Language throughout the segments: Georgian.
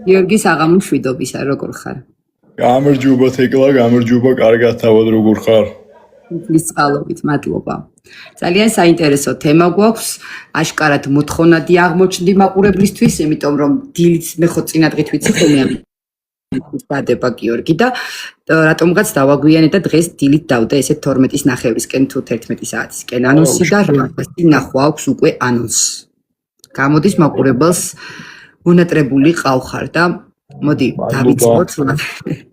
გიორგი საღამოშვიდობისა, როგორ ხარ? გამარჯობა თეკლა, გამარჯობა, კარგად თავად როგორ ხარ? მის წყალობით, მადლობა. ძალიან საინტერესო თემა გვაქვს. აშკარად მოთხოვნადი აღმოჩნდი მაყურებლისთვის, იმიტომ რომ დილით მე ხო წინადღით ვიცი ხოლმე დადება გიორგი და რატომღაც დავაგვიანე და დღეს დილით დავდა ესე 12-ის ნახევრისკენ თუ 11 საათისკენ ანონსი და 800 ნახვა აქვს უკვე ანონს. გამოდის მაყურებელს მონატრებული ყავხარ და მოდი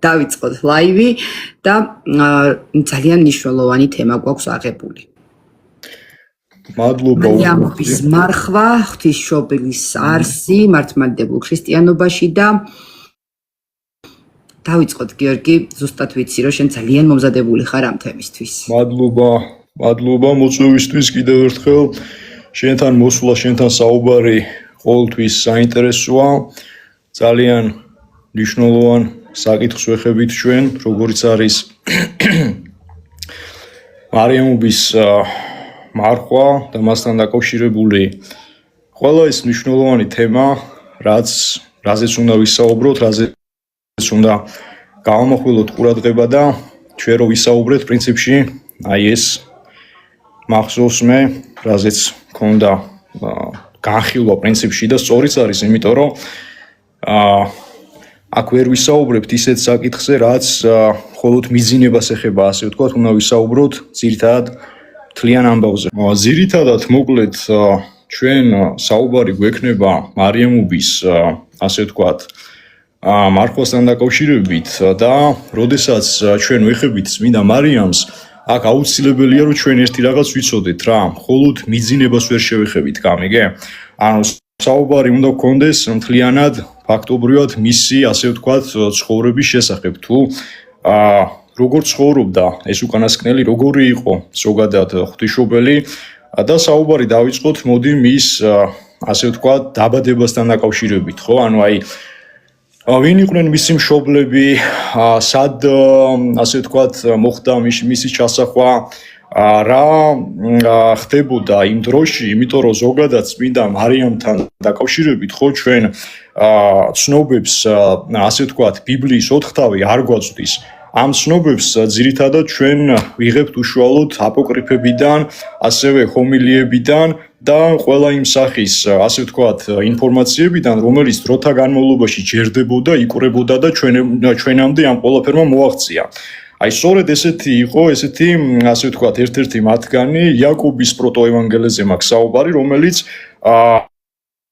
დავიწყოთ ლაივი და ძალიან მნიშვნელოვანი თემა გვაქვს აღებული. მადლობა. მარიამის მარხვა, ღვთისმშობლის არსი მართლმადიდებულ ქრისტიანობაში და დავიწყოთ გიორგი, ზუსტად ვიცი რომ შენ ძალიან მომზადებული ხარ ამ თემისთვის. მადლობა მოწვევისთვის კიდევ ერთხელ. შენთან მოსვლა, შენთან საუბარი ყოველთვის საინტერესოა. ძალიან მნიშვნელოვან საკითხს ვეხებით ჩვენ, როგორიც არის მარიამობის მარხვა და მასთან დაკავშირებული ყველა ეს მნიშვნელოვანი თემა, რაზეც უნდა ვისაუბროთ, რაზეც უნდა გავამახვილოთ ყურადღება და ჩვენ რო ვისაუბრეთ პრინციპში, აი ეს მახსოვს მე, რაზეც მქონდა განხილვა პრინციპში და სწორიც არის, იმიტომ რომ აქ ვერ ვისაუბრებთ ისეთ საკითხზე, რაც მხოლოდ მიძინებას ეხება, ასე ვთქვათ, უნდა ვისაუბროთ ძირითადად მთლიან ამბავზე. ძირითადად მოკლედ ჩვენ საუბარი გვექნება მარიამობის, ასე ვთქვათ, მარხვასთან დაკავშირებით და როდესაც ჩვენ ვეხებით წმინდა მარიამს, აქ აუცილებელია რომ ჩვენ ერთი რაღაც ვიცოდეთ რა, მხოლოდ მიძინებას ვერ შევეხებით, გამიგე? ანუ საუბარი უნდა გქონდეს მთლიანად ფაქტობრივად მისი, ასე ვთქვათ, ცხოვრების შესახებ, თუ როგორ ცხოვრობდა ეს უკანასკნელი, როგორი იყო ზოგადად ღვთისმშობელი და საუბარი დავიწყოთ მოდი მის, ასე ვთქვათ, დაბადებასთან დაკავშირებით, ხო? ანუ აი ვინ იყვნენ მისი მშობლები, სად, ასე ვთქვათ, მოხდა მისი ჩასახვა, რა ხდებოდა იმ დროში, იმიტომ რომ ზოგადად წმინდა მარიამთან დაკავშირებით ხო ჩვენ ცნობებს, ასე ვთქვათ, ბიბლიის ოთხთავი არ გვაწვდის. ამ ცნობებს ძირითადად ჩვენ ვიღებთ უშუალოდ აპოკრიფებიდან, ასევე ჰომილიებიდან და ყველა იმ სახის, ასე ვთქვათ, ინფორმაციებიდან, რომელიც დროთა განმავლობაში ჯერდებოდა, იკვრებოდა და ჩვენამდე ამ ყველაფერმა მოაღწია. აი სწორედ ესეთი იყო, ასე ვთქვათ, ერთ-ერთი მათგანი იაკობის პროტოევანგელეზე მაქვს საუბარი, რომელიც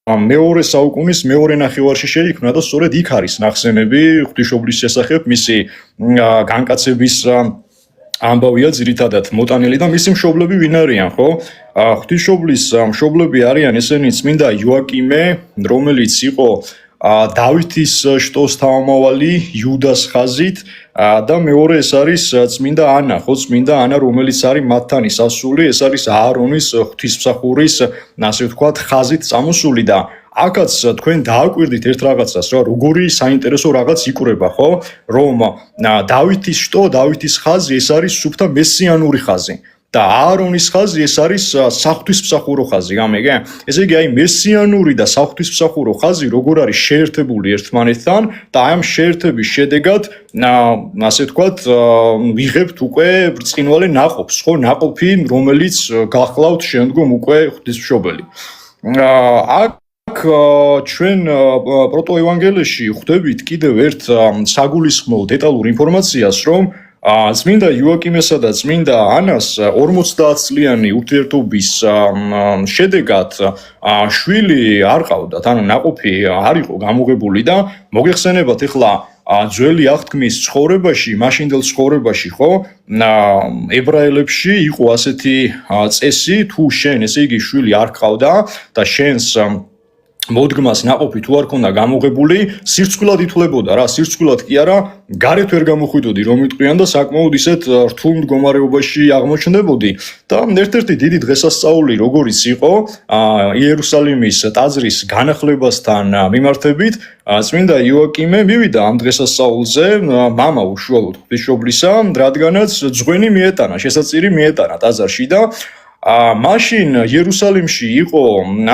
მეორე საუკუნის მეორე ნახევარში შეიქმნა და სწორედ იქ არის ნახსენები ღვთისმშობლის შესახებ, მისი განკაცების ამბავია ძირითადად მოტანილი და მისი მშობლები ვინ არიან, ხო? ღვთისმშობლის მშობლები არიან ესენი წმინდა იოაკიმე, რომელიც იყო დავითის შტოს თავმავალი იუდას ხაზით და მეორე ეს არის წმინდა ანა, ხო, წმინდა ანა, რომელიც არის მათთანი სასული, ეს არის აარონის ღვთისმსახურის, ასე ვთქვათ, ხაზით წამოსული და აქაც თქვენ დააკვირდით ერთ რაღაცას, რა, როგორი საინტერესო რაღაც იკვრება, ხო, რომ დავითის შტო, დავითის ხაზი, ეს არის სუფთა მესიანური ხაზი. და აარონის ხაზი ეს არის საღვთისმსახურო ხაზი, გამიგე? ესე იგი აი მესიანური და საღვთისმსახურო ხაზი როგორ არის შეერთებული ერთმანეთთან და აი ამ შეერთების შედეგად, ასე ვთქვათ, ვიღებთ უკვე ბრწყინვალე ნაყოფს, ხო, ნაყოფი, რომელიც გახლავთ შემდგომ უკვე ღვთისმშობელი. აქ ჩვენ პროტოევანგელიაში ხვდებით კიდევ ერთ საგულისხმო დეტალურ ინფორმაციას, რომ წმინდა იოაკიმესა და წმინდა ანას 50 წლიანი ურთიერთობის შედეგად შვილი არ ყავდათ, ანუ ნაყოფი არ იყო გამოღებული და მოგეხსენებათ ახლა ძველი აღთქმის ცხოვრებაში, მაშინდელ ცხოვრებაში, ხო, ებრაელებში იყო ასეთი წესი, თუ შენ, ესე იგი, შვილი არ ყავდა და შენს მოდგმას ნაყოფი თუ არ ქონდა გამოღებული, სირცხვილად ითვლებოდა რა, სირცხვილად კი არა, გარეთ ვერ გამოხვიდოდი რომ იტყვიან და საკმაოდ ისეთ რთულ მდგომარეობაში აღმოჩნდებოდი და ერთ-ერთი დიდი დღესასწაული როგორიც იყო იერუსალიმის ტაძრის განახლებასთან მიმართებით, წმინდა იოაკიმე მივიდა ამ დღესასწაულზე, მამა უშუალოდ ღვთისმშობლისა, რადგანაც ძღვენი მიეტანა, შესაწირი მიეტანა ტაძარში და მაშინ იერუსალიმში იყო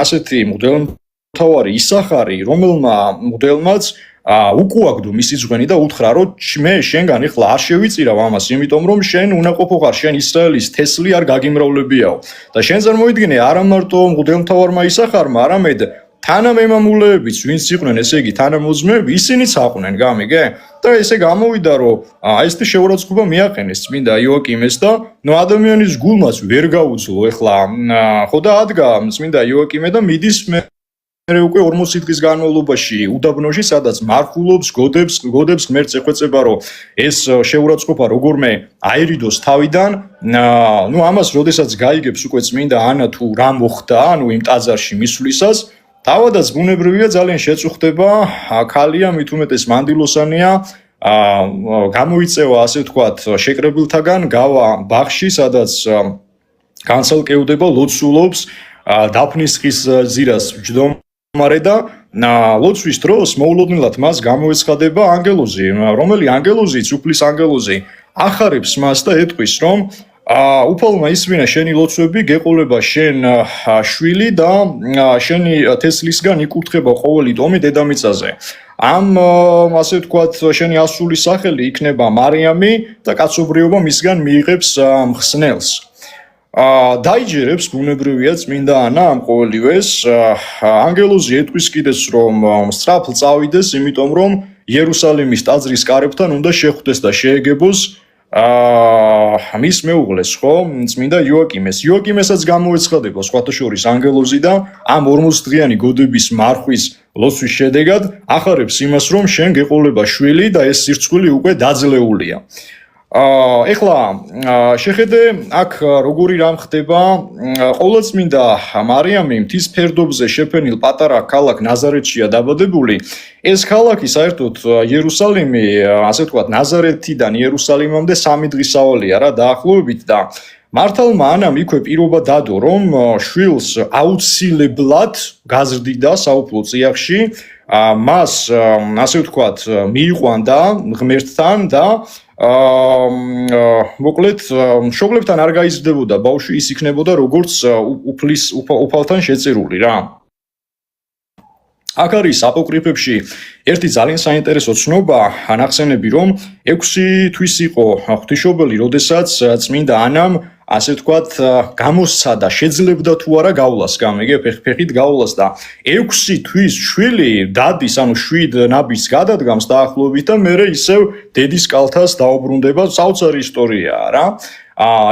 ასეთი მღვდელმთავარი ისახარი, რომელმა მღვდელმაც უკუაგდო მისი ძღვენი და უთხრა რომ მე შენგან ეხლა არ შევიწირავ ამას, იმიტომ რომ შენ უნაყოფო ხარ, შენ ისრაელის თესლი არ გაგიმრავლებიაო და შენ წარმოიდგინე არა მარტო მღვდელმთავარმა ისახარმა, არამედ თანამემამულეებიც, ვინც იყვნენ, ესე იგი თანამოძმეები, ისინიც აყვნენ, გამიგე? და ესე გამოვიდა, რომ ესეთი შეურაცხყოფა მიაყენეს წმინდა იოაკიმეს და ადამიანის გულმაც ვერ გაუძლო ეხლა, ხო და ადგა წმინდა იოაკიმე და მიდის მე უკვე 40 დღის განმავლობაში უდაბნოში, სადაც მარხულობს, გოდებს ღმერთს ეხვეწება, რომ ეს შეურაცხყოფა როგორმე აირიდოს თავიდან. ამას როდესაც გაიგებს უკვე წმინდა ანა თუ რა მოხდა, იმ ტაძარში მისვლისას, თავადაც ბუნებრივია ძალიან შეწუხდება, ქალია, მით უმეტეს მანდილოსანია, გამოიწევა ასე ვთქვათ შეკრებილთაგან, გავა ბაღში, სადაც განცალკევდება, ლოცულობს, დაფნის ხის ძირას ჯდომარე და ლოცვის დროს მოულოდნელად მას გამოეცხადება ანგელოზი, რომელი ანგელოზიც, უფლის ანგელოზი ახარებს მას და ეტყვის, რომ უფალმა ისმინა შენი ლოცვები, გეყოლება შენ შვილი და შენი თესლისგან იკურთხება ყოველი ტომი დედამიწაზე. ამ ასე ვთქვათ, შენი ასული სახელი იქნება მარიამი და კაცობრიობა მისგან მიიღებს მხსნელს. დაიჯერებს ბუნებრივია წმინდა ანა ამ ყოველივეს. ანგელოზი ეტყვის კიდეც, რომ სწრაფ წავიდეს, იმიტომ რომ იერუსალიმის ტაძრის კარებთან უნდა შეხვდეს და შეეგებოს მის მეუღლეს, ხო, წმინდა იოაკიმეს. იოაკიმესაც გამოეცხადება სხვათა შორის ანგელოზი და ამ 40 დღიანი გოდების მარხვის ლოცვის შედეგად ახარებს იმას, რომ შენ გეყოლება შვილი და ეს სირცხვილი უკვე დაძლეულია. ეხლა შეხედე აქ როგორი რამ ხდება, ყოვლადწმინდა მარიამი მთის ფერდობზე შეფენილ პატარა ქალაქ ნაზარეთშია დაბადებული. ეს ქალაქი საერთოდ იერუსალიმი, ასე ვთქვათ, ნაზარეთიდან იერუსალიმამდე 3 დღის სავალია რა დაახლოებით და მართალმა ანამ იქვე პირობა დადო, რომ შვილს აუცილებლად გაზრდიდა საუფლო წიაღში, მას ასე ვთქვათ, მიიყვანდა ღმერთთან და მოკლედ მშობლებთან არ გაიზრდებოდა ბავშვი, ის იქნებოდა როგორც უფალთან შეწირული რა. აქ არის აპოკრიფებში ერთი ძალიან საინტერესო ცნობა, ნახსენები, რომ 6 თვის იყო ღვთისმშობელი, როდესაც წმინდა ანამ ასე ვთქვათ, გამოსცადა, შეძლებდა თუ არა გავლას, გამიგე, ფეხით გავლას და 6 თვის შვილი დადის, ანუ 7 ნაბიჯს გადადგამს დაახლოებით და მერე ისევ დედის კალთას დაუბრუნდება, საოცარი ისტორიაა რა.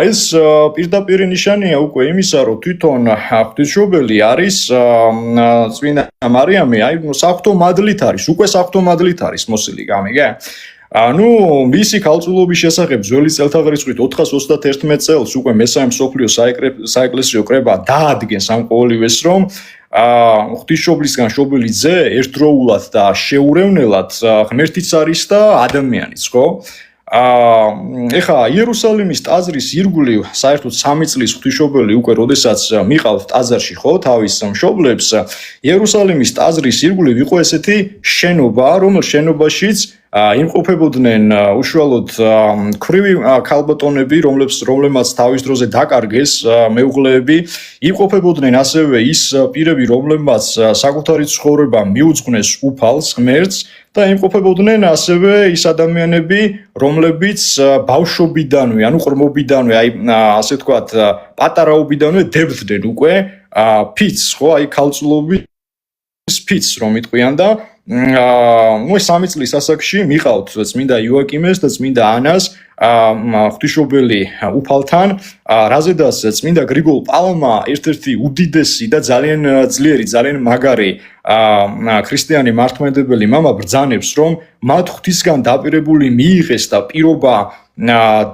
ეს პირდაპირ ნიშანია უკვე იმისა, რომ თვითონ ღვთისმშობელი არის წმინდა მარიამი, აი საღვთო მადლით არის, უკვე საღვთო მადლით არის მოსილი, გამიგე? მისი ქალწულობის შესახებ ძველი წელთაღრიცხვით 421 წელს უკვე მესამე მსოფლიო საეკლესიო კრება დაადგენს ამ ყოველივეს, რომ ღვთისმშობლისგან შობილი ძე ერთდროულად და შეურევნელად ღმერთიც არის და ადამიანიც, ხო? ეხა იერუსალიმის ტაძრის ირგვლივ საერთოდ 3 წლის ღვთისმშობელი უკვე როდესაც მიყავთ ტაძარში, ხო, თავის მშობლებს, იერუსალიმის ტაძრის ირგვლივ იყო ესეთი შენობა, რომელ შენობაშიც იმყოფებოდნენ უშუალოდ ქვრივი ქალბატონები, რომლებმაც თავის დროზე დაკარგეს მეუღლეები, იმყოფებოდნენ ასევე ის პირები, რომლებმაც საკუთარი ცხოვრება მიუძღვნეს უფალს, ღმერთს და იმყოფებოდნენ ასევე ის ადამიანები, რომლებიც ბავშვობიდანვე, ანუ ყრმობიდანვე, აი ასე ვთქვათ, პატარაობიდანვე დებდნენ უკვე ფიცს, ხო, აი ქალწულობის ფიცს რომ იტყვიან და 3 წლის ასაკში მიყავთ წმინდა იოაკიმეს და წმინდა ანას ღვთისმშობელი უფალთან, რაზედაც წმინდა გრიგოლ პალმა ერთ-ერთი უდიდესი და ძალიან ძლიერი, ძალიან მაგარი ქრისტიანი მართლმადიდებელი მამა ბრძანებს, რომ მათ ღვთისგან დაპირებული მიიღეს და პირობა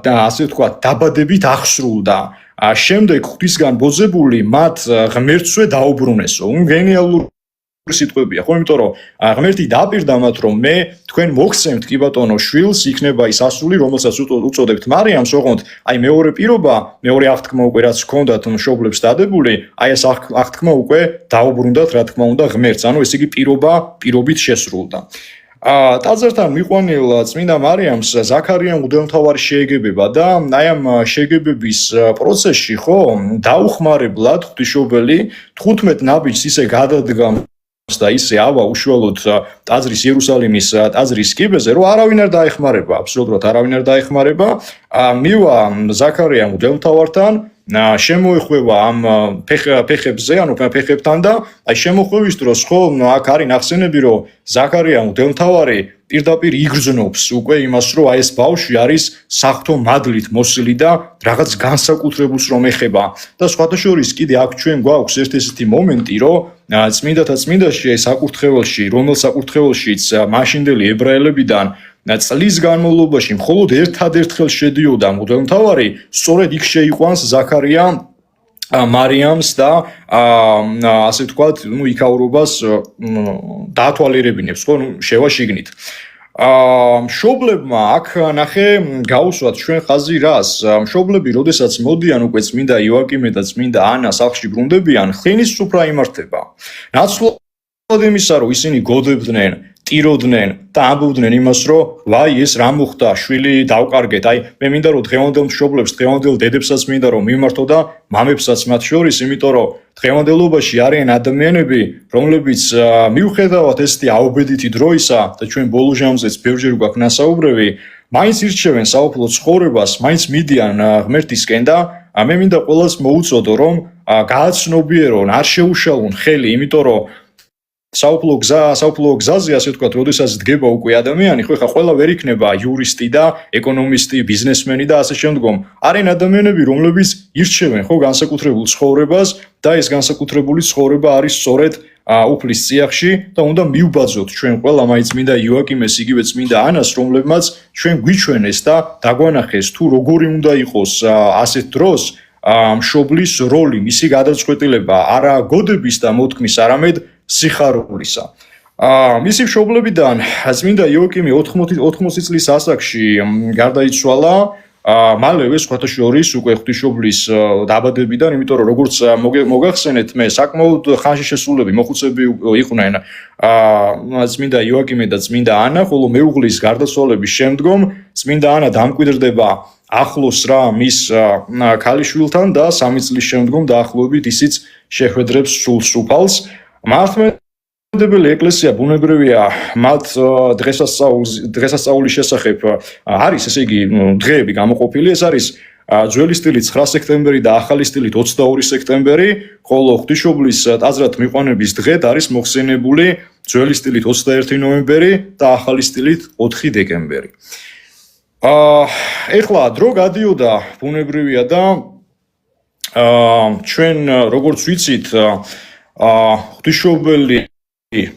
და ასე ვთქვათ, დაბადებით აღსრულდა. შემდეგ ღვთისგან ბოძებული მათ ღმერთსვე დაუბრუნესო. გენიალური სიტყვებია, ხო, იმიტომ რომ ღმერთი დაპირდა მათ, რომ მე თქვენ მოგცემთ კი ბატონო შვილს, იქნება ის ასული, რომელსაც უწოდებთ მარიამს, ოღონდ აი მეორე პირობა, მეორე აღთქმა უკვე რაც ჰქონდათ მშობლებს დადებული, აი ეს აღთქმა უკვე დაუბრუნდათ, რა თქმა უნდა, ღმერთს, ანუ ესე იგი პირობით შესრულდა. ტაძართან მიყვანილ წმინდა მარიამს ზაქარიამ მღვდელმთავარი შეეგებება და აი ამ შეეგებების პროცესში, ხო, დაუხმარებლად ღვთისმშობელი 15 ნაბიჯს ისე გადადგა და ისე ავა უშუალოდ ტაძრის იერუსალიმის ტაძრის კიბეზე, რომ არავინ არ დაეხმარება, აბსოლუტურად არავინ არ დაეხმარება. მივა ზაქარია მღვდელმთავართან, შემოეხვევა ამ ფეხებზე, ანუ ფეხებთან და აი შემოხვევის დროს ხო აქ არის ნახსენები, რომ ზაქარია მღვდელმთავარი პირდაპირ იგრძნობს უკვე იმას, რომ აი ეს ბავშვი არის საღვთო მადლით მოსილი და რაღაც განსაკუთრებულს რომ ეხება. და სხვათა შორის კიდე აქ ჩვენ გვაქვს ერთ-ერთი მომენტი, რომ წმინდათა წმინდაში ეს საკურთხეველში, რომელ საკურთხეველშიც მაშინდელი ებრაელებიდან წლის განმავლობაში მხოლოდ ერთადერთხელ შედიოდა მღვდელმთავარი, სწორედ იქ შეიყვანს ზაქარია მარიამს და ასე ვთქვათ, იქაურობას დაათვალიერებინებს, ხო, შევაშიგნით. მშობლებმა აქ ნახე გაუსვათ ჩვენ ხაზი რას. მშობლები, როდესაც მოდიან უკვე წმინდა იოაკიმე და წმინდა ანა სახლში ბრუნდებიან, ხენის სუფრა იმართება. ნაცვლად იმისა, რომ ისინი გოდებდნენ, ტიროდნენ და ამბობდნენ იმას, რომ ვაი ეს რა მოხდა, შვილი დავკარგეთ. აი მე მინდა რომ დღევანდელ მშობლებს, დღევანდელ დედებსაც მინდა რომ მიმართო და მამებსაც მათ შორის, იმიტომ რომ დღევანდელობაში არიან ადამიანები, რომლებიც მიუხედავად ესეთი აუბედითი დროისა და ჩვენ ბოლო ჟამზეც ბევრჯერ გვაქვს ნასაუბრები, მაინც ირჩევენ საუფლო ცხოვრებას, მაინც მიდიან ღმერთისკენ და მე მინდა ყველას მოუწოდო რომ გააცნობიერონ, არ შეუშალონ ხელი, იმიტომ რომ საუფლო გზაზე, ასე ვთქვათ, როდესაც დგება უკვე ადამიანი, ხო ხა ყველა ვერ იქნება იურისტი და ეკონომისტი, ბიზნესმენი და ასე შემდგომ. არიან ადამიანები, რომლებიც ირჩევენ ხო განსაკუთრებულ ცხოვრებას და ეს განსაკუთრებული ცხოვრება არის სწორედ უფლის წიაღში და უნდა მივბაძოთ ჩვენ ყველა მაინც მინდა იოაკიმეს, იგივე წმინდა ანას, რომლებმაც ჩვენ გვიჩვენეს და დაგვანახეს თუ როგორი უნდა იყოს ასეთ დროს მშობლის როლი, მისი გადაწყვეტილება არა გოდების და მოთქმის, არამედ სიხარულისა. მისი მშობლებიდან წმინდა იოაკიმე 80 წლის ასაკში გარდაიცვალა. მალევე სხვათა შორის უკვე ღვთისმშობლის დაბადებიდან, იმიტომ რომ როგორც მოგახსენეთ, მე საკმაოდ ხანში შესულები მოხუცები იყვნენ წმინდა იოაკიმე და წმინდა ანა, ხოლო მეუღლის გარდაცვალების შემდგომ წმინდა ანა დამკვიდრდება ახლოს რა მის ქალიშვილთან და 3 წლის შემდგომ დაახლოებით ისიც შეხვედრებს სულს. მართლმადიდებელი ეკლესია ბუნებრივია მათ დღესასწაულის შესახებ არის, ესე იგი, დღეები გამოყოფილი. ეს არის ძველი სტილით 9 სექტემბერი და ახალი სტილით 22 სექტემბერი, ხოლო ღვთისმშობლის ტაძრად მიყვანების დღედ არის მოხსენებული ძველი სტილით 21 ნოემბერი და ახალი სტილით 4 დეკემბერი. ეხლა დრო გადიოდა ბუნებრივია და ჩვენ როგორც ვიცით ღვთისმშობელი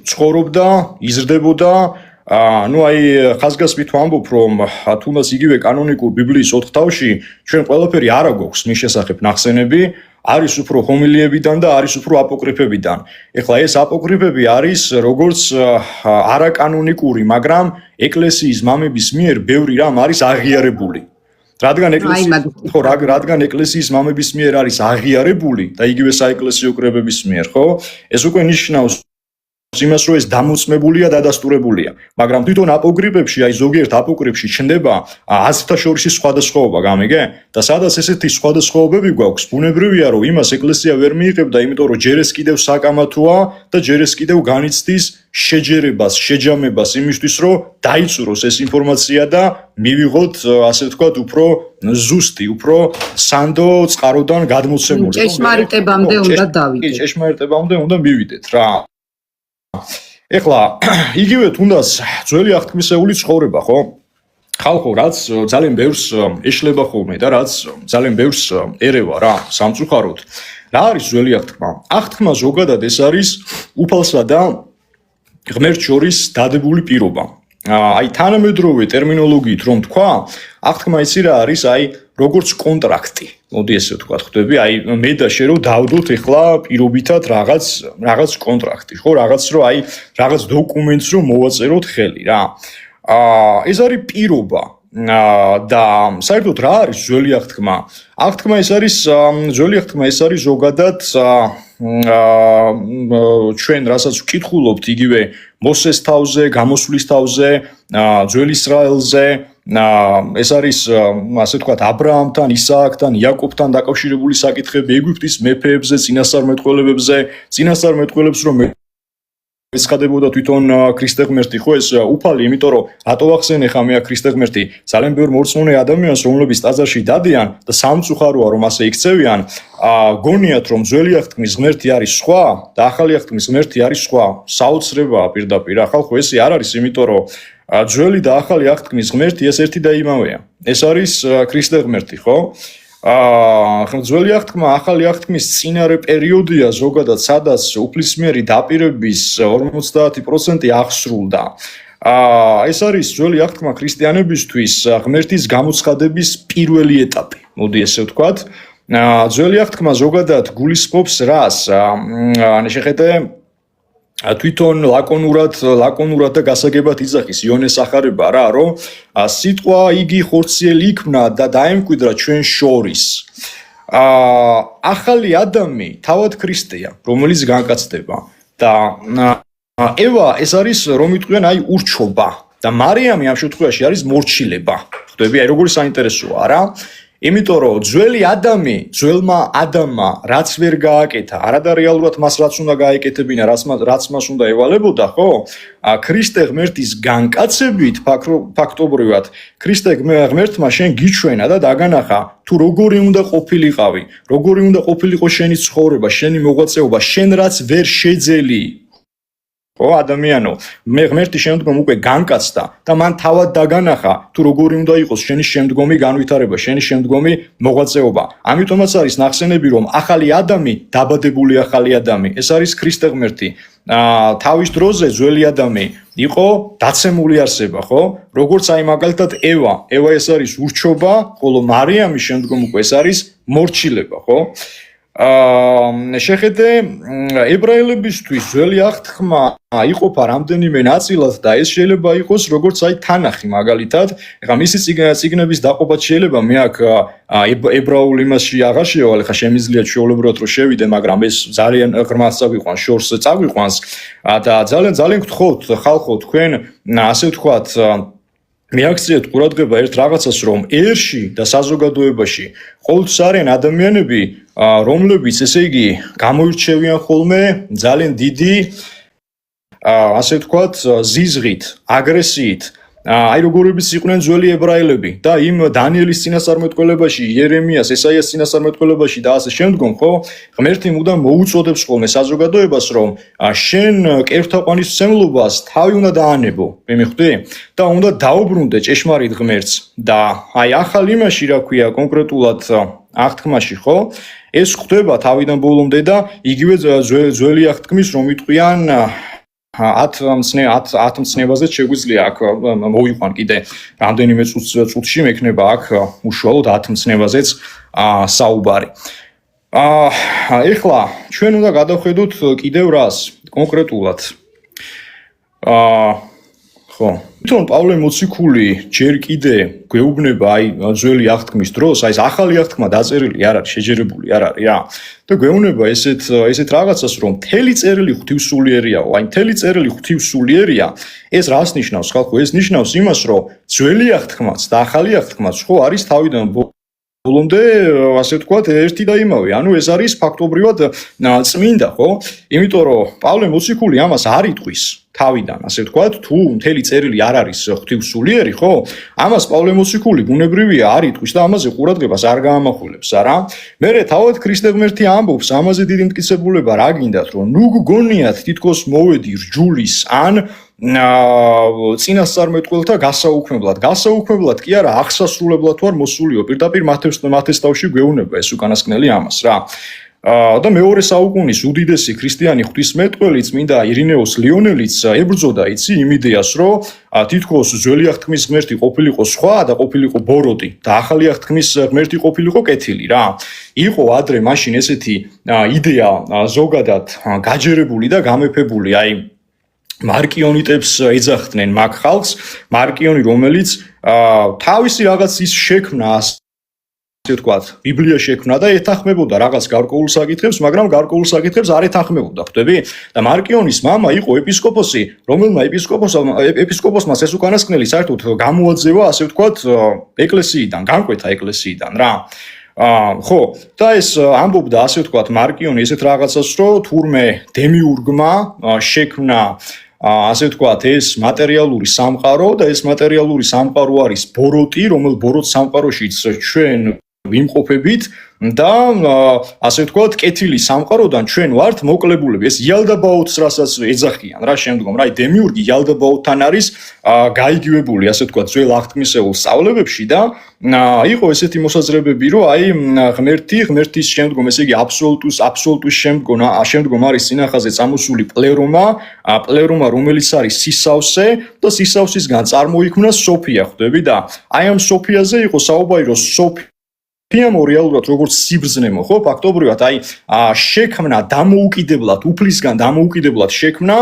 ცხოვრობდა, იზრდებოდა, ну აი ხაზგასმით ვამბობ, რომ თუნდაც იგივე კანონიკურ ბიბლიის 4 თავში ჩვენ ყველაფერი არა გვაქვს მის შესახებ ნახსენები, არის უფრო ჰომილიებიდან და არის უფრო აპოკრიფებიდან. ეხლა ეს აპოკრიფები არის როგორც არაკანონიკური, მაგრამ ეკლესიის მამების მიერ ბევრი რამ არის აღიარებული. რადგან ეკლესიის მამების მიერ არის აღიარებული და იგივე საეკლესიო კრებების მიერ, ხო? ეს უკვე ნიშნავს იმას, რომ ეს დამოწმებულია და დადასტურებულია. მაგრამ თვითონ აპოკრიფებში, აი ზოგიერთ აპოკრიფში ჩნდება აზრთა შორისი სხვადასხვაობა, გამიგე? და სადაც ესეთი სხვადასხვაობები გვაქვს, ბუნებრივია, რომ იმას ეკლესია ვერ მიიღებდა, იმიტომ რომ ჯერ ეს კიდევ საკამათოა და ჯერ ეს კიდევ განიცდის შეჯერებას, შეჯამებას იმისთვის, რომ დაიწუროს ეს ინფორმაცია და მივიღოთ, ასე ვთქვათ, უფრო ზუსტი, უფრო სანდო წყაროდან გადმოცემული. ჭეშმარიტებამდე უნდა დავიდეთ. ჭეშმარიტებამდე უნდა მივიდეთ რა. ეხლა იგივე თუნდაც ძველი აღთქმისეული ცხოვრება, ხო? ხალხო რაც ძალიან ბევრს ეშლება ხოლმე და რაც ძალიან ბევრს ერევა რა, სამწუხაროდ. რა არის ძველი აღთქმა? აღთქმა ზოგადად ეს არის უფალსა და ღმერთს შორის დადებული პირობა. აი თანამედროვე ტერმინოლოგიით რომ თქვა, აღთქმა იცი რა არის, აი როგორც კონტრაქტი. მოდი ესე ვთქვათ, ხვდები, აი მე და შე რომ დავდოთ ეხლა პირობითად რაღაც კონტრაქტი, ხო, რაღაც რომ აი რაღაც დოკუმენტს რომ მოვაწეროთ ხელი რა. ეს არის პირობა. და საერთოდ რა არის ძველი აღთქმა? აღთქმა ეს არის ზოგადად ჩვენ რასაც ვკითხულობთ იგივე მოსეს თავზე, გამოსვლის თავზე, ძველ ისრაელზე, ეს არის ასე ვთქვათ აბრაამთან, ისააკთან, იაკობთან დაკავშირებული საკითხები, ეგვიპტის მეფეებზე, წინასწარმეტყველებებზე, წინასწარმეტყველებს რომ ცხადებოდა თვითონ ქრისტე ღმერთი, ხო ეს უფალი, იმიტომ რომ რატო ახსენე ხა მე ქრისტე ღმერთი, ძალიან ბევრ მორწმუნე ადამიანს, რომლებიც ტაძარში დადიან და სამწუხაროა რომ ასე იქცევიან, გონიათ რომ ძველი აღთქმის ღმერთი არის სხვა და ახალი აღთქმის ღმერთი არის სხვა. საოცრებაა პირდაპირ. ახალ ხო ესე არ არის, იმიტომ რომ ძველი და ახალი აღთქმის ღმერთი ეს ერთი და იმავეა. ეს არის ქრისტე ღმერთი, ხო? ძველი აღთქმა ახალი აღთქმის წინარე პერიოდია ზოგადად, სადაც უფლისმიერი დაპირების 50% აღსრულდა. ეს არის ძველი აღთქმა ქრისტიანებისთვის ღმერთის გამოცხადების პირველი ეტაპი, მოდი ესე ვთქვათ. ძველი აღთქმა ზოგადად გულისხმობს რას? შეხედე თვითონ ლაკონურად და გასაგებად იძახის იონეს ახარება რა, რომ სიტყვა იგი ხორციელი იქნა და დაემკვიდრა ჩვენ შორის. ახალი ადამი თავად ქრისტეა, რომელიც განკაცდება და ევა ეს არის რომ იტყვიან აი ურჩობა და მარიამი ამ შემთხვევაში არის მორჩილება. ხვდები, აი როგორი საინტერესოა რა? იმიტომ რომ ძველმა ადამმა რაც ვერ გააკეთა, არადარეალურად მას რაც უნდა გაეკეთებინა, რაც მას უნდა ევალებოდა, ხო? ქრისტე ღმერთის განკაცებით ფაქტობრივად ქრისტე ღმერთმა შენ გიჩვენა და დაგანახა თუ როგორი უნდა ყოფილიყავი, როგორი უნდა ყოფილიყო შენი ცხოვრება, შენი მოღვაწეობა, შენ რაც ვერ შეძელი. ხო ადამიანო, მე ღმერთი შემდგომ უკვე განკაცდა და მან თავად დაგანახა თუ როგორი უნდა იყოს შენი შემდგომი განვითარება, შენი შემდგომი მოღვაწეობა. ამიტომაც არის ნახსენები რომ ახალი ადამი, დაბადებული ახალი ადამი, ეს არის ქრისტე ღმერთი. თავის დროზე ძველი ადამი იყო დაცემული არსება, ხო? როგორც აი მაგალითად ევა ეს არის ურჩობა, ხოლო მარიამის შემდგომ უკვე ეს არის მორჩილება, ხო? შეხედე ებრაელებისთვის ძველი აღთქმა იყოფა რამდენიმე ნაწილად და ეს შეიძლება იყოს როგორც აი თანახი მაგალითად. ეხლა მისი წიგნების დაყოფაც შეიძლება მე აქ ებრაულ იმასში აღარ შევალ, ეხლა შემიძლია ჩვეულებრივად რომ შევიდე, მაგრამ ეს ძალიან ღრმად წაგვიყვანს, შორს წაგვიყვანს და ძალიან გთხოვთ ხალხო თქვენ ასე ვთქვათ მიაქციეთ ყურადღება ერთ რაღაცას, რომ ერში და საზოგადოებაში ყოველთვის არიან ადამიანები, რომლებიც ესე იგი გამოირჩევიან ხოლმე ძალიან დიდი ასე ვთქვათ ზიზღით, აგრესიით. აი როგორებიც იყვნენ ძველი ებრაელები და იმ დანიელის წინასწარმეტყველებაში, იერემიას, ესაიას წინასწარმეტყველებაში და ასე შემდგომ, ხო? ღმერთი მუდამ მოუწოდებს ხოლმე საზოგადოებას, რომ შენ კერთაყვანისმცემლობას თავი უნდა დაანებო, მე მიხვდი? და უნდა დაუბრუნდე ჭეშმარიტ ღმერთს და აი ახალ იმაში რა ქვია კონკრეტულად აღთქმაში, ხო? ეს ხდება თავიდან ბოლომდე და იგივე ძველი აღთქმის რომ იტყვიან 10 მცნებაზე შეგვიძლია აქ მოვიყვან კიდე რამდენიმე წუთში მექნება აქ უშუალოდ 10 მცნებაზეც საუბარი. ეხლა ჩვენ უნდა გადავხედოთ კიდევ რას კონკრეტულად. ხო, თვითონ პავლე მოციქული ჯერ კიდე გვეუბნება აი ძველი აღთქმის დროს, აი ეს ახალი აღთქმა დაწერილი არ არის, შეჯერებული არ არის რა. და გვეუბნება ესეთ რაღაცას, რომ მთელი წერილი ღვთივსულიერია, აი მთელი წერილი ღვთივსულიერია. ეს რას ნიშნავს, ხალხო? ეს ნიშნავს იმას, რომ ძველი აღთქმაც და ახალი აღთქმაც ხო არის თავიდან ბოლომდე ასე ვთქვათ ერთი და იმავე. ანუ ეს არის ფაქტობრივად წმინდა, ხო? იმიტომ რომ პავლე მოციქული ამას არ იტყვის თავიდან, ასე ვთქვათ, თუ მთელი წერილი არ არის ღვთივსულიერი, ხო? ამას პავლე მოციქული ბუნებრივია არ იტყვის და ამაზე ყურადღებას არ გაამახვილებს, არა? მერე თავად ქრისტე ღმერთი ამბობს, ამაზე დიდი მტკიცებულება რა გინდათ, რომ ნუ გგონიათ თითქოს მოვედი რჯულის ან წინასწარმეტყველთა გასაუქმებლად კი არა, აღსასრულებლად ვარ მოსულიო. პირდაპირ მათეს თავში გვეუბნება ეს უკანასკნელი ამას რა. და მეორე საუკუნის უდიდესი ქრისტიანი ღვთისმეტყველი წმინდა ირინეუს ლიონელიც ებრძოდა იცი იმ იდეას, რომ თითქოს ძველი აღთქმის ღმერთი ყოფილიყო სხვა და ყოფილიყო ბოროტი და ახალი აღთქმის ღმერთი ყოფილიყო კეთილი რა. იყო ადრე მაშინ ესეთი იდეა ზოგადად გაჯერებული და გამეფებული, აი მარკიონიტებს ეძახდნენ მაგ ხალხს, მარკიონი რომელიც თავისი რაღაც ის შექმნა ვთქვათ, ბიბლია შექმნა და ეთანხმებოდა რაღაც გარკვეულ საკითხებს, მაგრამ გარკვეულ საკითხებს არ ეთანხმებოდა, ხვდები? და მარკიონის მამა იყო ეპისკოპოსი, რომელმა ეპისკოპოსმა ეს უკანასკნელი საერთოდ გამოაძევა, ასე ვთქვათ, ეკლესიიდან, განკვეთა ეკლესიიდან რა. ხო, და ეს ამბობდა ასე ვთქვათ მარკიონი ესეთ რაღაცას, რომ თურმე დემიურგმა შექმნა ასე ვთქვათ ეს მატერიალური სამყარო და ეს მატერიალური სამყარო არის ბოროტი, რომელ ბოროტ სამყაროშიც ჩვენ ვიმყოფებით და ასე ვთქვათ კეთილი სამყაროდან ჩვენ ვართ მოკლებულები. ეს იალდაბაოთს რასაც ეძახიან რა შემდგომ, რა დემიურგი იალდაბაოთთან არის გაიგივებული ასე ვთქვათ ძველ აღთქმისეულ სწავლებებში და იყო ესეთი მოსაზრებები, რომ აი ღმერთის შემდგომ, ესე იგი აბსოლუტუს შემდგომ არის წინახაზე წამოსული პლერომა, რომელიც არის სისავსე და სისავსისგან წარმოიქმნა სოფია, ხვდები და აი ამ სოფიაზე იყო საუბარი, რომ სოფიამ რეალურად როგორც სიბრძნემო, ხო, ფაქტობრივად აი შექმნა დამოუკიდებლად, უფლისგან დამოუკიდებლად შექმნა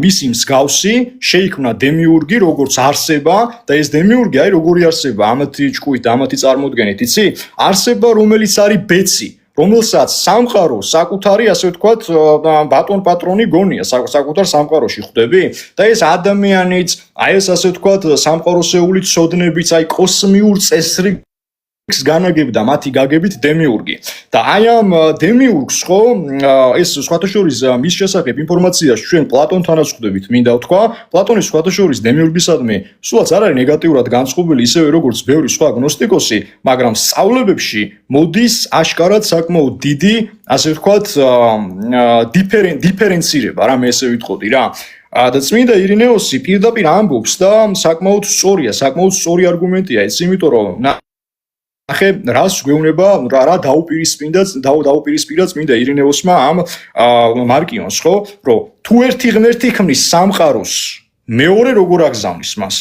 მისი მსგავსი, შეიქმნა დემიურგი როგორც არსება და ეს დემიურგი აი როგორი არსება, ამათი ჭკუით და ამათი წარმოდგენით, იცი? არსება, რომელიც არის ბეცი, რომელსაც სამყარო საკუთარი, ასე ვთქვათ, ბატონ პატრონი გონია საკუთარ სამყაროში, ხვდები? და ეს ადამიანიც, აი ეს ასე ვთქვათ, სამყაროსეული ცოდნებიც, აი კოსმიურ წესრიგს განაგებდა მათი გაგებით დემიურგი. და აი ამ დემიურგს ხო, ეს სხვათა შორის მის შესახებ ინფორმაციას ჩვენ პლატონთანაც ხვდებით, მინდა ვთქვა, პლატონის სხვათა შორის დემიურგისადმი სულაც არ არის ნეგატიურად განწყობილი, ისევე როგორც ბევრი სხვა გნოსტიკოსი, მაგრამ სწავლებებში მოდის აშკარად საკმაოდ დიდი, ასე ვთქვათ, დიფერენცირება, რა მე ესე ვიტყოდი რა. და წმინდა ირინეოსი პირდაპირ ამბობს და საკმაოდ სწორი არგუმენტია ეს, იმიტომ რომ ახე რას გვეუბნება რა დაუპირისპირა წმინდა ირინეოსმა ამ მარკიონს, ხო, რომ თუ ერთი ღმერთი ქმნის სამყაროს, მეორე როგორ აგზავნის მას?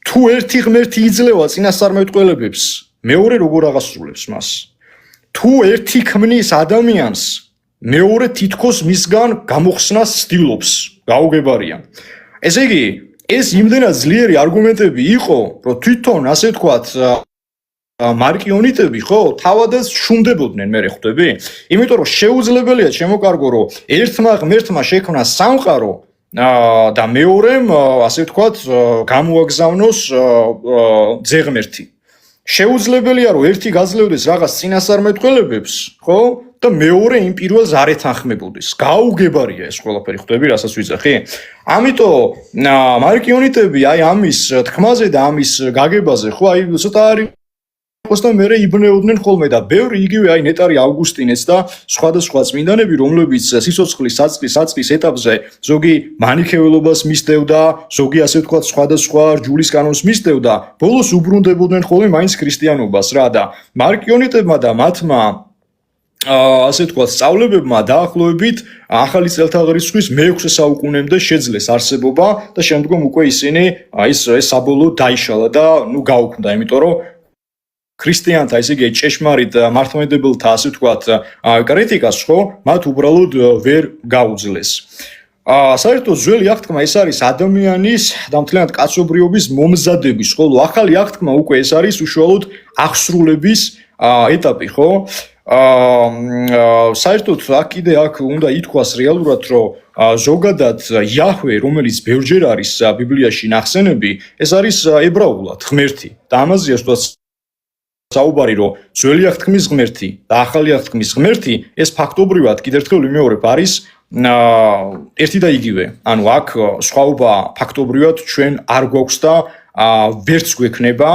თუ ერთი ღმერთი იძლევა წინასწარმეტყველებებს, მეორე როგორ აღასრულებს მას? თუ ერთი ქმნის ადამიანს, მეორე თითქოს მისგან გამოხსნას ცდილობს, გაუგებარია. ესე იგი, ეს იმდენად ძლიერი არგუმენტები იყო, რომ თვითონ ასე ვთქვათ მარკიონიტები ხო თავადაც შუმდებოდნენ მე ხვდები? იმიტომ რომ შეუძლებელია შემოკარგო რომ ერთმა ღმერთმა შექმნა სამყარო და მეორემ ასე ვთქვათ გამოაგზავნოს ძეღმერთი. შეუძლებელია რომ ერთი გაძლევდეს რაღაც წინასწარმეტყველებებს, ხო? და მეორე იმ პირველს არ ეთანხმებოდეს. გაუგებარია ეს ყველაფერი, ხვდები, რასაც ვიძახი? ამიტომ მარკიონიტები აი ამის თქმაზე და ამის გაგებაზე, ხო, აი ცოტა არის და მერე იბნეოდნენ ხოლმე და ბევრი იგივე აი ნეტარი ავგუსტინეც და სხვადასხვა წმინდანები, რომლებიც სიცოცხლის საწყის ეტაპზე ზოგი მანიქეველობას მისდევდა, ზოგი ასე ვთქვათ სხვადასხვა რჯულის კანონს მისდევდა, ბოლოს უბრუნდებოდნენ ხოლმე მაინც ქრისტიანობას რა და მარკიონიტებმა და მათმა ასე ვთქვათ სწავლებებმა დაახლოებით ახალი წელთაღრიცხვის მე-6 საუკუნემდე შეძლეს არსებობა და შემდგომ უკვე ისინი ეს საბოლოოდ დაიშალა და გაუქმდა, იმიტომ რომ ქრისტიანთა, ესე იგი ჭეშმარიტ მართლმადიდებელთა, ასე ვთქვათ, კრიტიკას ხო, მათ უბრალოდ ვერ გაუძლეს. საერთოდ ძველი აღთქმა ეს არის ადამიანის და მთლიანად კაცობრიობის მომზადების, ხოლო ახალი აღთქმა უკვე ეს არის უშუალოდ აღსრულების ეტაპი, ხო? საერთოდ აქ უნდა ითქვას რეალურად, რომ ზოგადად იაჰვე, რომელიც ბევრჯერ არის ბიბლიაში ნახსენები, ეს არის ებრაულად ღმერთი და ამაზეა საუბარი, რომ ძველი აღთქმის ღმერთი და ახალი აღთქმის ღმერთი ეს ფაქტობრივად კიდევ ერთხელ ვიმეორებ არის ერთი და იგივე. ანუ აქ სხვაობა ფაქტობრივად ჩვენ არ გვაქვს და ვერც გვექნება,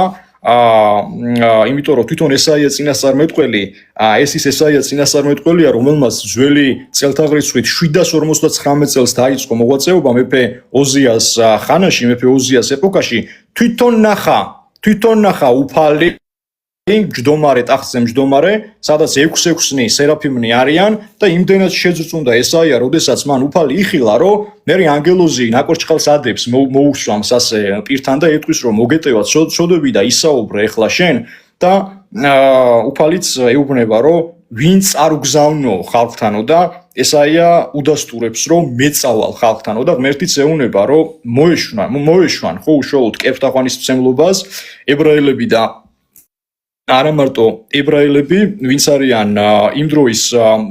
იმიტომ რომ თვითონ ესაია წინასწარმეტყველი, ეს ის ესაია წინასწარმეტყველია, რომელმაც ძველი წელთაღრიცხვით 759 წელს დაიწყო მოღვაწეობა მეფე ოზიას ხანაში, მეფე ოზიას ეპოქაში, თვითონ ნახა უფალი მჯდომარე, ტახტზე მჯდომარე, სადაც 6-6 სერაფიმნი არიან და იმდენად შეძრწუნდა ესაია, როდესაც მან უფალი იხილა, რომ მერე ანგელოზი ნაკურჩხალს ადებს, მოუსვამს ასე პირთან და ეტყვის, რომ მოგეტევა ცოდები და ისაუბრე ეხლა შენ და უფალიც ეუბნება, რომ ვინც არ უგზავნო ხალხთანო და ესაია უდასტურებს, რომ მეწავალ ხალხთანო და ღმერთიც ეუბნება, რომ მოეშვან ხო უშუალოდ კეფთაყვანისმცემლობას ებრაელები და არა მარტო ებრაელები, ვინც არიან იმ დროის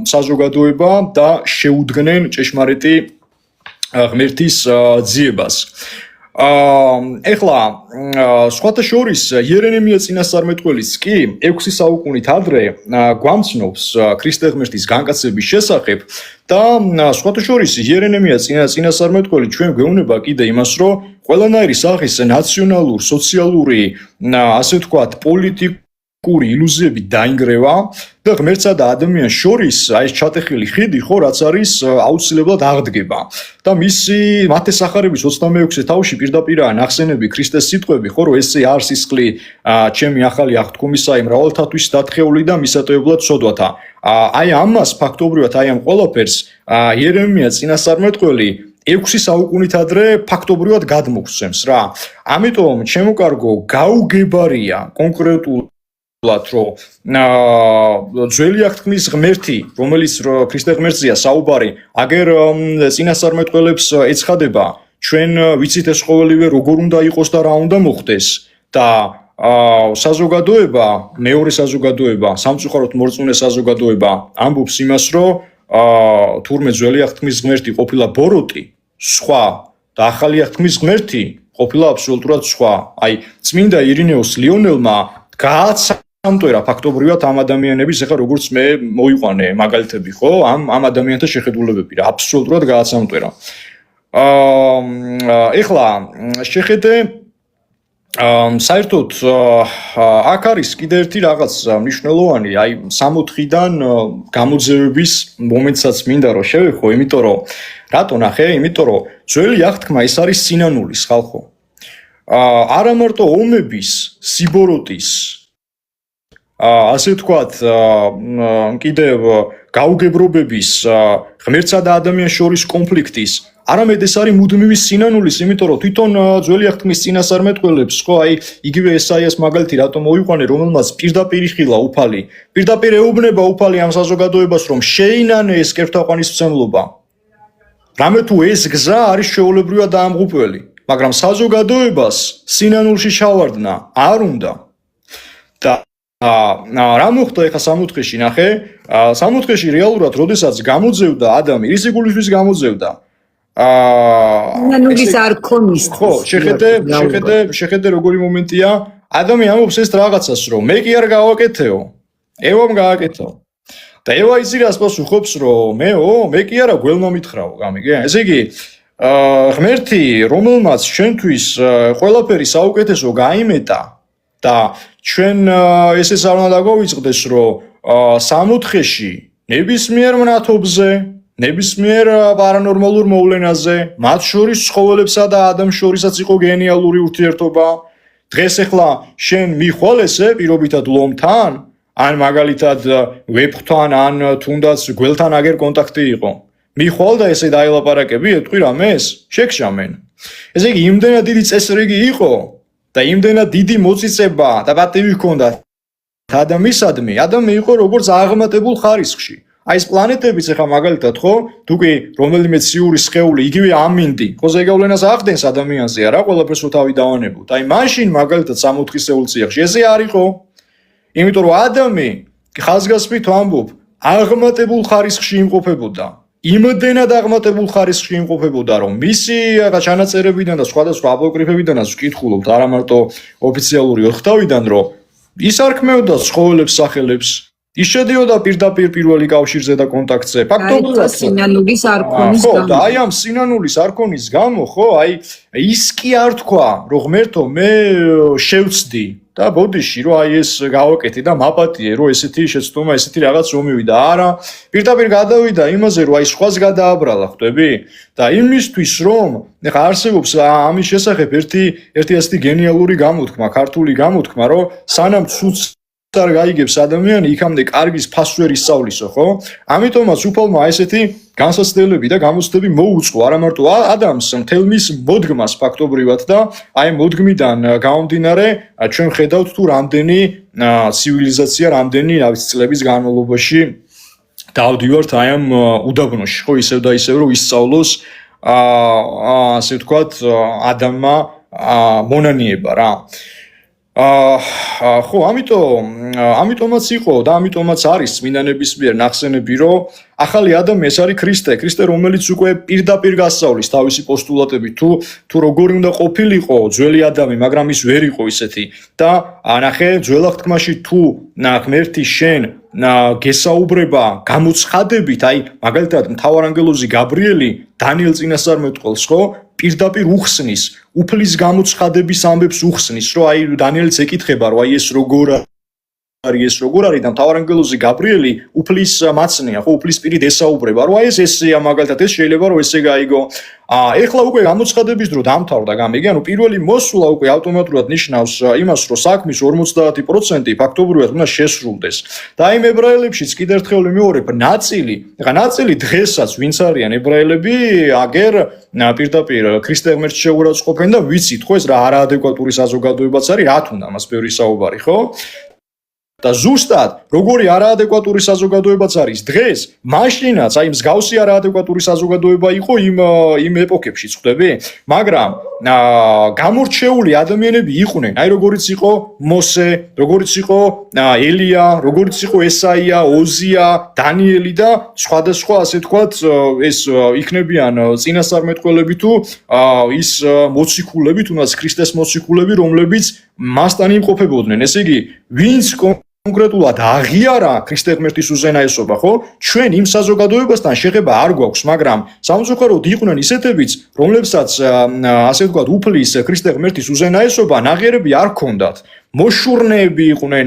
საზოგადოება და შეუდგნენ ჭეშმარიტი ღმერთის ძიებას. ეხლა სხვათა შორის იერემია წინასწარმეტყველიც კი 6 საუკუნით ადრე გვამცნობს ქრისტე ღმერთის განკაცების შესახებ და სხვათა შორის იერემია წინასწარმეტყველი ჩვენ გვეუბნება კიდე იმას, რომ ყველანაირი სახის ნაციონალურ, სოციალური, ასე ვთქვათ, პოლიტიკური ილუზიები დაინგრევა და ღმერთსა და ადამიანს შორის აი ეს ჩატეხილი ხიდი ხო რაც არის აუცილებლად აღდგება და მისი მათე სახარების 26 თავში პირდაპირაა ნახსენები ქრისტეს სიტყვები ხო რომ ესე არ სისხლი ჩემი ახალი აღთქმისა იმ მრავალთათვის დათხეული და მისატევებლად სოდვათა აი ამას ფაქტობრივად აი ამ ყველაფერს იერემია წინასწარმეტყველი 6 საუკუნით ადრე ფაქტობრივად გადმოგცემს რა ამიტომ ჩემო კარგო გაუგებარია კონკრეტულ რომ ძველი აღთქმის ღმერთი, რომელიც ქრისტე ღმერთზეა საუბარი, აგერ წინასწარმეტყველებს ეცხადება, ჩვენ ვიცით ეს ყოველივე როგორ უნდა იყოს და რა უნდა მოხდეს და საზოგადოება, მეორე საზოგადოება, სამწუხაროდ მორწმუნე საზოგადოება ამბობს იმას, რომ თურმე ძველი აღთქმის ღმერთი ყოფილა ბოროტი, სხვა და ახალი აღთქმის ღმერთი ყოფილა აბსოლუტურად სხვა. აი, წმინდა ირინეოს ლიონელმა გააცა ამტვერა ფაქტობრივად ამ ადამიანების ეხლა როგორც მე მოიყვანე მაგალითები ხო ამ ადამიანთა შეხედულებები რა აბსოლუტურად გააცამტვერა ეხლა შეხედე საერთოდ აქ არის კიდე ერთი რაღაც მნიშვნელოვანი აი 64-დან გამოძევების მომენტსაც მინდა რომ შევეხო იმიტომ რომ რატო ნახე იმიტომ რომ ძველი აღთქმა ეს არის სინანულის ხალხო არა მარტო ომების სიბოროტის ასე ვთქვათ, კიდევ გაუგებრობების, ღმერთსა და ადამიანს შორის კონფლიქტის, არამედ ეს არის მუდმივი სინანულის, იმიტომ რომ თვითონ ძველი აღთქმის წინასწარმეტყველებს, ხო, აი, იგივე ესაიას მაგალითი რატომ მოიყვანე, რომელმაც პირდაპირ იხილა უფალი, პირდაპირ ეუბნება უფალი ამ საზოგადოებას, რომ შეინანე ეს კერთაყვანისმცემლობა. რამე თუ ეს გზა არის შეუულებრივად დაამღუპველი, მაგრამ საზოგადოებას სინანულში ჩავარდნა არ უნდა. და რა მოხდა ეხა სამოთხეში ნახე სამოთხეში რეალურად როდესაც გამოძევდა ადამი რის სიგულისთვის გამოძევდა სინანულის არ ქონის ხო შეხედე როგორი მომენტია ადამი ამბობს ეს რაღაცას რომ მე კი არ გავაკეთეო ევამ გააკეთო და ევა იზირას პასუხობს რომ მე კი არა გველმა მითხრაო გამიგე ესე იგი ღმერთი რომელმაც ჩვენთვის ყველაფერი საუკეთესო გაიმეტა და ჩვენ ესეც არ უნდა დაგვიწყდეს რომ სამოთხეში ნებისმიერ მნათობზე ნებისმიერ პარანორმალურ მოვლენაზე მათ შორის ცხოველებსა და ადამიანს შორისაც იყო გენიალური ურთიერთობა დღეს ახლა შენ მიხვალ ესე პირობითად ლომთან ან მაგალითად ვებთან ან თუნდაც გველთან აგერ კონტაქტი იყო მიხვალ და ესე დაელაპარაკები ეთქვი რამეს შეგშამენ ესე იგი იმდენად დიდი წესრიგი იყო და იმდენად დიდი მოწიწება და პატივი ჰქონდა ადამიანისადმი ადამი იყო როგორც აღმატებულ ხარისხში აი ეს პლანეტებიც ახლა მაგალითად ხო თუ კი რომელიმე ციური სხეული იგივე ამინდი ხო ზეგავლენას ახდენს ადამიანზე არა ყველაფერს თავი დავანებოთ აი მაშინ მაგალითად 64-ეულ წიაღში ესე არ იყო იმიტომ რომ ადამი ხაზგასმით ვამბობ აღმატებულ ხარისხში იმყოფებოდა იმდენად აღმატებულ ხარისხში იმყოფებოდა რომ მისი ჩანაწერებიდან და სხვადასხვა აპოკრიფებიდანაც ვკითხულობთ არა მარტო ოფიციალური ოთხთავიდან რომ ის არ ქმეოდა ცხოველებს სახელებს ის შედიოდა პირდაპირ პირველი კავშირზე და კონტაქტზე ფაქტობრივად სინანულის არ ქონის გამო და აი ამ სინანულის არ ქონის გამო ხო აი ის კი არ თქვა რომ ღმერთო მე შევწდი და ბოდიში რომ აი ეს გავაკეთე და მაპატიე რომ ესეთი შეცდომა ესეთი რაღაც რომ მივიდა არა პირდაპირ გადავიდა იმაზე რომ აი სხვას გადააბრალა ხვდები და იმისთვის რომ ეხა არსებობს ამის შესახებ ერთი ასეთი გენიალური გამოთქმა ქართული გამოთქმა რომ სანამ ცუც არ გაიგებს ადამიანი იქამდე კარგის ფასს ვერ ისწავლისო ხო ამიტომაც უფალმა ესეთი განსაცდელები და გამოცდები მოუწყო არა მარტო ადამიანს მთელ მის მოდგმას ფაქტობრივად და აი მოდგმიდან გამომდინარე ჩვენ ხედავთ თუ რამდენი ცივილიზაცია რამდენი წლების განმავლობაში დავდივართ აი ამ უდაბნოში ხო ისევ და ისევ რომ ისწავლოს ასე ვთქვათ ადამიანმა მონანიება რა ხო, ამიტომაც იყო და ამიტომაც არის წმინდანების მიერ ნახსენები, რომ ახალი ადამიანი ეს არის ქრისტე, რომელიც უკვე პირდაპირ გასწავლის თავისი პოსტულატებით, თუ როგორი უნდა ყოფილიყო ძველი ადამი, მაგრამ ის ვერ იყო ისეთი. და ნახე, ძველ აღთქმაში თუ ღმერთი შენ გესაუბრება გამოცხადებით, აი მაგალითად მთავარანგელოზი გაბრიელი დანიელ წინასწარმეტყველს, ხო? პირდაპირ უხსნის, უფლის გამოცხადების ამბებს უხსნის, რომ აი დანიელიც ეკითხება, რომ აი ეს როგორ არის და მთავარანგელოზი გაბრიელი უფლის მაცნია, ხო, უფლის პირით ესაუბრება, რომ აი ესეა მაგალითად ეს შეიძლება რომ ესე გაიგო. ეხლა უკვე გამოცხადების დრო დამთავრდა გამიგი, ანუ პირველი მოსვლა უკვე ავტომატურად ნიშნავს იმას, რომ საქმის 50% ფაქტობრივად უნდა შესრულდეს. და იმ ებრაელებშიც კიდევ ერთხელ ვიმეორებ, ნაწილი დღესაც ვინც არიან ებრაელები, აგერ პირდაპირ ქრისტე ღმერთს შეურაცხყოფენ და ვიცით, ხო, ეს რა არაადეკვატური საზოგადოებაც არის, რა თუნდა მას ბევრი საუბარი, ხო? და ზუსტად როგორი არაადეკვატური საზოგადოებაც არის დღეს, მაშინაც აი მსგავსი არაადეკვატური საზოგადოება იყო იმ ეპოქებში, ხვდები? მაგრამ გამორჩეული ადამიანები იყვნენ, აი როგორიც იყო მოსე, როგორიც იყო ელია, როგორიც იყო ესაია, ოზია, დანიელი და სხვადასხვა ასე თქვათ ეს იქნებიან წინასწარმეტყველები თუ ის მოციქულები, თუნდაც ქრისტეს მოციქულები, რომლებიც მასთან იმყოფებოდნენ. ესე იგი, ვინც კონკრეტულად აღიარა ქრისტე ღმერთის უზენაესობა, ხო? ჩვენ იმ საზოგადოებასთან შეხება არ გვაქვს, მაგრამ სამწუხაროდ იყვნენ ისეთებიც, რომლებსაც ასე ვთქვათ, უფლის ქრისტე ღმერთის უზენაესობა ნაღიერები არ ჰქონდათ. მოშურნეები იყვნენ,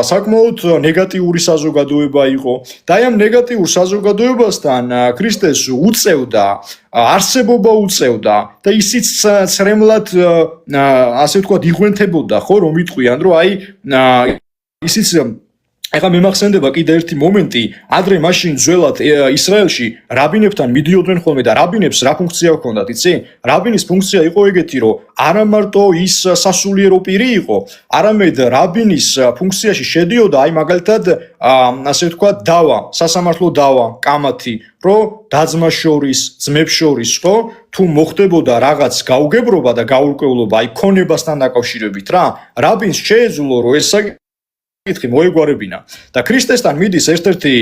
საკმაოდ ნეგატიური საზოგადოება იყო და აი ამ ნეგატიურ საზოგადოებასთან ქრისტეს უწევდა, არსებობა უწევდა და ისიც ცრემლად ასე ვთქვათ, იღვენთებოდა, ხო, რომ იტყვიან, რომ აი ისიც ეხლა მემახსენდება კიდე ერთი მომენტი, ადრე მაშინ ძველად ისრაელში რაბინებთან მიდიოდნენ ხოლმე და რაბინებს რა ფუნქცია ჰქონდათ, იცი? რაბინის ფუნქცია იყო ეგეთი, რომ არა მარტო ის სასულიერო პირი იყო, არამედ რაბინის ფუნქციაში შედიოდა აი მაგალითად ასე ვთქვათ, დავა, სასამართლო დავა, კამათი, რომ და-ძმას შორის, ძმებს შორის, ხო? თუ მოხდებოდა რაღაც გაუგებრობა და გაურკვევლობა აი ქონებასთან დაკავშირებით რა, რაბინს შეეძლო რომ ეს კითხი მოეგვარებინა და ქრისტესთან მიდის ერთ-ერთი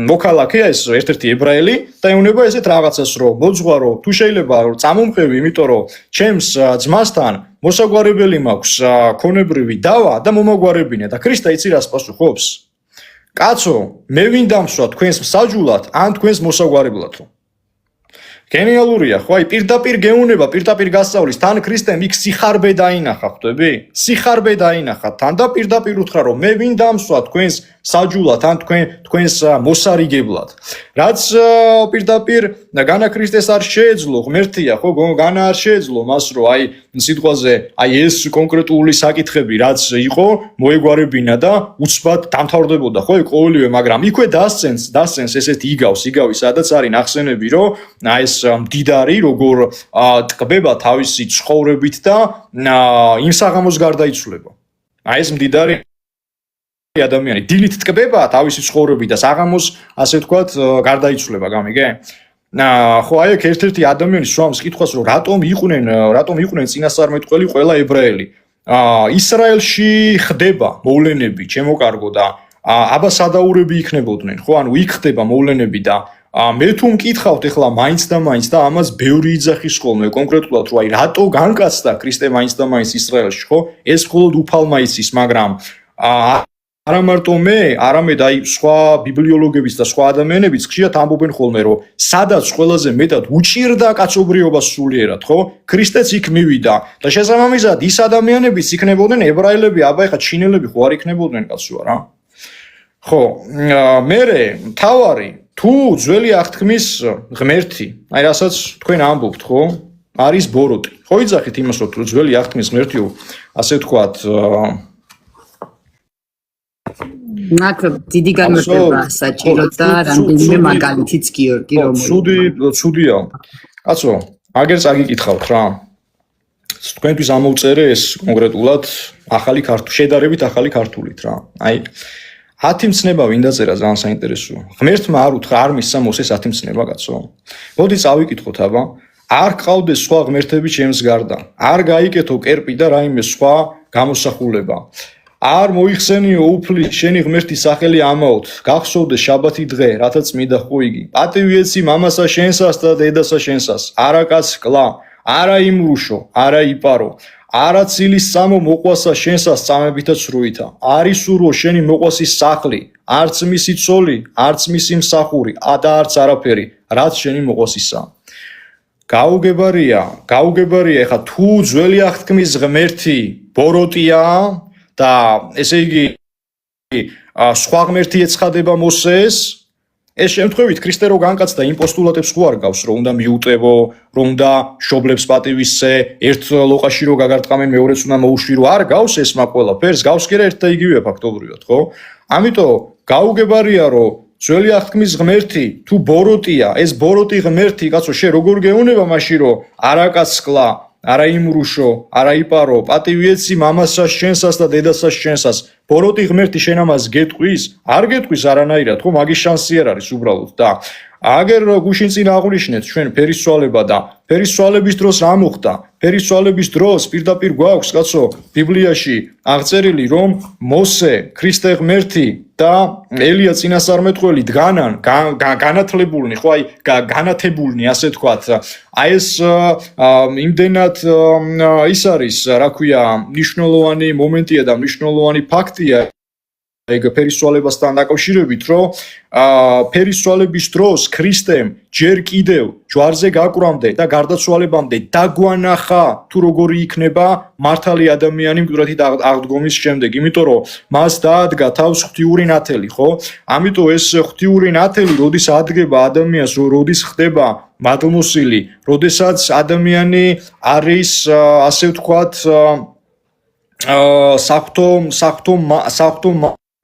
მოქალაქე, ეს ერთ-ერთი ებრაელი და ეუბნება ესეთ რაღაცას, რომ მოძღვარო, თუ შეიძლება რომ წამომყევი, იმიტომ რომ ჩემს ძმასთან მოსაგვარებელი მაქვს ქონებრივი დავა და მომაგვარებინა და ქრისტე იცი რას პასუხობს? კაცო, მე ვინ დამსვა თქვენს მსაჯულად ან თქვენს მოსაგვარებლათო? გენიალურია, ხო? აი პირდაპირ გეუნება, პირდაპირ გასწავლის, თან ქრისტემ იქ სიხარბე დაინახა, ხვდები? სიხარბე დაინახა თან და პირდაპირ უთხრა, რომ მე ვინ დამსვა თქვენს საჯულად, ან თქვენს მოსარიგებლად. რაც პირდაპირ განა ქრისტეს არ შეეძლო, ღმერთია, ხო? განა არ შეეძლო მას, რომ აი სიტყვაზე, აი ეს კონკრეტული საკითხები, რაც იყო, მოეგვარებინა და უცბად დამთავრდებოდა, ხო? ყოველივე, მაგრამ იქვე დასცენს ესეთი იგავი, სადაც არის ნახსენები, რომ აი ეს მდიდარი როგორ ტკბება თავისი ცხოვრებით და იმ საღამოს გარდაიცვლება. აი ეს მდიდარი ადამიანი დილით ტკბება თავისი ცხოვრებით და საღამოს ასე ვთქვათ გარდაიცვლება, გამიგე? ხო, აი ეგ ერთ-ერთი ადამიანის სვამს კითხვას, რომ რატომ იყვნენ წინასწარმეტყველი ყველა ებრაელი. ისრაელში ხდება მოვლენები, ჩემო კარგო და აბა სადაურები იქნებოდნენ, ხო? ანუ იქ ხდება მოვლენები და მე თუ მკითხავთ ეხლა მაინც და ამას ბევრი იძახის ხოლმე კონკრეტულად, რომ აი რატო განკაცდა ქრისტე მაინც და მაინც ისრაელში, ხო? ეს მხოლოდ უფალმა იცის, მაგრამ არა მარტო მე, არამედ აი სხვა ბიბლიოლოგებიც და სხვა ადამიანებიც ხშირად ამბობენ ხოლმე, რომ სადაც ყველაზე მეტად უჭირდა კაცობრიობას სულიერად, ხო? ქრისტეც იქ მივიდა და შესაბამისად ის ადამიანებიც იქნებოდნენ ებრაელები, აბა ეხლა ჩინელები ხო არ იქნებოდნენ კაცო რა? ხო, მერე თავარი თუ ძველი აღთქმის ღმერთი, აი რასაც თქვენ ამბობთ, ხო? არის ბოროტი. ხო იძახით იმას, რომ ძველი აღთქმის ღმერთიო, ასე ვთქვათ, ნაკ დიდი განმარტება საჭირო და რამდენიმე მაგალითიც გიორგი რომ ცუდია. კაცო, აგერ წაგიკითხავთ რა. თქვენთვის ამოვწერე ეს კონკრეტულად ახალი ქართული შედარებით ახალი ქართულით რა. აი 10 მცნება ვინ დაწერა ძალიან საინტერესოა. ღმერთმა არ უთხრა არ მისცა მოსეს 10 მცნება კაცო. მოდი წავიკითხოთ აბა. არ ყავდეს სხვა ღმერთები ჩემს გარდა. არ გაიკეთო კერპი და რაიმე სხვა გამოსახულება. არ მოიხსენიო უფლის შენი ღმერთის სახელი ამაოდ, გახსოვდეს შაბათი დღე, რათა წმინდა ხო იგი. პატივი ეცი მამასა შენსას და დედასა შენსას, არა კაც კლა, არა იმრუშო, არა იპარო, არა ცილის სამო მოყვასა შენსას წამებითა ცრუითა. არ ისურვო შენი მოყვასის სახლი, არც მისი ცოლი, არც მისი მსახური, და არც არაფერი, რაც შენი მოყვასისა. გაუგებარია, ეხა თუ ძველი აღთქმის ღმერთი ბოროტია და ესე იგი სხვა ღმერთი ეცხადება მოსეს, ეს შემთხვევით ქრისტე რო განკაცდა იმ პოსტულატებს ხო არ გავს, რომ უნდა მიუტევო, რომ უნდა მშობლებს პატივისცე, ერთ ლოყაში რო გაგარტყამენ, მეორეც უნდა მოუშვირო, არ გავს ეს მა ყველაფერს, გავს კი რა ერთ და იგივეა ფაქტობრივად, ხო? ამიტომ გაუგებარია, რომ ძველი აღთქმის ღმერთი თუ ბოროტია, ეს ბოროტი ღმერთი, კაცო, შე როგორ გეუნება მაშინ რომ არა კაცკლა, არა იმრუშო, არა იპარო, პატივი ეცი მამასას შენსას და დედასას შენსას. ბოროტი ღმერთი შენ ამას გეტყვის? არ გეტყვის არანაირად, ხო, მაგის შანსი არ არის უბრალოდ და აგერ გუშინ წინ აღვნიშნეთ ჩვენ ფერისცვალება და ფერისცვალების დროს რა მოხდა? ფერისცვალების დროს პირდაპირ გვაქვს, კაცო, ბიბლიაში აღწერილი, რომ მოსე, ქრისტე ღმერთი და ელია წინასწარმეტყველი დგანან განათლებულნი, ხო, აი განათებულნი, ასე თქვათ. აი ეს იმდენად ის არის, რა ქვია, მნიშვნელოვანი მომენტია და მნიშვნელოვანი ფაქტია ეგ ფერისცვალებასთან დაკავშირებით, რომ ფერისცვალების დროს ქრისტემ ჯერ კიდევ ჯვარზე გაკვრამდე და გარდაცვალებამდე დაგვანახა თუ როგორი იქნება მართალი ადამიანი მკვდრათით აღდგომის შემდეგ, იმიტომ რომ მას დაადგა თავს ღვთიური ნათელი, ხო? ამიტომ ეს ღვთიური ნათელი, როდის ადგება ადამიანს, როდის ხდება მადლმოსილი, როდესაც ადამიანი არის, ასე ვთქვათ, საღვთო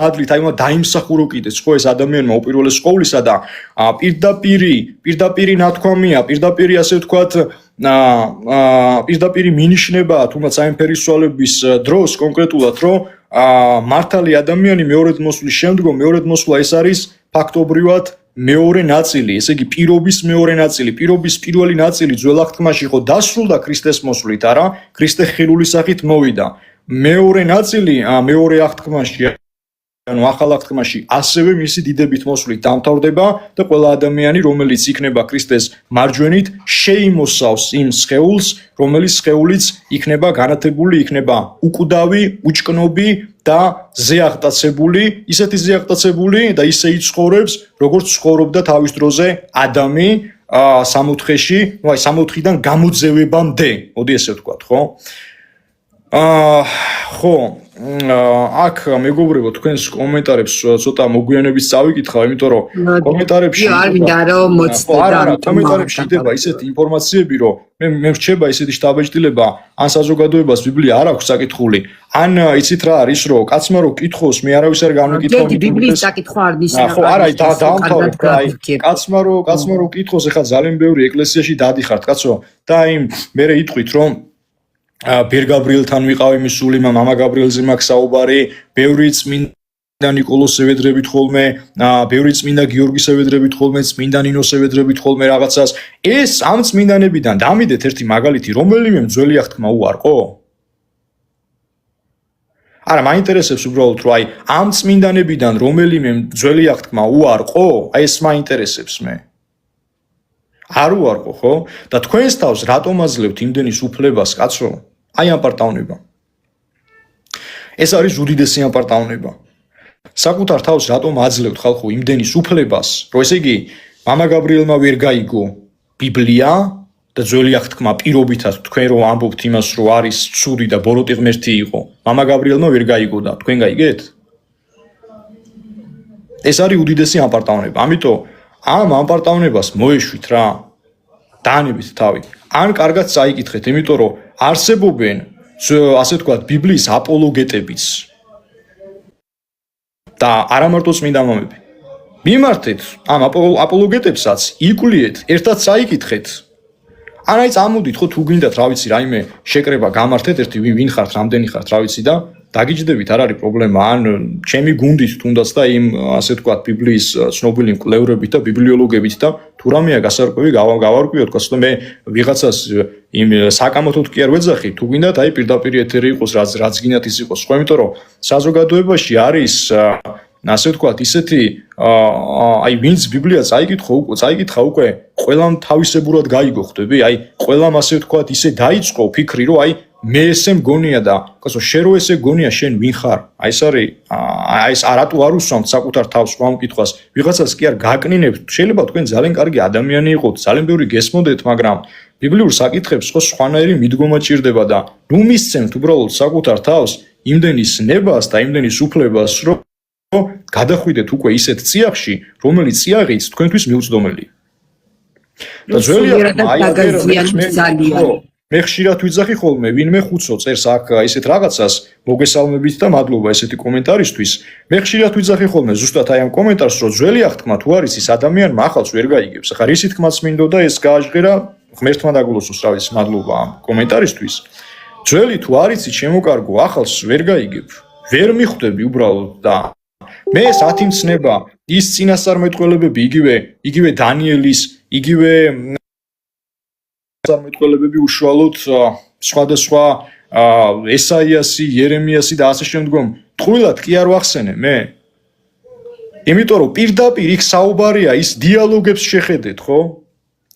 ადრით აი დაიმსახურო კიდეც ხო ეს ადამიანმა უპირველეს ყოვლისა და პირდაპირი ნათქვამია, პირდაპირი ასე ვთქვათ, პირდაპირი მინიშნებაა თუნდაც აი ფერისცვალების დროს კონკრეტულად, რომ მართალი ადამიანი მეორედ მოსვლის შემდგომ, მეორედ მოსვლა ეს არის ფაქტობრივად მეორე ნაწილი, ესე იგი პირობის მეორე ნაწილი, პირობის პირველი ნაწილი ძველ აღთქმაში ხო დასრულდა ქრისტეს მოსვლით, არა? ქრისტე ხილული სახით მოვიდა. მეორე ნაწილი მეორე აღთქმაში ანუ ახალ აღთქმაში ასევე მისი დიდებით მოსვლით დამთავრდება და ყველა ადამიანი, რომელიც იქნება ქრისტეს მარჯვენით, შეიმოსავს იმ სხეულს, რომელიც სხეულიც იქნება განათებული, იქნება უკვდავი, უჭკნობი და ზეაღტაცებული, ისეთი ზეაღტაცებული და ისე იცხოვრებს, როგორც ცხოვრობდა თავის დროზე ადამი 60-ში, ну აი 60-დან გამოძევებამდე, მოდი ესე ვთქვათ, ხო? ხო, აქ მეგობრებო, თქვენს კომენტარებს ცოტა მოგვიანებით წავიკითხავ, იმიტომ რომ კომენტარებში არ მინდა რომ მოცდე და კომენტარებში იდება ისეთი ინფორმაციები, რომ მე რჩება ისეთი შთაბეჭდილება, ან საზოგადოებას ბიბლია არ აქვს საკითხული, ან იცით რა არის, რომ კაცმა რო კითხოს, მე არავის არ გამიკითხო ბიბლიის საკითხვა არ ნიშნავს. ხო, არა, დაამთავრებ რა, კაცმა რო კითხოს, ეხლა ძალიან ბევრი ეკლესიაში დადიხართ, კაცო, და იმ მე იტყვით, რომ ბერ გაბრიელთან ვიყავი მისული, მამა გაბრიელზე მაქვს საუბარი, ბევრი წმინდა ნიკოლოს ევედრებით ხოლმე, ბევრი წმინდა გიორგის ევედრებით ხოლმე, წმინდა ნინოს ევედრებით ხოლმე რაღაცას. ეს ამ წმინდანებიდან დამიდეთ ერთი მაგალითი, რომელიმე ძველი აღთქმა უარყო? არა, მაინტერესებს უბრალოდ, რომ აი ამ წმინდანებიდან რომელიმე ძველი აღთქმა უარყო? აი ეს მაინტერესებს მე. არ უარყო, ხო? და თქვენს თავს რატომ აძლევთ იმდენის უფლებას, კაცო? აი ამ პარტავნება. ეს არის უდიდესი პარტავნება. საკუთარ თავს რატომ აძლევთ ხალხო იმდენის უფლებას, რომ ესე იგი მამა გაბრიელმა ვერ გაიგო ბიბლია და ძველი აღთქმა პირობითად თქვენ რომ ამბობთ იმას, რომ არის ცუდი და ბოროტი ღმერთი იყო. მამა გაბრიელმა ვერ გაიგო და თქვენ გაიგეთ? ეს არის უდიდესი პარტავნება. ამიტომ ამ პარტავნებას მოეშვით რა. დაანებით თავი. ან კარგად წაიკითხეთ, იმიტომ რომ არსებობენ ასე ვთქვათ ბიბლიის აპოლოგეტებიც. და არა მარტო წმინდა მამები. მიმართეთ ამ აპოლოგეტებსაც, იკვლიეთ, ერთად წაიკითხეთ. ანაი წამოდით ხო თუ გინდათ რა ვიცი, რაიმე შეკრება გამართეთ ერთი ვინ ხართ, რამდენი ხართ, რა ვიცი და დაგიჯდებით, არ არის პრობლემა, ან ჩემი გუნდით თუნდაც და იმ ასე ვთქვათ ბიბლიის ცნობილი მკვლევრებით და ბიბლიოლოგებით და თუ რამეა გასარკვევი გავარკვიოთ, თქო, მე ვიღაცას იმ საკამათოდ კი არ ვეძახი, თუ გინდათ აი პირდაპირ ეთერი იყოს, რაც გინდათ ის იყოს, ხო, იმიტომ რომ საზოგადოებაში არის ასე ვთქვათ, ისეთი აი ვინც ბიბლია წაიკითხა უკვე ყველამ თავისებურად გაიგო, ხვდები? აი ყველამ ასე ვთქვათ, ისე დაიწყო ფიქრი, რომ აი მე ესე მგონია და კაცო შენ რო ესე გონია შენ ვინ ხარ? აი ეს არის აი ეს არატო არ უსვამთ საკუთარ თავს ამ კითხვას. ვიღაცას კი არ გაკნინებთ. შეიძლება თქვენ ძალიან კარგი ადამიანი იყოთ, ძალიან ბევრი გესმოდეთ, მაგრამ ბიბლიურ საკითხებს ხო სხვანაირი მიდგომა ჭირდება და ნუ მისცემთ უბრალოდ საკუთარ თავს იმდენის ნებას და იმდენის უფლებას, რომ გადახვიდეთ უკვე ისეთ წიაღში, რომელიც წიაღიც თქვენთვის მიუწვდომელია. და ძველია მე ხშირად ვიძახი ხოლმე, ვინმე ხუცო წერს აქ ისეთ რაღაცას, მოგესალმებით და მადლობა ესეთი კომენტარისთვის. მე ხშირად ვიძახი ხოლმე ზუსტად აი ამ კომენტარს, რომ ძველი აღთქმა თუ არის ის ადამიანმა ახალს ვერ გაიგებს. ახლა რისი თქმაც მინდოდა ეს გააჟღერა, ღმერთმა დაგულოსოს რა ვიცი, მადლობა ამ კომენტარისთვის. ძველი თუ არის ის შემოკარგო, ახალს ვერ გაიგებ. ვერ მიხვდები უბრალოდ და მე ეს 10 მცნება, ის წინასწარმეტყველებები, იგივე დანიელის, იგივე წარმეტყველებები უშუალოდ სხვადასხვა ესაიასი, იერემიასი და ასე შემდგომ ტყუილად კი არ ვახსენე მე. იმიტომ რომ პირდაპირ იქ საუბარია ის დიალოგებს შეხედეთ, ხო?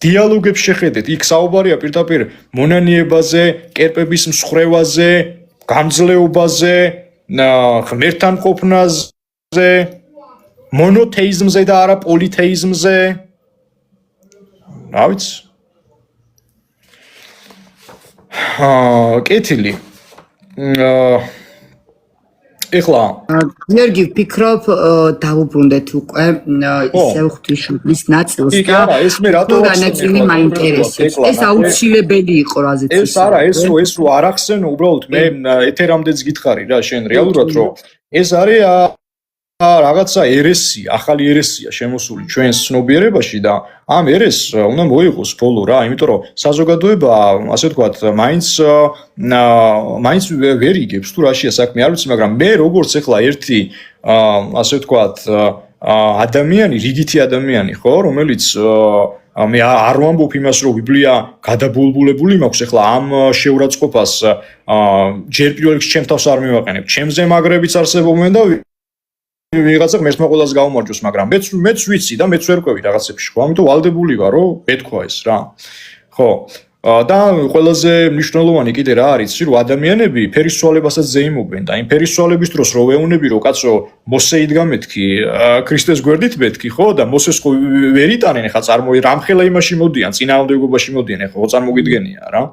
დიალოგებს შეხედეთ, იქ საუბარია პირდაპირ მონანიებაზე, კერპების მსხრევაზე, გამძლეობაზე, ღმერთთან ყოფნაზე, მონოთეიზმზე და არა პოლითეიზმზე. რა ვიცი? კეთილი. ეხლა გიორგი ვფიქრობ დავუბრუნდეთ უკვე ისევ ღვთისმშობლის ნაწილს და ეს მე რატო განაწილი მაინტერესებს. ეს აუცილებელი იყო რაზეც ეს არა, ეს რო არ ახსენო, უბრალოდ მე ეთერამდეც გითხარი რა, შენ რეალურად რომ ეს არის რაღაცა ერესია, ახალი ერესია შემოსული ჩვენს ცნობიერებაში და ამ ერესს უნდა მოიღოს ბოლო რა, იმიტომ რომ საზოგადოება, ასე ვთქვათ, მაინც ვერ იგებს თუ რაშია საქმე, არ ვიცი, მაგრამ მე როგორც ახლა ერთი, ასე ვთქვათ, ადამიანი, რიგითი ადამიანი, ხო, რომელიც მე არ ვამბობ იმას, რომ ბიბლია გადაბულბულებული მაქვს, ახლა ამ შეურაცხყოფას ჯერ პირველ რიგში ჩემ თავს არ მივაყენებ, ჩემზე მაგრებიც არსებობენ და ვიღაცა ღმერთმა ყველას გაუმარჯოს, მაგრამ მეც ვიცი და მეც ვერ ყვევი რაღაცებში, ხო? ამიტომ ვალდებული ვარ, რომ ეთქვა ეს რა. ხო. და ყველაზე მნიშვნელოვანი კიდე რა არის, რომ ადამიანები ფერისცვალებასაც ზეიმობენ და იმ ფერისცვალების დროს რო ვეუბნები, რომ კაცო, მოსე იდგა მეთქი, ქრისტეს გვერდით მეთქი, ხო? და მოსეს ხო ვერ იტანენ, ხა რამხელა იმაში მოდიან, წინააღმდეგობაში მოდიან, ხო წარმოგიდგენია რა.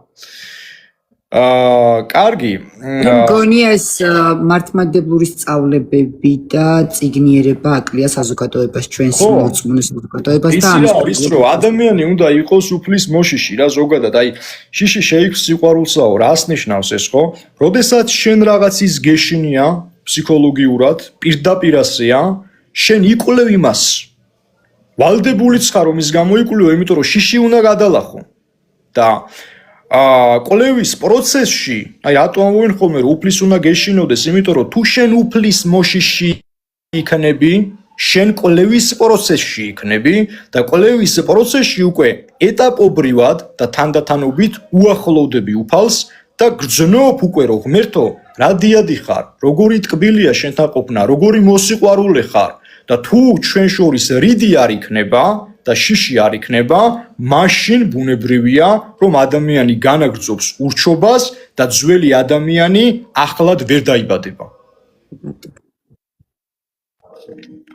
კარგი. მგონია ეს მართლმადიდებლური სწავლებები და წიგნიერება აკლია საზოგადოებას, ჩვენს მოწმუნე საზოგადოებას და ამის რომ ადამიანი უნდა იყოს უფლის მოშიში რა ზოგადად, აი შიში შეიქმს სიყვარულსაო, რას ნიშნავს ეს ხო? როდესაც შენ რაღაცის გეშინია ფსიქოლოგიურად, პირდაპირასია, შენ იკვლევ იმას. ვალდებულიც ხარ რომ ის გამოიკვლევ, იმიტომ რომ შიში უნდა გადალახო. და კვლევის პროცესში, აი რატო ამბობენ ხოლმე რომ უფლის უნდა გეშინოდეს, იმიტომ რომ თუ შენ უფლის მოშიში იქნები, შენ კვლევის პროცესში იქნები და კვლევის პროცესში უკვე ეტაპობრივად და თანდათანობით უახლოვდები უფალს და გრძნობ უკვე რომ ღმერთო, რა დიადი ხარ, როგორი ტკბილია შენთან ყოფნა, როგორი მოსიყვარულე ხარ და თუ ჩვენ შორის რიდი არ იქნება და შიში არ იქნება, მაშინ ბუნებრივია, რომ ადამიანი განაგრძობს ურჩობას და ძველი ადამიანი ახლად ვერ დაიბადება.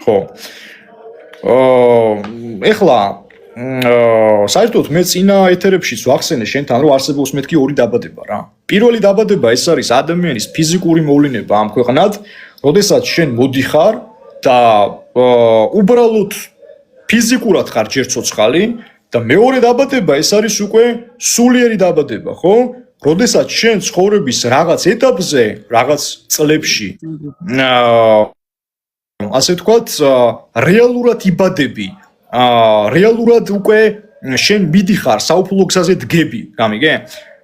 ხო. ეხლა საერთოდ მე წინა ეთერებშიც ვახსენე შენთან, რომ არსებობს მეთქი ორი დაბადება რა. პირველი დაბადება ეს არის ადამიანის ფიზიკური მოვლინება ამ ქვეყნად, როდესაც შენ მოდიხარ და უბრალოდ ფიზიკურად ხარ ჯერ ცოცხალი და მეორე დაბადება ეს არის უკვე სულიერი დაბადება, ხო? როდესაც შენ ცხოვრების რაღაც ეტაპზე, რაღაც წლებში ასე ვთქვათ, რეალურად იბადები, რეალურად უკვე შენ მიდიხარ საუფლო გზაზე დგები, გამიგე?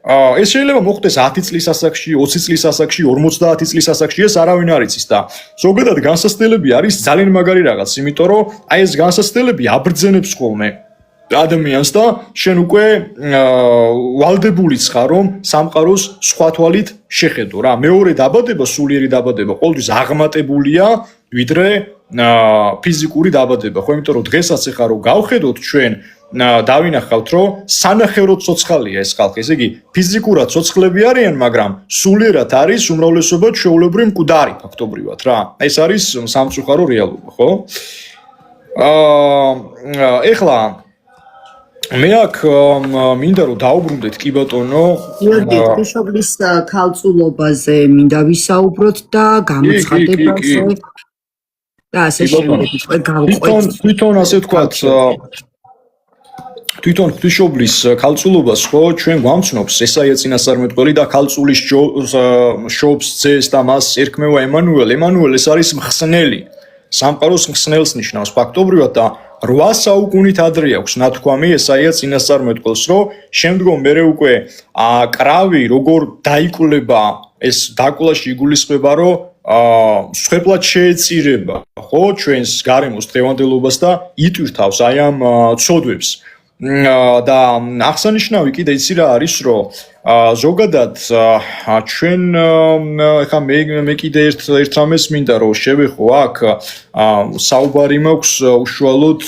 ეს შეიძლება მოხდეს 10 წლის ასაკში, 20 წლის ასაკში, 50 წლის ასაკში, ეს არავინ არ იცის და ზოგადად განსაცდელები არის ძალიან მაგარი რაღაც, იმიტომ რომ აი ეს განსაცდელები აბრძენებს ხოლმე ადამიანს და შენ უკვე ვალდებულიც ხარ რომ სამყაროს სხვა თვალით შეხედო რა. მეორე დაბადება, სულიერი დაბადება ყოველთვის აღმატებულია ვიდრე ფიზიკური დაბადება, ხო, იმიტომ რომ დღესაც ეხა რომ გავხედოთ ჩვენ დავინახავთ რომ სანახევროდ ცოცხალია ეს ხალხი, ესე იგი ფიზიკურად ცოცხლები არიან, მაგრამ სულიერად არის უმრავლესობა ჩვეულებრივი მკვდარი ფაქტობრივად რა. ეს არის სამწუხარო რეალობა, ხო? ეხლა მე აქ მინდა რომ დაუბრუნდეთ კი ბატონო გიორგი ღვთისმშობლის ქალწულობაზე მინდა ვისაუბროთ და გამოცხადებაზე და ასე შეიძლება გავყვეთ თვითონ ასე ვთქვათ თვითონ ღვთისმშობლის ქალწულობას ხო ჩვენ გვამცნობს ესაია წინასწარმეტყველი და ქალწულის შობს ძეს და მას ერქმევა ემანუელ ეს არის მხსნელი სამყაროს მხსნელს ნიშნავს ფაქტობრივად და 8 საუკუნით ადრე აქვს ნათქვამი ესაია წინასწარმეტყველს რომ შემდგომ მერე უკვე კრავი როგორ დაიკვლება ეს დაკვლაში იგულისხმება რომ სვეპლად შეეწირება ხო ჩვენს გარემოს დღევანდელობას და იტვირთავს აი ამ ცოდვებს და აღსანიშნავი კიდე იცი რა არის რომ ზოგადად ჩვენ ეხა მე კიდე ერთ რამეს მინდა რომ შევეხო აქ საუბარი მაქვს უშუალოდ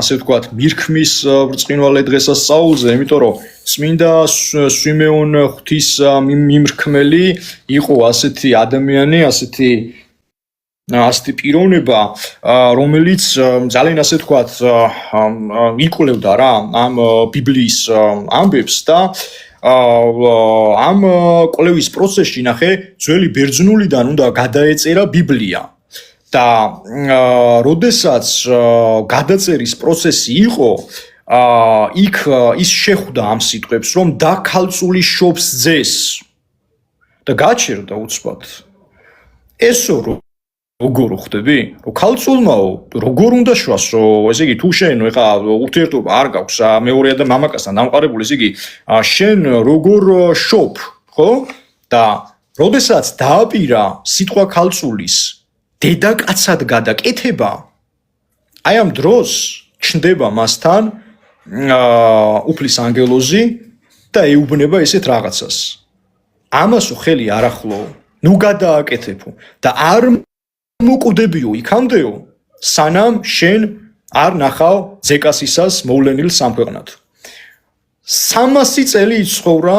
ასე ვთქვათ მირქმის ბრწყინვალე დღესასწაულზე იმიტომ რომ წმინდა სვიმეონ ღვთის მიმრქმელი იყო ასეთი ადამიანი ასეთი პიროვნება რომელიც ძალიან ასე ვთქვათ იკვლევდა რა ამ ბიბლიის ამბებს და ამ კვლევის პროცესში ნახე ძველი ბერძნულიდან უნდა გადაეწერა ბიბლია და როდესაც გადაწერის პროცესი იყო იქ ის შეხვდა ამ სიტყვებს რომ და ქალწული შობს ძეს და გაჩერდა უცბად ესო როგორ ხდები? რომ ქალწულმაო, როგორ უნდა შვასო, ესე იგი თუ შენ ეხა ურთიერთობა არ გაქვს მეორე და მამაკაცთან დამყარებული, ესე იგი შენ როგორ შობ, ხო? და როდესაც დააპირა სიტყვა ქალწულის დედაკაცად გადაკეთება, აი ამ დროს ჩნდება მასთან უფლის ანგელოზი და ეუბნება ესეთ რაღაცას. ამასო ხელი არ ახლო, ნუ გადააკეთებო და არ მოკვდებიო იქამდეო სანამ შენ არ ნახავ ძეკასისას მოვლენილ სამქვეყნად 300 წელი იცხოვრა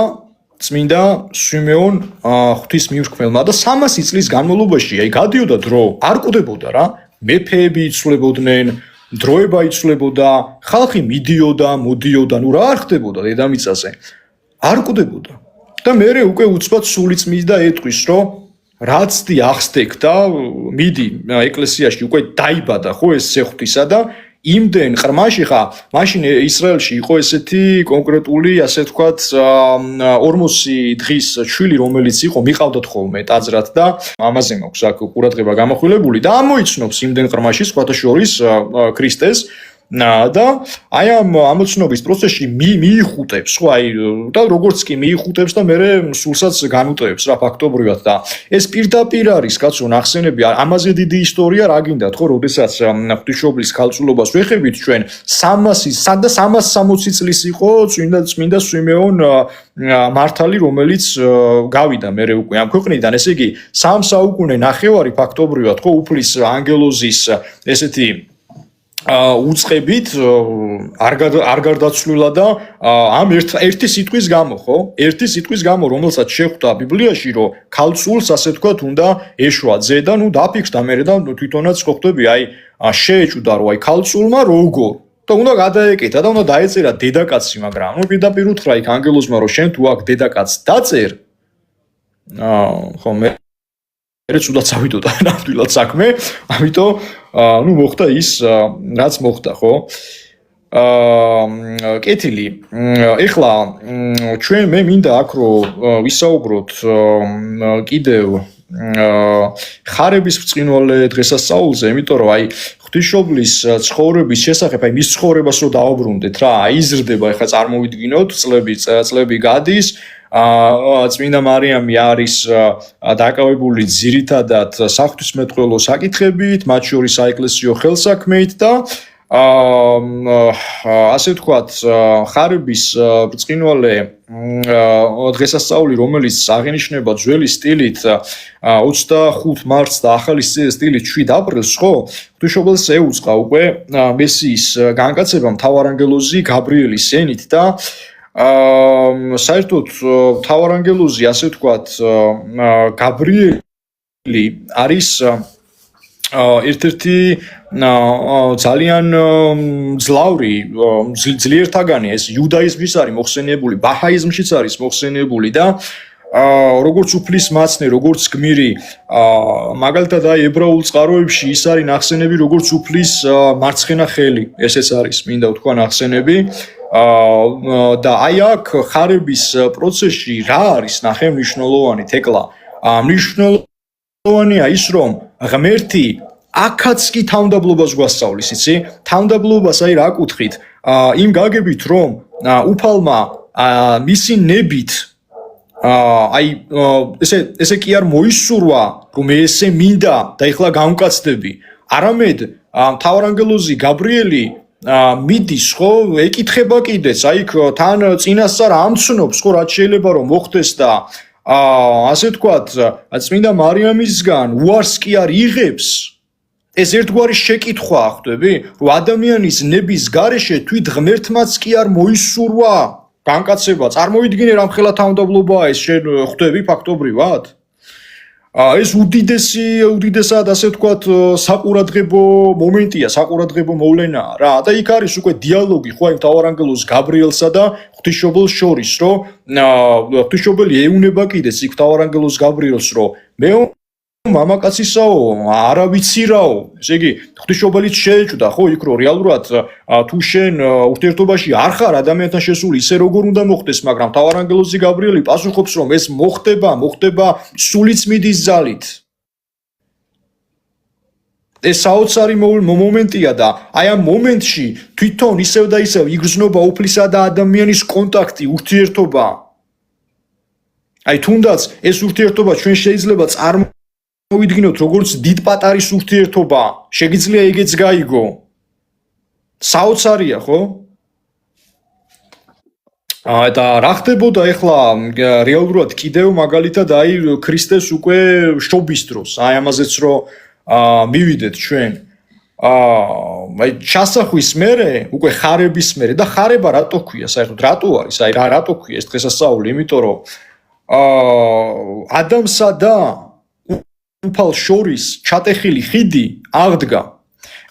წმინდა სვიმეონ ღვთის მიმრქმელმა და 300 წლის განმავლობაში აი გადიოდა დრო არ კვდებოდა რა მეფეები იცვლებოდნენ დროება იცვლებოდა ხალხი მიდიოდა მოდიოდა ნუ რა არ ხდებოდა დედამიწაზე არ კვდებოდა და მერე უკვე უცბად სული წმიდა ეტყვის რომ რაც დი ახსდეკდა მიდი ეკლესიაში უკვე დაიბადა ხო ეს ზეღვთისა და იმდენ ყრმაში ხა მაშინ ისრაელში იყო ესეთი კონკრეტული ასე ვთქვათ 40 დღის შვილი რომელიც იყო მიყავდათ ხოლმე ტაძრად და ამაზე მაქვს აქ ყურადღება გამახვილებული და ამოიცნობს იმდენ ყრმაში სხვათა შორის ქრისტეს და აი ამ ამოცნობის პროცესში მიიხუტებს ხო აი და როგორც კი მიიხუტებს და მე სულსაც განუტევებს რა ფაქტობრივად და ეს პირდაპირ არის კაცო ნახსენები ამაზე დიდი ისტორია რა გინდათ ხო როდესაც ღვთისმშობლის ქალწულობას ვეხებით ჩვენ 360 წლის იყო წმინდა სვიმეონ მართალი რომელიც გავიდა მე უკვე ამ ქვეყნიდან ესე იგი 3 საუკუნე ნახევარი ფაქტობრივად ხო უფლის ანგელოზის ესეთი უწყებით არ გარდაცვლილა და ამ ერთი სიტყვის გამო ხო ერთი სიტყვის გამო რომელსაც შეხვდა ბიბლიაში რომ ქალწულს ასე ვთქვათ უნდა ეშვა ძე და ნუ დაფიქრდა მე და თვითონაც ხო ხდები აი შეეჭვდა რომ აი ქალწულმა როგორ და უნდა გადაეკეთა და უნდა დაეწერა დედაკაცი მაგრამ ნუ პირდაპირ უთხრა იქ ანგელოზმა რომ შენ თუ აქ დედაკაცს დაწერ ხო მე ცუდად წავიდოდა ნამდვილად საქმე ამიტომ ნუ მოხდა ის რაც მოხდა ხო კეთილი ეხლა ჩვენ მე მინდა აქ რომ ვისაუბროთ კიდევ ხარების ბრწყინვალე დღესასწაულზე იმიტომ რომ აი ღვთისმშობლის ცხოვრების შესახებ, აი მის ცხოვრებას რო დავაბრუნდეთ რა, იზრდება, ეხლა წარმოვიდგინოთ, წლები გადის, წმინდა მარიამი არის დაკავებული ძირითადად საღვთისმეტყველო საკითხებით, მათ შორის საეკლესიო ხელსაქმეით და ასე ვთქვათ, ხარების ბრწყინვალე დღესასწაული, რომელიც აღინიშნება ძველი სტილით 25 მარტს და ახალი სტილით 7 aprilს, ხო? ღვთისმშობელს ეუწყა უკვე მესიის განკაცება მთავარანგელოზი გაბრიელის ენით და საერთოდ მთავარანგელოზი, ასე ვთქვათ, გაბრიელი არის ერთ-ერთი ძალიან ძლავრი ძლიერთაგანი, ეს იუდაიზმის არის მოხსენიებული, ბაჰაიზმშიც არის მოხსენიებული და როგორც უფლის მაცნე, როგორც გმირი, მაგალითად აი ებრაულ წყაროებში ის არის ნახსენები როგორც უფლის მარცხენა ხელი, ესეც არის მინდა ვთქვა ნახსენები და აი აქ ხარების პროცესში რა არის ნახე მნიშვნელოვანი თეკლა, მნიშვნელოვანია ის რომ ღმერთი აქაც კი თავდაბლობას გვასწავლის, იცი? თავდაბლობას აი რა კუთხით? იმ გაგებით რომ უფალმა მისი ნებით აი ესე კი არ მოისურვა რომ ესე მინდა და ეხლა გამკაცდები, არამედ მთავარანგელოზი გაბრიელი მიდის ხო, ეკითხება კიდეც, აი თან წინასწარ ამცნობს ხო რაც შეიძლება რომ მოხდეს და ასე ვთქვათ, წმინდა მარიამისგან უარს კი არ იღებს. ეს ერთგვარი შეკითხვაა, ხვდები, რომ ადამიანის ნების გარეშე თვით ღმერთმაც კი არ მოისურვა განკაცება. წარმოვიდგინე რამხელა თავდაბლობაა ეს შენ ხვდები ფაქტობრივად? ეს უდიდესად ასე ვთქვათ საყურადღებო მომენტია, საყურადღებო მოვლენაა რა. და იქ არის უკვე დიალოგი ხო აი მთავარანგელოზ გაბრიელსა და ღვთისმშობელს შორის, რომ ღვთისმშობელი ეუნება კიდეც იქ მთავარანგელოზ გაბრიელს, რომ მე მამაკაცისაო, არა ვიცი რაო. ესე იგი, ღვთისმშობელიც შეეჭვდა ხო იქ რომ რეალურად თუ შენ ურთიერთობაში არ ხარ ადამიანთან შესული ისე როგორ უნდა მოხდეს, მაგრამ მთავარანგელოზი გაბრიელი პასუხობს რომ ეს მოხდება სულიც მიდის ძალით. ეს საოცარი მომენტია და აი ამ მომენტში თვითონ ისევ და ისევ იგრძნობა უფლისა და ადამიანის კონტაქტი, ურთიერთობა. აი თუნდაც ეს ურთიერთობა ჩვენ შეიძლება მოვიდგინოთ როგორც დიდ პატარის ურთიერთობა, შეგიძლია ეგეც გაიგო. საოცარია, ხო? და რა ხდებოდა ახლა რეალურად კიდევ მაგალითად აი ქრისტეს უკვე შობის დროს, აი ამაზეც რომ მივიდეთ ჩვენ. აი ჩასახვის მერე, უკვე ხარების მერე და ხარება რატო ქვია, საერთოდ რატო არის? აი რატო ქვია ეს დღესასწაული? იმიტომ რომ ადამსა და უფალ შორის ჩატეხილი ხიდი აღდგა.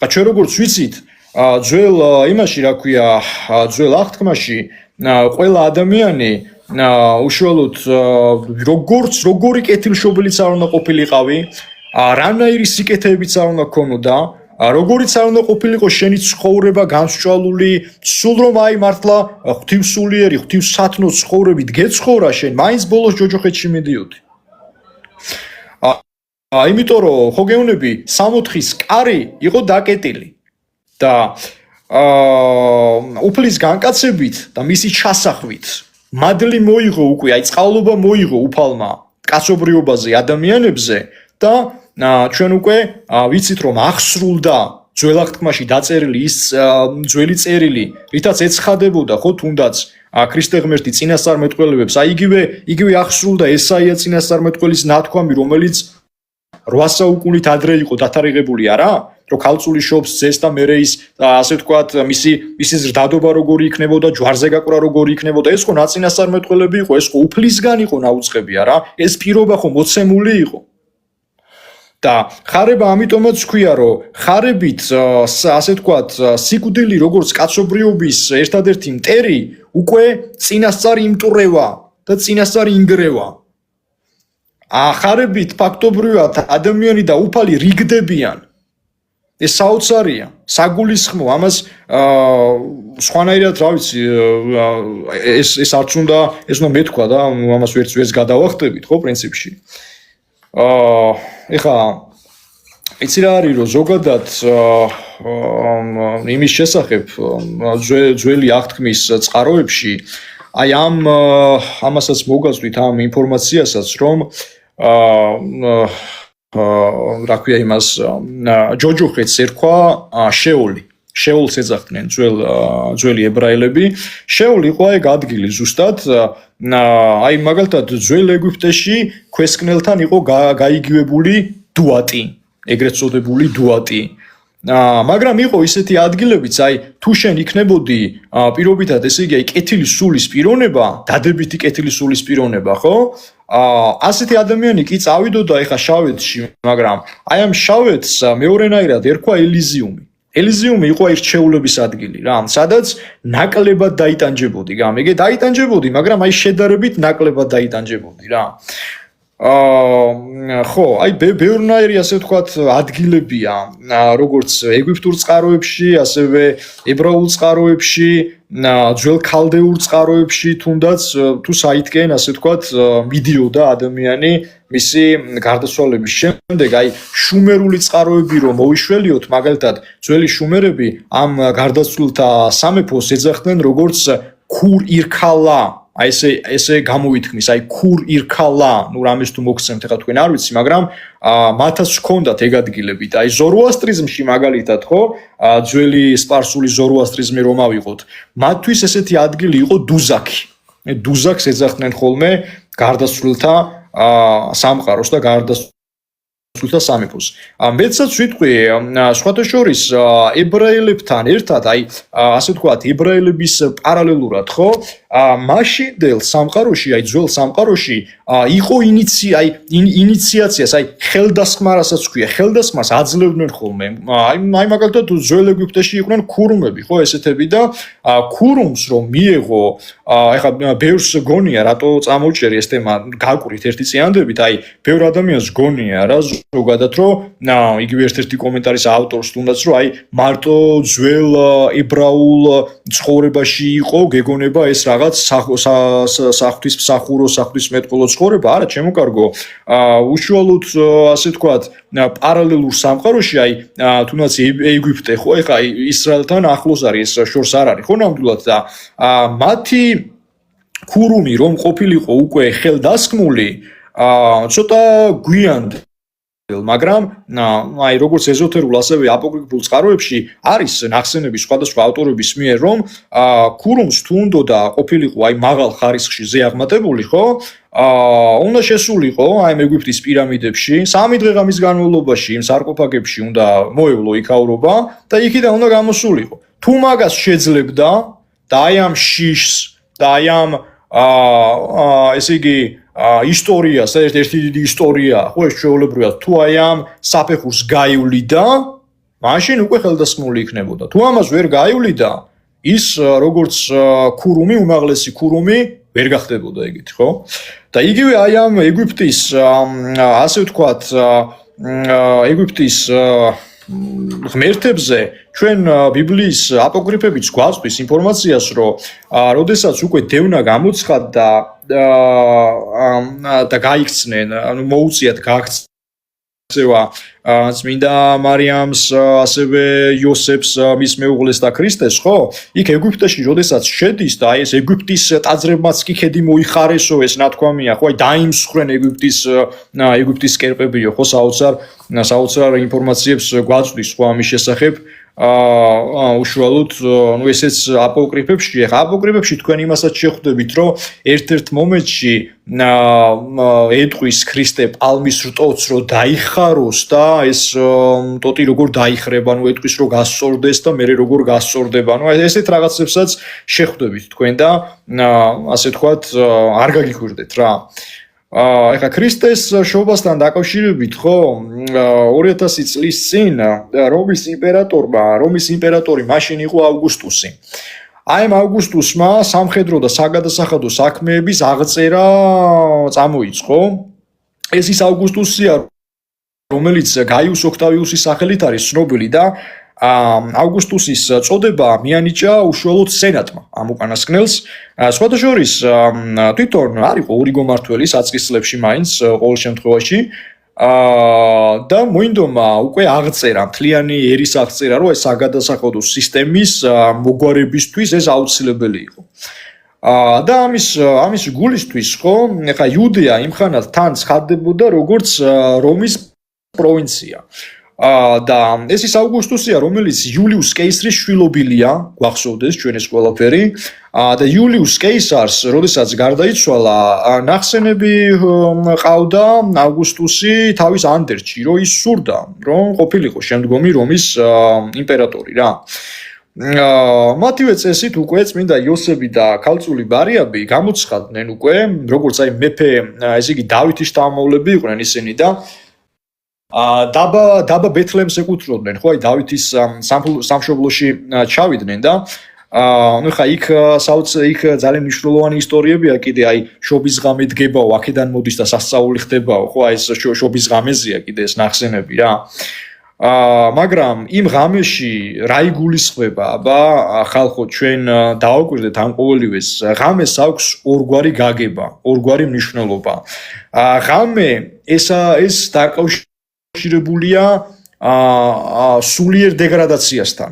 ხა ჩვენ როგორც ვიცით, ძველ იმაში რა ქვია, ძველ აღთქმაში ყველა ადამიანი უშუალოდ როგორი კეთილშობილიც არ უნდა ყოფილიყავი, რანაირი სიკეთეებიც არ უნდა ქონოდა, როგორიც არ უნდა ყოფილიყო შენი ცხოვრება გამსჭვალული, სულ რომ აი მართლა ღვთივსულიერი, ღვთივსათნო ცხოვრებით გეცხოვრა შენ, მაინც ბოლოს ჯოჯოხეთში მიდიოდი. იმიტომ რომ ხო გეუბნები 64-ის კარი იყო დაკეტილი და უფლის განკაცებით და მისი ჩასახვით მადლი მოიღო უკვე, აი წყალობა მოიღო უფალმა კაცობრიობაზე, ადამიანებზე და ჩვენ უკვე ვიცით რომ აღსრულდა ძველ აღთქმაში დაწერილი ის ძველი წერილი, რითაც ეცხადებოდა ხო თუნდაც ქრისტე ღმერთი წინასწარმეტყველებს, აი იგივე აღსრულდა ესაია წინასწარმეტყველის ნათქვამი, რომელიც 8 საუკუნით ადრე იყო დათარიღებული, არა? რომ ქალწული შობს ძეს და მერე ის ასე ვთქვათ, მისი ზრდადობა როგორი იქნებოდა, ჯვარზე გაკვრა როგორი იქნებოდა, ეს ხო ნაწინასწარმეტყველები იყო, ეს ხო უფლისგან იყო ნაუწყები, არა? ეს პირობა ხო მოცემული იყო. და ხარება ამიტომაც ქვია, რომ ხარებით ასე ვთქვათ, სიკვდილი როგორც კაცობრიობის ერთადერთი მტერი, უკვე წინასწარ იმტვრევა და წინასწარ ინგრევა. ხარებით ფაქტობრივად ადამიანი და უფალი რიგდებიან. ეს საოცარია, საგულისხმო, ამას სხვანაირად რა ვიცი, ეს არც უნდა მეთქვა და ამას ვერც გადავახტებით, ხო, პრინციპში. ეხლა იცი რა არის, რომ ზოგადად იმის შესახებ ძველი აღთქმის წყაროებში აი ამასაც მოგაწვით ამ ინფორმაციასაც რომ რა ქვია იმას ჯოჯოხეთს ერქვა შეოლს ეძახდნენ ძველი ებრაელები შეოლი იყო ეგ ადგილი ზუსტად აი მაგალითად ძველ ეგვიპტეში ქვესკნელთან იყო გაიგივებული დუატი ეგრეთ წოდებული დუატი მაგრამ იყო ისეთი ადგილებიც აი თუ შენ იქნებოდი პირობითად ესე იგი აი კეთილი სულის პიროვნება დადებითი კეთილი სულის პიროვნება ხო ასეთი ადამიანი კი წავიდოდა ეხა შავეთში მაგრამ აი ამ შავეთს მეორენაირად ერქვა ელიზიუმი იყო აი რჩეულების ადგილი რა სადაც ნაკლებად დაიტანჯებოდი გამიგე დაიტანჯებოდი მაგრამ აი შედარებით ნაკლებად დაიტანჯებოდი რა ხო აი ბევრნაირი ასე ვთქვათ ადგილებია როგორც ეგვიპტურ წყაროებში ასევე ებრაულ წყაროებში ძველ ქალდეურ წყაროებში თუნდაც თუ საითკენ ასე ვთქვათ მიდიოდა ადამიანი მისი გარდაცვალების შემდეგ აი შუმერული წყაროები რომ მოვიშველიოთ მაგალითად ძველი შუმერები ამ გარდაცვლილთა სამეფოს ეძახდნენ როგორც ქურ ირქალა აი ესე გამოითქმის აი ქურ ირქალა ნუ რამეს თუ მოგცემთ ახლა თქვენ არ ვიცი მაგრამ მათაც ჰქონდათ ეგ ადგილები და აი ზოროასტრიზმში მაგალითად ხო ძველი სპარსული ზოროასტრიზმი რომ ავიღოთ მათთვის ესეთი ადგილი იყო დუზაქს ეძახდნენ ხოლმე გარდაცვლილთა სამყაროს და გარდაცვლილთა სამეფოს მეცაც ვიტყვი სხვათა შორის ებრაელებთან ერთად აი ასე ვთქვათ ებრაელების პარალელურად ხო მაშინდელ სამყაროში აი ძველ სამყაროში იყო ინიციაციას აი ხელდასხმა რასაც ქვია ხელდასხმას აძლევდნენ ხოლმე აი მაგალითად ძველ ეგვიპტეში იყვნენ ქურუმები ხო ესეთები და ქურუმს რომ მიეღო ეხლა ბევრს გონია რატო წამოვჭერი ეს თემა გაკვირით ერთი წიანდებით აი ბევრ ადამიანს გონია რა ზოგადად რომ იგივე ერთ-ერთი კომენტარის ავტორს თუნდაც რომ აი მარტო ძველ ებრაულ ცხოვრებაში იყო გეგონება ეს რაღაც საღვთის მსახურო საღვთის მეტყველო ცხოვრება არა ჩემო კარგო უშუალოდ ასე ვთქვათ პარალელურ სამყაროში აი თუნდაც ეგვიპტე ხო ეხა ისრაელთან ახლოს არის ეს შორს არ არის ხო ნამდვილად და მათი ქურუმი რომ ყოფილიყო უკვე ხელდასხმული ცოტა გვიან მაგრამ აი როგორც ეზოთერულ ასევე აპოკრიფულ წყაროებში არის ნახსენები სხვადასხვა ავტორების მიერ რომ ქურუმს თუ უნდოდა ყოფილიყო აი მაღალ ხარისხში ზეაღმატებული ხო უნდა შესულიყო აი ეგვიპტის პირამიდებში 3 დღე-ღამის განმავლობაში იმ სარკოფაგებში უნდა მოევლო იქაურობა და იქიდან უნდა გამოსულიყო თუ მაგას შეძლებდა და აი ამ შიშს და აი ამ ესე იგი ისტორია, ერთ-ერთი დიდი ისტორია, ხო ეს ჩვეულებრივად თუ აი ამ საფეხურს გაივლიდა, მაშინ უკვე ხელდასხმული იქნებოდა. თუ ამას ვერ გაივლიდა, ის როგორც ქურუმი, უმაღლესი ქურუმი ვერ გახდებოდა ეგეთი, ხო? და იგივე აი ამ ეგვიპტის ასე ვთქვათ, ეგვიპტის ღმერთებზე ჩვენ ბიბლიის აპოკრიფებიც გვაწვის ინფორმაციას, რომ როდესაც უკვე დევნა გამოცხადდა და გაიქცნენ, ანუ მოუწიათ გაქცევა წმინდა მარიამს, ასევე იოსებს, მის მეუღლეს და ქრისტეს, ხო? იქ ეგვიპტეში როდესაც შედის და აი ეს ეგვიპტის ტაძრებმაც კი ხედი მოიხარესო, ეს ნათქვამია, ხო? აი დაიმსხრენ ეგვიპტის კერპებიო, ხო? საოცარ ინფორმაციებს გვაწვის ხო ამის შესახებ. უშუალოდ ნუ ესეც აპოკრიფებში ახლა აპოკრიფებში თქვენ იმასაც შეხვდებით რომ ერთ-ერთ მომენტში ეტყვის ქრისტე პალმის რტოც რომ დაიხაროს და ეს ტოტი როგორ დაიხრება ნუ ეტყვის რომ გასწორდეს და მე როგორ გასწორდება ნუ ესეთ რაღაცებსაც შეხვდებით თქვენ და ასე თქვათ არ გაგიხვირდეთ რა ეხლა ქრისტეს შობასთან დაკავშირებით ხო 2000 წლის წინ რომის იმპერატორი მაშინ იყო ავგუსტუსი. აი ამ ავგუსტუსმა სამხედრო და საგადასახადო საქმეების აღწერა წამოიწყო. ეს ის ავგუსტუსია, რომელიც გაიუს ოქტავიუსის სახელით არის ცნობილი და ავგუსტუსის წოდება მიანიჭა უშუალოდ სენატმა ამ უკანასკნელს. სხვათა შორის თვითონ არ იყო ორიგო მმართველი საწყის წლებში მაინც ყოველ შემთხვევაში და მოინდომა უკვე აღწერა მთლიანი ერის აღწერა, რომ ეს საგადასახადო სისტემის მოგვარებისთვის ეს აუცილებელი იყო. და ამის გულისთვის ხო, ეხა იუდეა იმხანად თან ცხადდებოდა როგორც რომის პროვინცია. და ეს ის ავგუსტუსია, რომელიც იულიუს კეისრის შვილობილია, გვახსოვდეს ჩვენ ეს ყველაფერი. და იულიუს კეისარს, როდესაც გარდაიცვალა, ნახსენები ყავდა ავგუსტუსი თავის ანდერძში, რომ ის სურდა, რომ ყოფილიყო შემდგომი რომის იმპერატორი რა. მათივე წესით უკვე წმინდა იოსები და ქალწული მარიამი გამოცხადდნენ უკვე, როგორც აი მეფე, ესე იგი დავითის შთამომავლები იყვნენ ისინი და დაბა ბეთლემს ეკუთვნოდნენ, ხო, აი დავითის სამშობლოში ჩავიდნენ და ну ხა იქ ძალიან მნიშვნელოვანი ისტორიებია კიდე აი შობის ღამე დგებაო, აქედან მოდის და სასწაული ხდებაო, ხო, აი ეს შობის ღამეზეა კიდე ეს ნახსენები რა. მაგრამ იმ ღამეში რა იგულისხმება, აბა ხალხო ჩვენ დავაკვირდეთ ამ ყოველივეს, ღამეს აქვს ორგვარი გაგება, ორგვარი მნიშვნელობა. ღამე ეს დაკავშირებულია სულიერ დეგრადაციასთან.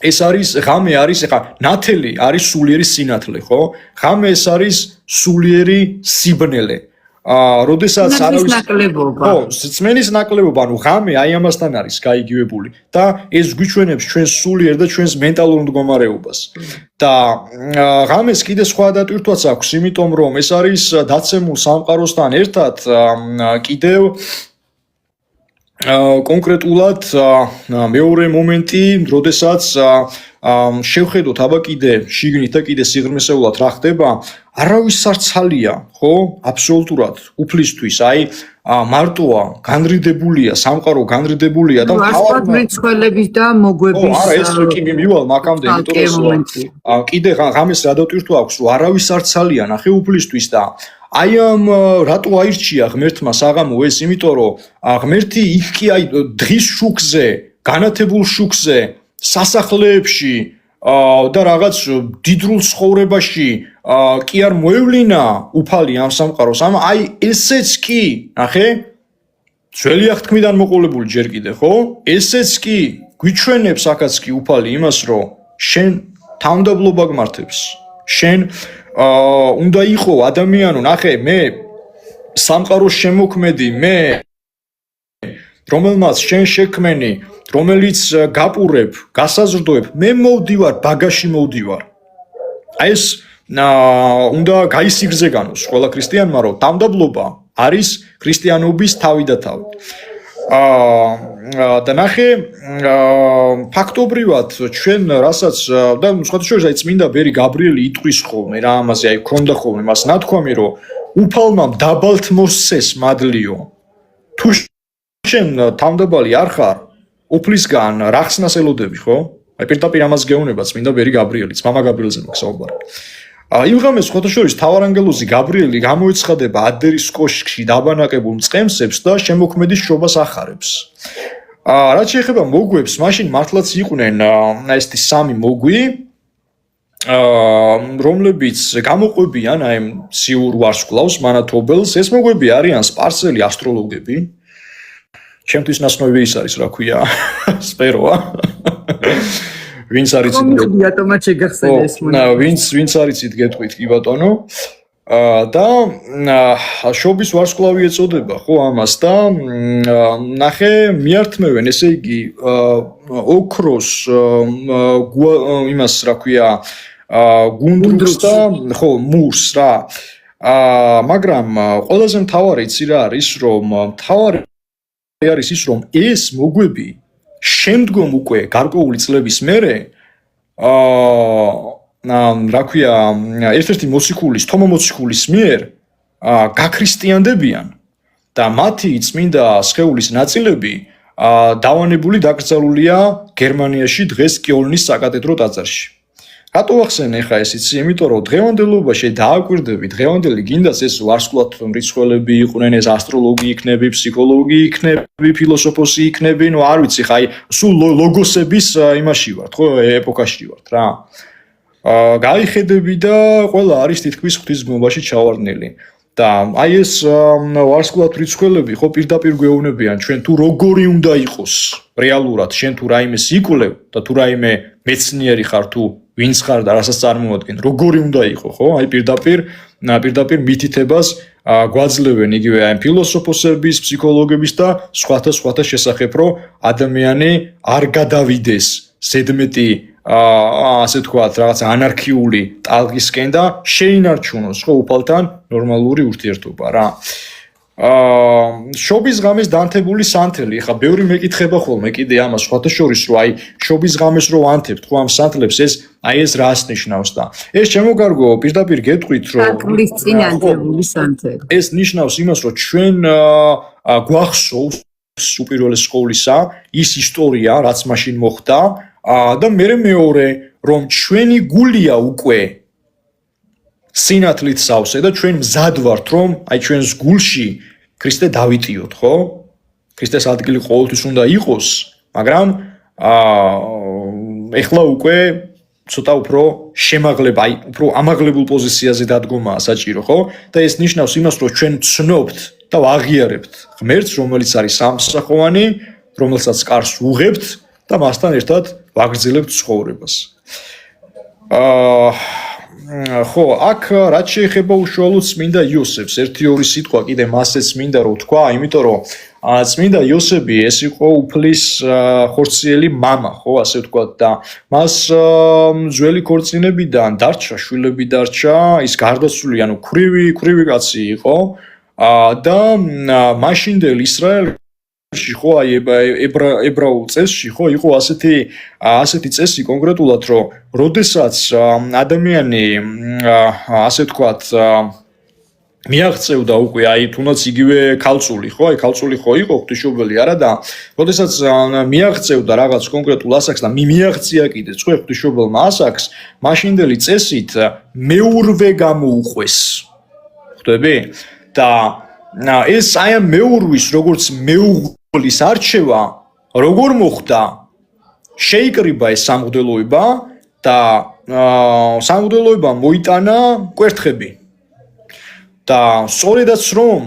ეს არის ღამე არის ეხა ნათელი არის სულიერი სინათლე, ხო? ღამე ეს არის სულიერი სიბნელე. როდესაც არავის ნაკლებობა. ხო, სწმენის ნაკლებობა, ანუ ღამე აი ამასთან არის გაიგივებული და ეს გვიჩვენებს ჩვენს სულიერ და ჩვენს მენტალურ მდგომარეობას. და ღამეს კიდე სხვა დატვირთვაც აქვს, იმიტომ რომ ეს არის დაცემულ სამყაროსთან ერთად კიდევ კონკრეტულად მეორე მომენტი, როდესაც შევხედოთ აბა კიდე შიგნით და კიდე სიღრმისეულად რა ხდება, არავის სარცალია, ხო? აბსოლუტურად უფლისთვის, აი მარტოა, განრიდებულია, სამყარო განრიდებულია და ვარსკვლავ მრეწველების და მოგვების არა ეს კი მივალ მაგამდე, იმიტომ რომ კიდე ღამეს რა დატვირთვა აქვს, რომ არავის სარცალია ნახე უფლისთვის და აი ამ რატო აირჩია ღმერთმა საღამო ეს, იმიტომ რომ ღმერთი იქ კი აი დღის შუქზე, განათებულ შუქზე, სასახლეებში და რაღაც დიდრულ ცხოვრებაში კი არ მოევლინა უფალი ამ სამყაროს. აი ესეც კი, ნახე, ძველი აღთქმიდან მოყოლებული ჯერ კიდე, ხო? ესეც კი გვიჩვენებს აქაც კი უფალი იმას, რომ შენ თავმდაბლობა გმართებს. შენ უნდა იყო ადამიანო, ნახე, მე სამყაროს შემოქმედი, მე რომელმაც შენ შექმენი, რომელიც გაპურებ, გასაზრდოებ, მე მოვდივარ, ბაგაში მოვდივარ. აი ეს უნდა გაისიგრძე განოს ყველა ქრისტიანმა, რომ თავმდაბლობა არის ქრისტიანობის თავი და თავი. და ნახე, ფაქტობრივად ჩვენ რასაც და სხვათა შორის აი წმინდა ბერი გაბრიელი იტყვის ხოლმე რა ამაზე, აი ქონდა ხოლმე მას ნათქვამი, რომ უფალმა დაბალთ მოსცეს მადლიო. თუ შენ თავმდაბალი არ ხარ, უფლისგან რა ხსნას ელოდები, ხო? აი პირდაპირ ამას გეუბნება წმინდა ბერი გაბრიელიც, მამა გაბრიელზე მაქვს საუბარი. იმ ღამეს სხვათა შორის მთავარანგელოზი გაბრიელი გამოეცხადება ადერის კოშკში დაბანაკებულ მწყემსებს და შემოქმედის შობას ახარებს. რაც შეეხება მოგვებს, მაშინ მართლაც იყვნენ ესეთი სამი მოგვი, რომლებიც გამოყვებიან აი ციურ ვარსკვლავს მანათობელს. ეს მოგვები არიან სპარსელი ასტროლოგები. ჩემთვის ნაცნობი ის არის, რა ქვია, სპეროა. ვინც არის ვინც არის გეტყვით კი ბატონო და შობის ვარსკვლავი ეწოდება ხო ამას და ნახე მიართმევენ ესე იგი ოქროს იმას რა ქვია გუნდრუქს და ხო მურს რა მაგრამ ყველაზე მთავარი იცი რა არის რომ მთავარი არის ის რომ ეს მოგვები შემდგომ უკვე გარკვეული წლების მერე რა ქვია ერთ-ერთი მოციქულის თომა მოციქულის მიერ გაქრისტიანდებიან და მათი წმინდა სხეულის ნაწილები დავანებული დაკრძალულია გერმანიაში დღეს კიოლნის საკათედრო ტაძარში. რატო ახსენე ხა ეს იცი? იმიტომ რომ დღევანდელობაში დააკვირდები, დღევანდელი გინდას ეს ვარსკვლავთ მრიცხველები იყვნენ, ეს ასტროლოგი იქნები, ფსიქოლოგი იქნები, ფილოსოფოსი იქნები, ნუ არ ვიცი ხა აი სულ ლოგოსების იმაში ვართ, ხო, ეპოქაში ვართ რა. გაიხედები და ყველა არის თითქმის ღვთისმგონობაში ჩავარდნილი. და აი ეს ვარსკვლავად რიცხველები ხო პირდაპირ გვეუბნებიან ჩვენ თუ როგორი უნდა იყოს რეალურად შენ თუ რაიმეს იკვლევ და თუ რაიმე მეცნიერი ხარ თუ ვინც ხარ და რასაც წარმოადგენ როგორი უნდა იყო ხო აი პირდაპირ მითითებას გვაძლევენ იგივე აი ფილოსოფოსების ფსიქოლოგების და სხვათა შესახებ რომ ადამიანი არ გადავიდეს ზედმეტი ასე თქვათ რაღაც ანარქიული ტალღისკენ და შეინარჩუნოს ხო უფალთან ნორმალური ურთიერთობა რა შობის ღამეს დანთებული სანთელი ხა ბევრი მეკითხება ხოლმე კიდე ამას სხვათა შორის რომ აი შობის ღამეს რო ვანთებთ ხო ამ სანთლებს ეს აი ეს რას ნიშნავს და ეს შემოგარგო პირდაპირ გეტყვით რომ სანთლის წინ ანთებული სანთელი ეს ნიშნავს იმას რომ ჩვენ გვახსოვს უპირველეს ყოვლისა ის ისტორია რაც მაშინ მოხდა და მეორე რომ ჩვენი გულია უკვე სინათლით სავსე და ჩვენ მზად ვართ რომ აი ჩვენს გულში ქრისტე დავიტიოთ ხო? ქრისტეს ადგილი ყოველთვის უნდა იყოს, მაგრამ ეხლა უკვე ცოტა უფრო შემაღლება, აი უფრო ამაღლებულ პოზიციაზე დადგომაა საჭირო, ხო? და ეს ნიშნავს იმას, რომ ჩვენ ცნობთ და ვაღიარებთ ღმერთს, რომელიც არის სამსახოვანი, რომელსაც კარს უღებთ და მასთან ერთად ვაგრძელებთ ცხოვრებას. ხო, აქ რაც შეეხება უშუალოდ წმინდა იოსებს, 1-2 სიტყვა კიდე მასეც მინდა რომ თქვა, იმიტომ რომ წმინდა იოსები ეს იყო უფლის ხორციელი мама, ხო, ასე ვთქვათ და მას ძველი ქორწინებიდან დარჩა, შვილები დარჩა, ის გარდაცვლილი, ანუ ქვრივი კაცი იყო და მაშინდელ ისრაელში ხო აი ებრაულ წესში ხო იყო ასეთი წესი კონკრეტულად რომ როდესაც ადამიანი ასე ვთქვათ მიაღწევდა უკვე აი თუნდაც იგივე ქალწული ხო აი ქალწული ხო იყო ღვთისმშობელი არა და როდესაც მიაღწევდა რაღაც კონკრეტულ ასაკს და მიაღწია კიდე წვე ღვთისმშობელმა ასაკს მაშინდელი წესით მეურვე გამოუყვეს ხვდები და ეს აი ამ მეურვის როგორც მეუღლის არჩევა როგორ მოხდა შეიკრიბა ეს სამღვდელოება და სამღვდელოება მოიტანა კვერთხები და სწორედაც რომ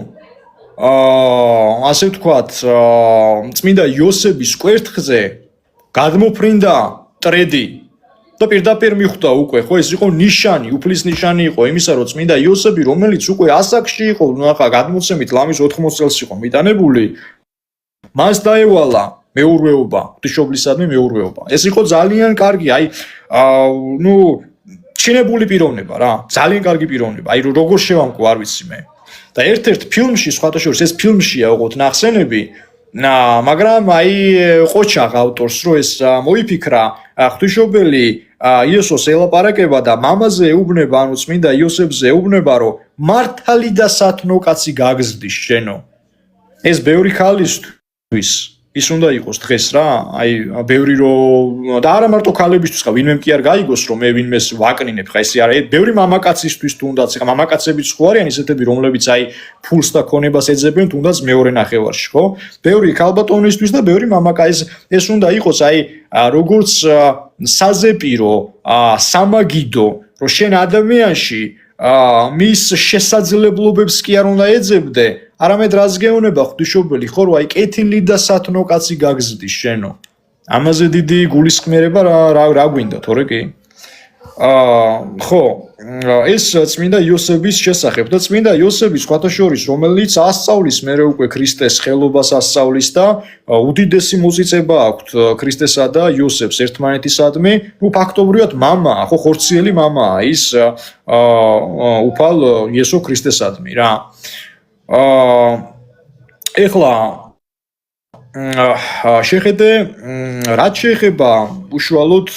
ასე ვთქვათ წმინდა იოსების კვერთხზე გადმოფრინდა ტრედი და პირდაპირ მიხვდა უკვე ხო ეს იყო ნიშანი, უფლის ნიშანი იყო იმისა რომ წმინდა იოსები რომელიც უკვე ასაკში იყო, ნუ ახლა გადმოცემით ლამის 80 წელს იყო მიტანებული, მას დაევალა მეურვეობა, ღვთისმშობლისადმი მეურვეობა. ეს იყო ძალიან კარგი, აი ნუ ჩინებული პიროვნება რა, ძალიან კარგი პიროვნება. აი როგორ შევამკო არ ვიცი მე. და ერთ-ერთ ფილმში, სხვათა შორის ეს ფილმშია უყოთ ნახსენები მაგრამ აი ყოჩაღ ავტორს რო ეს მოიფიქრა ღვთისმშობელი იესოს ელაპარაკება და მამაზე ეუბნება, ანუ წმინდა იოსებზე ეუბნება, რომ მართალი და სათნო კაცი გაგზდის შენო. ეს ბევრი ხალისთვის ის უნდა იყოს დღეს რა, აი ბევრი რომ და არა მარტო ქალებისთვის, ხა ვინმე კი არ გაიგოს რომ მე ვინმეს ვაკნინებ, ხა ეს არა, ბევრი მამაკაცისთვის თუნდაც, ხა მამაკაცებიც ხო არიან ისეთები, რომლებიც აი ფულს და ქონებას ეძებენ თუნდაც მეორე ნახევარში, ხო? ბევრი ქალბატონისთვის და ბევრი მამაკა ეს უნდა იყოს აი როგორც საზეპირო, სამაგიდო, რომ შენ ადამიანში მის შესაძლებლობებს კი არ უნდა ეძებდე, არამედ რას გეუბნება ღვთისმშობელი, ხო, რომ აი კეთილი და სათნო კაცი გაგზდის შენო. ამაზე დიდი გულისხმიერება რა გვინდა, თორე კი? ხო, ეს წმინდა იოსების შესახებ და წმინდა იოსების სხვათა შორის, რომელიც ასწავლის მერე უკვე ქრისტეს ხელობას ასწავლის და უდიდესი მოწიწება აქვთ ქრისტესა და იოსებს ერთმანეთისადმი, ნუ ფაქტობრივად მამაა, ხო, ხორციელი მამაა ის უფალ იესო ქრისტესადმი რა. ეხლა შეხედე რაც შეეხება უშუალოდ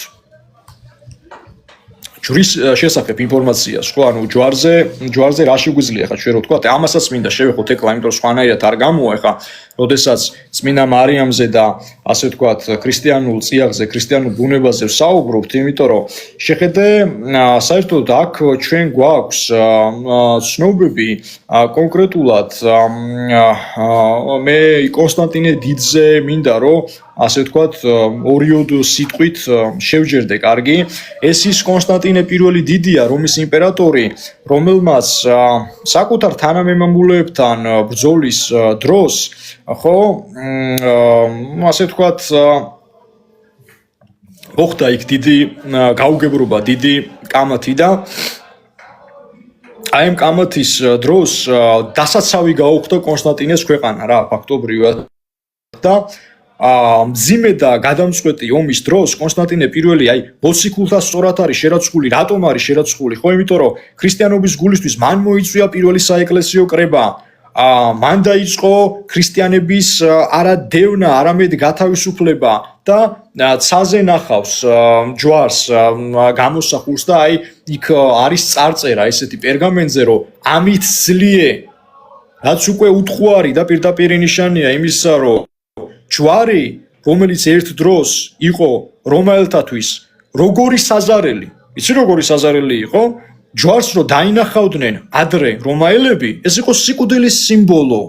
ჯვრის შესახებ ინფორმაციას, ხო, ანუ ჯვარზე რა შეგვიძლია ხა ჩვენ რო თქვა, ამასაც მინდა შევეხოთ ეკლა, იმიტომ რომ სხვანაირად არ გამოვა ხა, როდესაც წმინდა მარიამზე და ასე ვთქვათ, ქრისტიანულ წიაღზე, ქრისტიანულ ბუნებაზე ვსაუბრობთ, იმიტომ რომ შეხედე საერთოდ აქ ჩვენ გვაქვს ცნობები კონკრეტულად მე კონსტანტინე დიდზე მინდა რომ ასე ვთქვათ, ორიოდ სიტყვით შევჯერდე, კარგი. ეს ის კონსტანტინე პირველი დიდია, რომის იმპერატორი, რომელმაც საკუთარ თანამემამულეებთან ბრძოლის დროს, ხო, ასე ვთქვათ, მოხდა იქ დიდი გაუგებრობა, დიდი კამათი და აი ამ კამათის დროს დასაცავი გაუხდა კონსტანტინეს ქვეყანა რა, ფაქტობრივად და მძიმე და გადამწყვეტი ომის დროს კონსტანტინე პირველი აი მოციქულთა სწორად არის შერაცხული, რატომ არის შერაცხული? ხო, იმიტომ რომ ქრისტიანობის გულისთვის მან მოიწვია პირველი საეკლესიო კრება. მან დაიწყო ქრისტიანების არა დევნა, არამედ გათავისუფლება და ცაზე ნახავს ჯვარს გამოსახულს და აი იქ არის წარწერა ესეთი პერგამენტზე, რომ ამით ძლიერე, რაც უკვე უთხუარი და პირდაპირ ნიშანია იმისა, რომ ჯვარი, რომელიც ერთ დროს იყო რომაელთათვის როგორი საზარელი, იცი როგორი საზარელი იყო? ჯვარს რო დაინახავდნენ ადრე რომაელები, ეს იყო სიკვდილის სიმბოლო.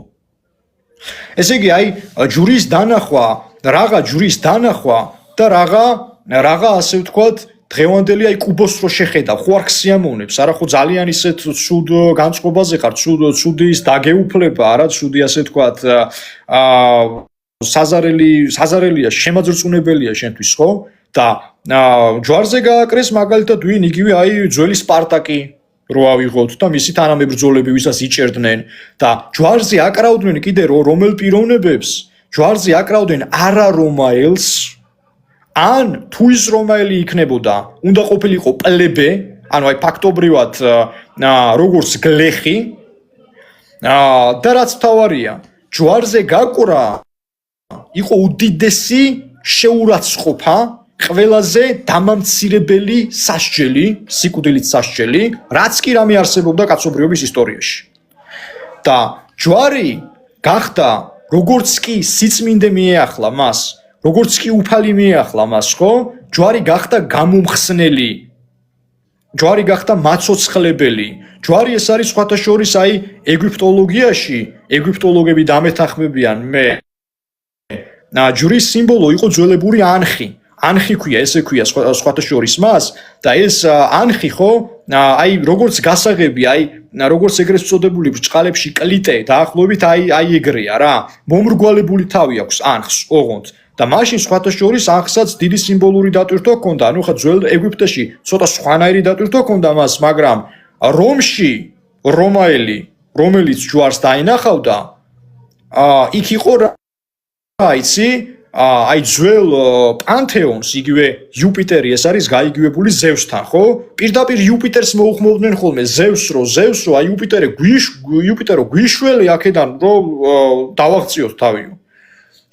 ესე იგი, აი ჯვრის დანახვა, რაღა ჯვრის დანახვა და რაღა ასე ვთქვათ, დღევანდელი აი კუბოს რო შეხედა, ხო არ ხსიამოვნებს, არა ხო ძალიან ისეთ ცუდ განწყობაზე ხარ, ცუდის დაგეუფლება, არა ცუდი ასე ვთქვათ, საზარელია, შემაძრწუნებელია შენთვის, ხო? და ჯვარზე გააკრეს მაგალითად ვინ იგივე აი ძველი სპარტაკი რო ავიღოთ და მისი თანამებრძოლები ვისაც იჭერდნენ და ჯვარზე აკრავდნენ კიდე რომელ პიროვნებებს ჯვარზე აკრავდნენ არა რომაელს ან თუ ის რომაელი იქნებოდა უნდა ყოფილიყო პლებე ანუ აი ფაქტობრივად როგორც გლეხი და რაც თავარია ჯვარზე გაკვრა იყო უდიდესი შეურაცხყოფა ყველაზე დამამცირებელი სასჯელი, სიკვდილით სასჯელი, რაც კი რამე არსებობდა კაცობრიობის ისტორიაში. და ჯვარი გახდა როგორც კი სიწმინდე მიეახლა მას, როგორც კი უფალი მიეახლა მას, ხო? ჯვარი გახდა გამომხსნელი. ჯვარი გახდა მაცოცხლებელი. ჯვარი ეს არის სხვათა შორის აი ეგვიპტოლოგიაში, ეგვიპტოლოგები დამეთანხმებიან მე. ჯვრის სიმბოლო იყო ძველებური ანხი. ანხი ქვია, ესე ქვია სხვათა შორის მას და ეს ანხი ხო, აი როგორც გასაღები, აი როგორც ეგრეთ წოდებული ბრჭყალებში კლიტე დაახლოებით აი ეგრეა რა. მომრგვალებული თავი აქვს ანხს, ოღონდ. და მაშინ სხვათა შორის ანხსაც დიდი სიმბოლური დატვირთვა ჰქონდა. ანუ ხა ძველ ეგვიპტეში ცოტა სხვანაირი დატვირთვა ჰქონდა მას, მაგრამ რომში რომაელი, რომელიც ჯვარს დაინახავდა, იქ იყო რა იცი აი ძველ პანთეონს იგივე იუპიტერი ეს არის გაიგივებული ზევსთან, ხო? პირდაპირ იუპიტერს მოუხმოვდნენ ხოლმე ზევსო, აი იუპიტერო გვიშველი აქედან რომ დავაღწიოთ თავიო.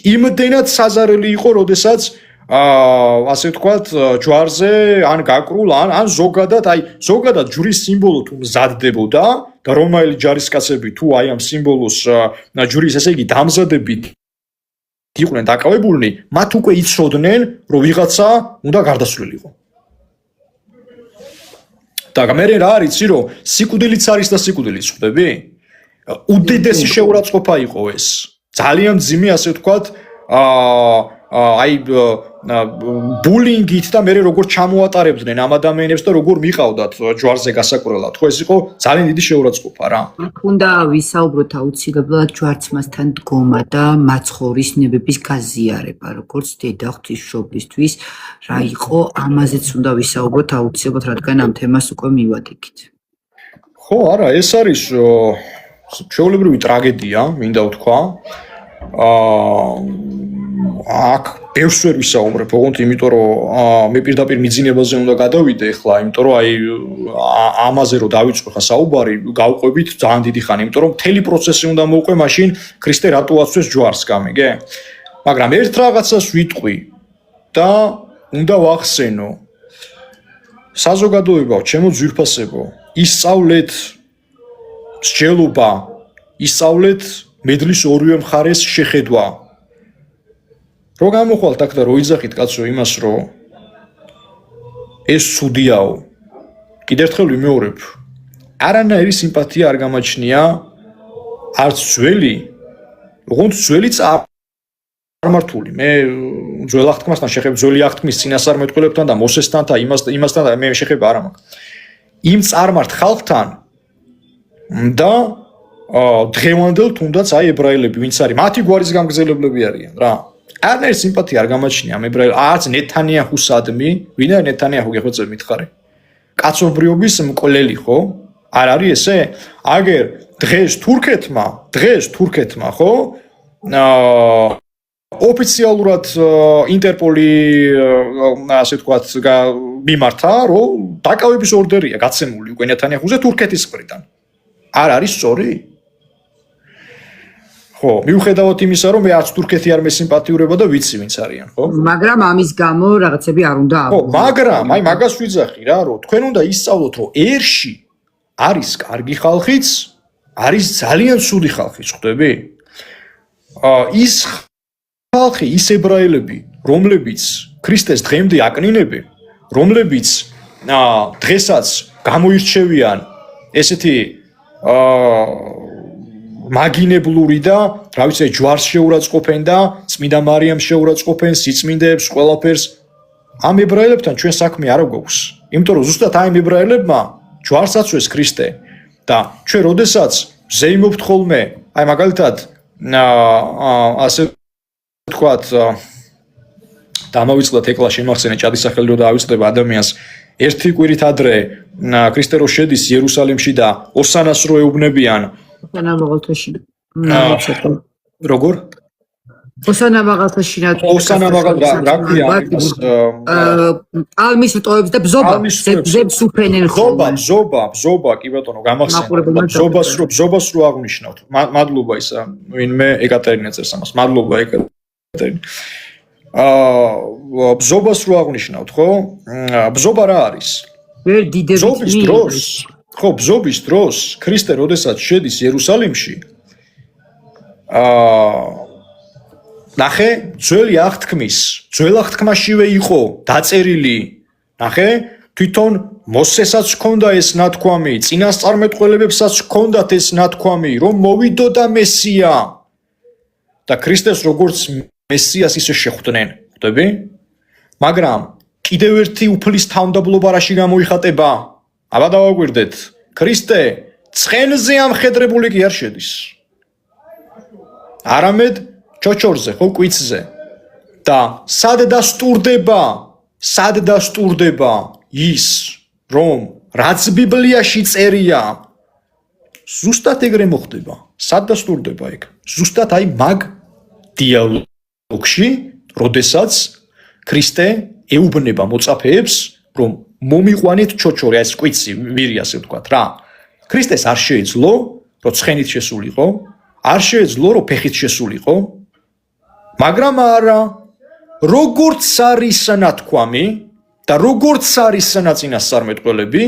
იმდენად საზარელი იყო, როდესაც ასე ვთქვათ, ჯვარზე ან გაკრულ, ან ზოგადად ჯვრის სიმბოლო თუ მზადდებოდა და რომაელი ჯარისკაცები თუ აი ამ სიმბოლოს ჯვრის ესე იგი დამზადებით იყვნენ დაკავებულნი, მათ უკვე იცოდნენ, რომ ვიღაცა უნდა გარდაცვლილიყო. და მე რა არის, იცი რომ სიკვდილიც არის და სიკვდილიც ხვდები? უდიდესი შეურაცხყოფა იყო ეს. ძალიან მძიმე ასე ვთქვათ, აი ბულინგით და მე როგორ ჩამოატარებდნენ ამ ადამიანებს და როგორ მიყავდათ ჯვარზე გასაკვრელად. ხო ეს იყო ძალიან დიდი შეურაცხყოფა რა. აქ უნდა ვისაუბროთ აუცილებლად ჯვარცმასთან დგომა და მაცხოვრის ნებების გაზიარება, როგორც დედა ღვთისმშობლისთვის რა იყო, ამაზეც უნდა ვისაუბროთ აუცილებლად, რადგან ამ თემას უკვე მივადგით. ხო, არა, ეს არის ჩვეულებრივი ტრაგედია, მინდა ვთქვა. აქ ბევრს ვერ ვისაუბრებ, ოღონდ იმიტომ რომ მე პირდაპირ მიძინებაზე უნდა გადავიდე ახლა, იმიტომ რომ აი ამაზე რომ დავიწყო ხა საუბარი, გავყვებით ძალიან დიდი ხანი, იმიტომ რომ მთელი პროცესი უნდა მოვყვე მაშინ ქრისტე რატო აცვეს ჯვარს გამიგე? მაგრამ ერთ რაღაცას ვიტყვი და უნდა ვახსენო. საზოგადოებაო, ჩემო ძვირფასებო, ისწავლეთ მსჯელობა, ისწავლეთ მედლის ორივე მხარეს შეხედვა. რო გამოხვალთ აქ და რო იძახით კაცო იმას, რომ ეს ცუდიაო. კიდევ ერთხელ ვიმეორებ. არანაირი სიმპათია არ გამაჩნია არც ძველი, ოღონდ ძველი წარმართული მე ძველ აღთქმასთან შეხებ ძველი აღთქმის წინასწარმეტყველებთან და მოსესთან და იმასთან და მე შეხება არ მაქვს იმ წარმართ ხალხთან და დღევანდელ თუნდაც აი ებრაელები ვინც არის მათი გვარის გამგზელებლები არიან რა არნაირი სიმპათია არ გამაჩნია ამ ებრაელ არც ნეთანიაჰუსადმი ვინაა ნეთანიაჰუ გეხოცებ მითხარი კაცობრიობის მკვლელი ხო არ არის ესე აგერ დღეს თურქეთმა ხო ოფიციალურად ინტერპოლი ასე ვთქვათ მიმართა რომ დაკავების ორდერია გაცემული უკვე ნეთანიაჰუზე თურქეთის მხრიდან არ არის სწორი ხო მიუხედავად იმისა რომ მე არც თურქეთი არ მესიმპათიურება და ვიცი ვინც არიან ხო მაგრამ ამის გამო რაღაცები არ უნდა ხო მაგრამ აი მაგას ვიძახი რა რომ თქვენ უნდა ისწავლოთ რომ ერში არის კარგი ხალხიც არის ძალიან ცუდი ხალხიც ხვდები ის ხალხი ის ებრაელები რომლებიც ქრისტეს დღემდე აკნინებენ რომლებიც დღესაც გამოირჩევიან ესეთი მაგინებლური და რა ვიცი ჯვარს შეურაცხყოფენ და წმინდა მარიამს შეურაცხყოფენ სიწმინდეებს ყველაფერს ამ ებრაელებთან ჩვენ საქმე არ გვაქვს იმიტომ რომ ზუსტად ამ ებრაელებმა ჯვარს აწვეს ქრისტე და ჩვენ როდესაც ზეიმობთ ხოლმე აი მაგალითად ასე ვთქვათ დამავიწყდათ ეკლა შემახსენე ჭადის სახელი რომ დაავიწყდება ადამიანს ერთი კვირით ადრე ქრისტე რო შედის იერუსალიმში და ოსანას რო ეუბნებიან ოსანა მაღალთაში როგორ ოსანა მაღალთაში ოსანა მაღალთა რა ქვია პალმის რტოებს და ბზობს უფენენ ხოლმე ბზობა კი ბატონო გამახსენე ბზობას რო აღნიშნავთ მადლობა ისა ვინმე ეკატერინე წერს ამას მადლობა ეკატერინე ბზობას რო აღნიშნავთ ხო ბზობა რა არის ვერ დიდების დროს ხო ბზობის დროს ქრისტე როდესაც შედის იერუსალიმში ნახე ძველი აღთქმაშივე იყო დაწერილი ნახე თვითონ მოსესაც ჰქონდა ეს ნათქვამი წინასწარმეტყველებებსაც ჰქონდათ ეს ნათქვამი რომ მოვიდოდა მესია და ქრისტეს როგორც მესიას ისე შეხვდნენ ხვდები მაგრამ კიდევ ერთი უფლის თავმდაბლობა რაში გამოიხატება აბა დავაგვირდეთ ქრისტე ცხენზე ამხედრებული კი არ შედის არამედ ჩოჩორზე ხო კვიცზე და სად დასტურდება ის რომ რაც ბიბლიაში წერია ზუსტად ეგრე მოხდება სად დასტურდება ეგ ზუსტად აი მაგ დიალოგში როდესაც ქრისტე ეუბნება მოწაფეებს რომ მომიყვანეთ ჩოჩორი ეს კვიცი ვირი ასე ვთქვათ რა ქრისტეს არ შეეძლო რომ ცხენით შესულიყო არ შეეძლო რომ ფეხით შესულიყო მაგრამ არა როგორც არის ნათქვამი და როგორც არის წინასწარმეტყველები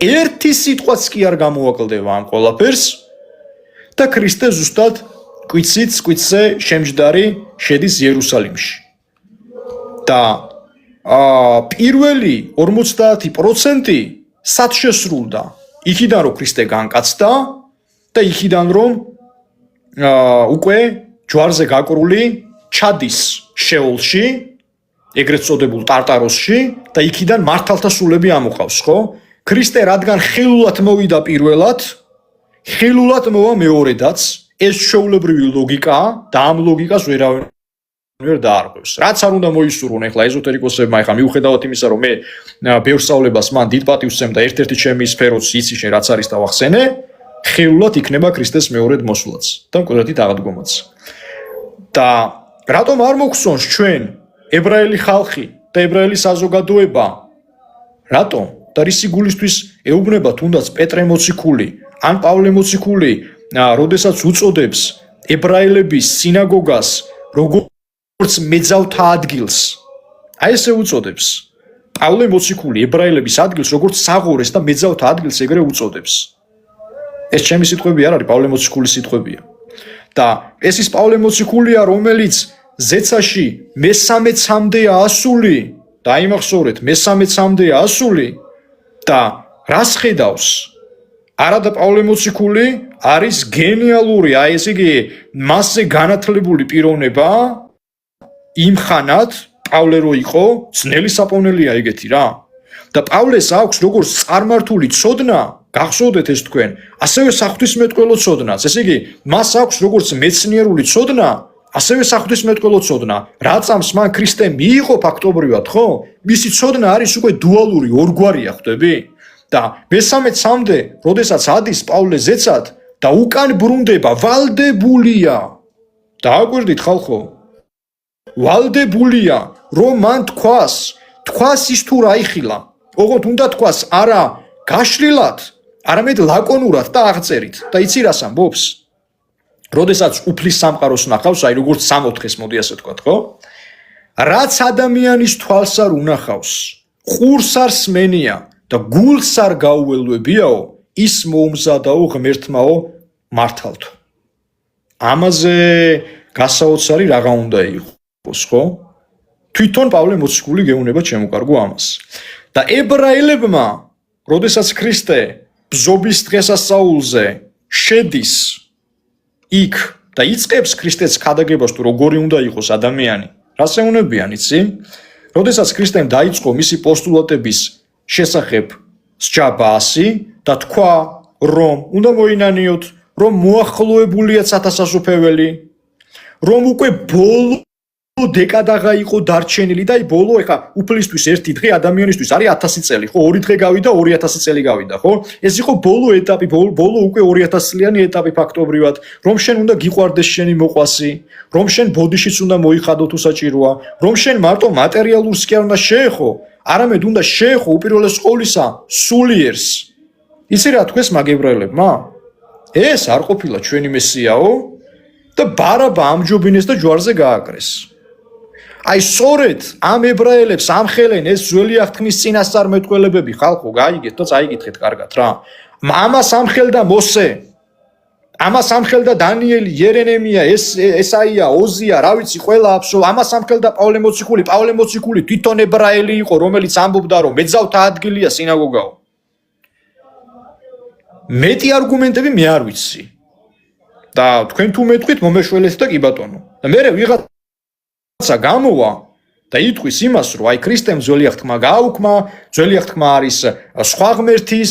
ერთი სიტყვაც კი არ გამოაკლდება ამ ყველაფერს და ქრისტე ზუსტად კვიცზე შემჯდარი შედის იერუსალიმში და პირველი 50% სად შესრულდა იქიდან რომ ქრისტე განკაცდა და იქიდან რომ უკვე ჯვარზე გაკრული ჩადის შეოლში ეგრეთ წოდებულ ტარტაროსში და იქიდან მართალთა სულები ამოყავს ხო ქრისტე რადგან ხილულად მოვიდა პირველად ხილულად მოვა მეორედაც ეს ჩვეულებრივი ლოგიკაა და ამ ლოგიკას ვერავინ ვერ დაარღვევს რაც არ უნდა მოისურვონ ეხლა ეზოთერიკოსებმა ეხლა მიუხედავად იმისა რომ მე ბევრ სწავლებას მან დიდ პატივს ვცემ და ერთ-ერთი ჩემი სფეროც იცი შენ რაც არის დავახსენე ხილულად იქნება ქრისტეს მეორედ მოსვლაც და მკვდრეთი დაღდგომაც და რატომ არ მოგხსონს ჩვენ ებრაელი ხალხი და ებრაელი საზოგადოება რატომ და რისი გულისთვის ეუბნება თუნდაც პეტრე მოციქული ან პავლე მოციქული როდესაც უწოდებს ებრაელების სინაგოგას როგორც მეძავთა ადგილს აი ესე უწოდებს პავლე მოციქული ებრაელების ადგილს როგორც საღორეს და მეძავთა ადგილს ეგრე უწოდებს ეს ჩემი სიტყვები არ არის პავლე მოციქულის სიტყვებია და ეს ის პავლე მოციქულია რომელიც ზეცაში მე-13-მდეა ასული და იმახსოვრეთ მე-13-მდეა ასული და რას ხედავს არადა პავლე მოციქული არის გენიალური აი ესე იგი მასზე განათლებული პიროვნება იმ ხანად პავლე რო იყო, ძნელი საპოვნელია ეგეთი რა. და პავლეს აქვს როგორც წარმართული ცოდნა, გახსოვდეთ ეს თქვენ, ასევე საღვთისმეტყველო ცოდნაც. ესე იგი, მას აქვს როგორც მეცნიერული ცოდნა, ასევე საღვთისმეტყველო ცოდნა. რა წამს მან ქრისტე მიიღო ფაქტობრივად, ხო? მისი ცოდნა არის უკვე დუალური, ორგვარია, ხვდები? და მესამე-მდე, როდესაც ადის პავლე ზეცად და უკან ბრუნდება, ვალდებულია. დააკვირდით ხალხო? ვალდებულია, რომ მან თქვას ის თუ რა იხილა. ოღონდ უნდა თქვას არა გაშლილად, არამედ ლაკონურად და აღწერით. და იცი რას ამბობს? როდესაც უფლის სამყაროს ნახავს, აი როგორც 64-ს მოდი ასე ვთქვათ, ხო? რაც ადამიანის თვალს არ უნახავს, ყურს არ სმენია და გულს არ გაუველვებიაო, ის მოუმზადაო ღმერთმაო მართალთო. ამაზე გასაოცარი რაღა უნდა იყოს, ხო? თვითონ პავლე მოციქული გეუბნება ჩემო კარგო ამას. და ებრაელებმა, როდესაც ქრისტე ბზობის დღესასწაულზე შედის იქ და იწყებს ქრისტეს ქადაგებას თუ როგორი უნდა იყოს ადამიანი, რას ეუბნებიან, იცი? როდესაც ქრისტემ დაიწყო მისი პოსტულატების შესახებ სჯაბასი და თქვა, რომ უნდა მოინანიოთ, რომ მოახლოებულია ცათასასუფეველი, რომ უკვე ბოლო დეკადაღა იყო დარჩენილი და ბოლო ეხა უფლისთვის ერთი დღე ადამიანისთვის არის 1000 წელი, ხო? 2 დღე გავიდა, 2000 წელი გავიდა, ხო? ეს იყო ბოლო ეტაპი, ბოლო უკვე 2000 წლიანი ეტაპი ფაქტობრივად, რომ შენ უნდა გიყვარდეს შენი მოყვასი, რომ შენ ბოდიშიც უნდა მოიხადო თუ საჭიროა, რომ შენ მარტო მატერიალურს კი არ უნდა შეეხო, არამედ უნდა შეეხო უპირველეს ყოვლისა სულიერს. იცი რა თქვეს მაგ ებრაელებმა? ეს არ ყოფილა ჩვენი მესიაო და ბარაბა ამჯობინეს და ჯვარზე გააკრეს. აი სწორედ ამ ებრაელებს ამხელენ ეს ძველი აღთქმის წინასწარმეტყველებები, ხალხო, გაიგეთ და წაიგითხეთ კარგად რა. ამას ამხელდა მოსე, ამას ამხელდა დანიელი, იერემია, ესაია, ოზია, რა ვიცი, ყველა ამას ამხელდა პავლე მოციქული თვითონ ებრაელი იყო, რომელიც ამბობდა, რომ მეძავთა ადგილია სინაგოგაო. მეტი არგუმენტები მე არ ვიცი. და თქვენ თუ მეტყვით მომეშველეთ და კი ბატონო. და მე ვიღაცა გამოვა და იტყვის იმას, რომ აი ქრისტემ ძველი აღთქმა გააუქმა, ძველი აღთქმა არის სხვა ღმერთის,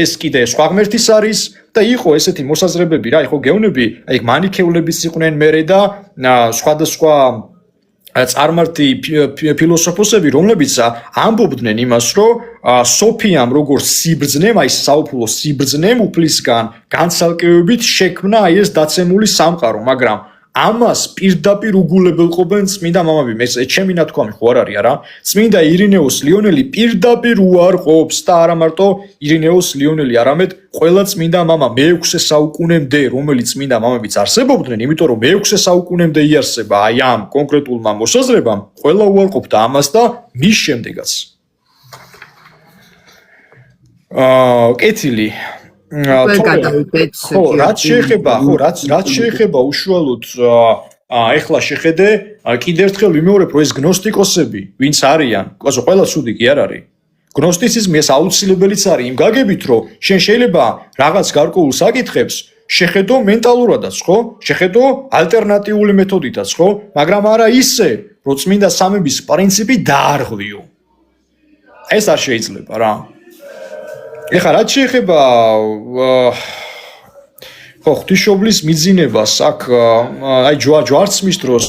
ეს კიდე სხვა ღმერთის არის და იყო ესეთი მოსაზრებები რა, ხო გეუბნები, აი მანიქეულებიც იყვნენ მერე და სხვადასხვა წარმართი ფილოსოფოსები, რომლებიც ამბობდნენ იმას, რომ სოფიამ როგორც სიბრძნემ, აი საუფლო სიბრძნემ უფლისგან განცალკევებით შექმნა აი ეს დაცემული სამყარო, მაგრამ ამას პირდაპირ უგულებელყოფენ წმინდა მამები. მე ჩემი ნათქვამი ხო არ არის არა? წმინდა ირინეოს ლიონელი პირდაპირ უარყოფს და არა მარტო ირინეოს ლიონელი, არამედ ყველა წმინდა მამა მე-6 საუკუნემდე, რომელიც წმინდა მამებიც არსებობდნენ, იმიტომ რომ მე-6 საუკუნემდე იარსება აი ამ კონკრეტულმა მოსაზრებამ, ყველა უარყოფდა ამას და მის შემდეგაც. კეთილი ხო, რაც შეეხება უშუალოდ ეხლა შეხედე, კიდევ ერთხელ ვიმეორებ, რომ ეს გნოსტიკოსები, ვინც არიან, ყველა ცუდი კი არ არის. გნოსტიციზმი ეს აუცილებელიც არის იმ გაგებით, რომ შენ შეიძლება რაღაც გარკვეულ საკითხებს შეხედო მენტალურადაც, ხო? შეხედო ალტერნატიული მეთოდითაც, ხო? მაგრამ არა ისე, რომ წმინდა სამების პრინციპი დაარღვიო. ეს არ შეიძლება რა. ეხლა რაც შეეხება ხო ღვთისმშობლის მიძინებას აქ აი ჯვარცმის დროს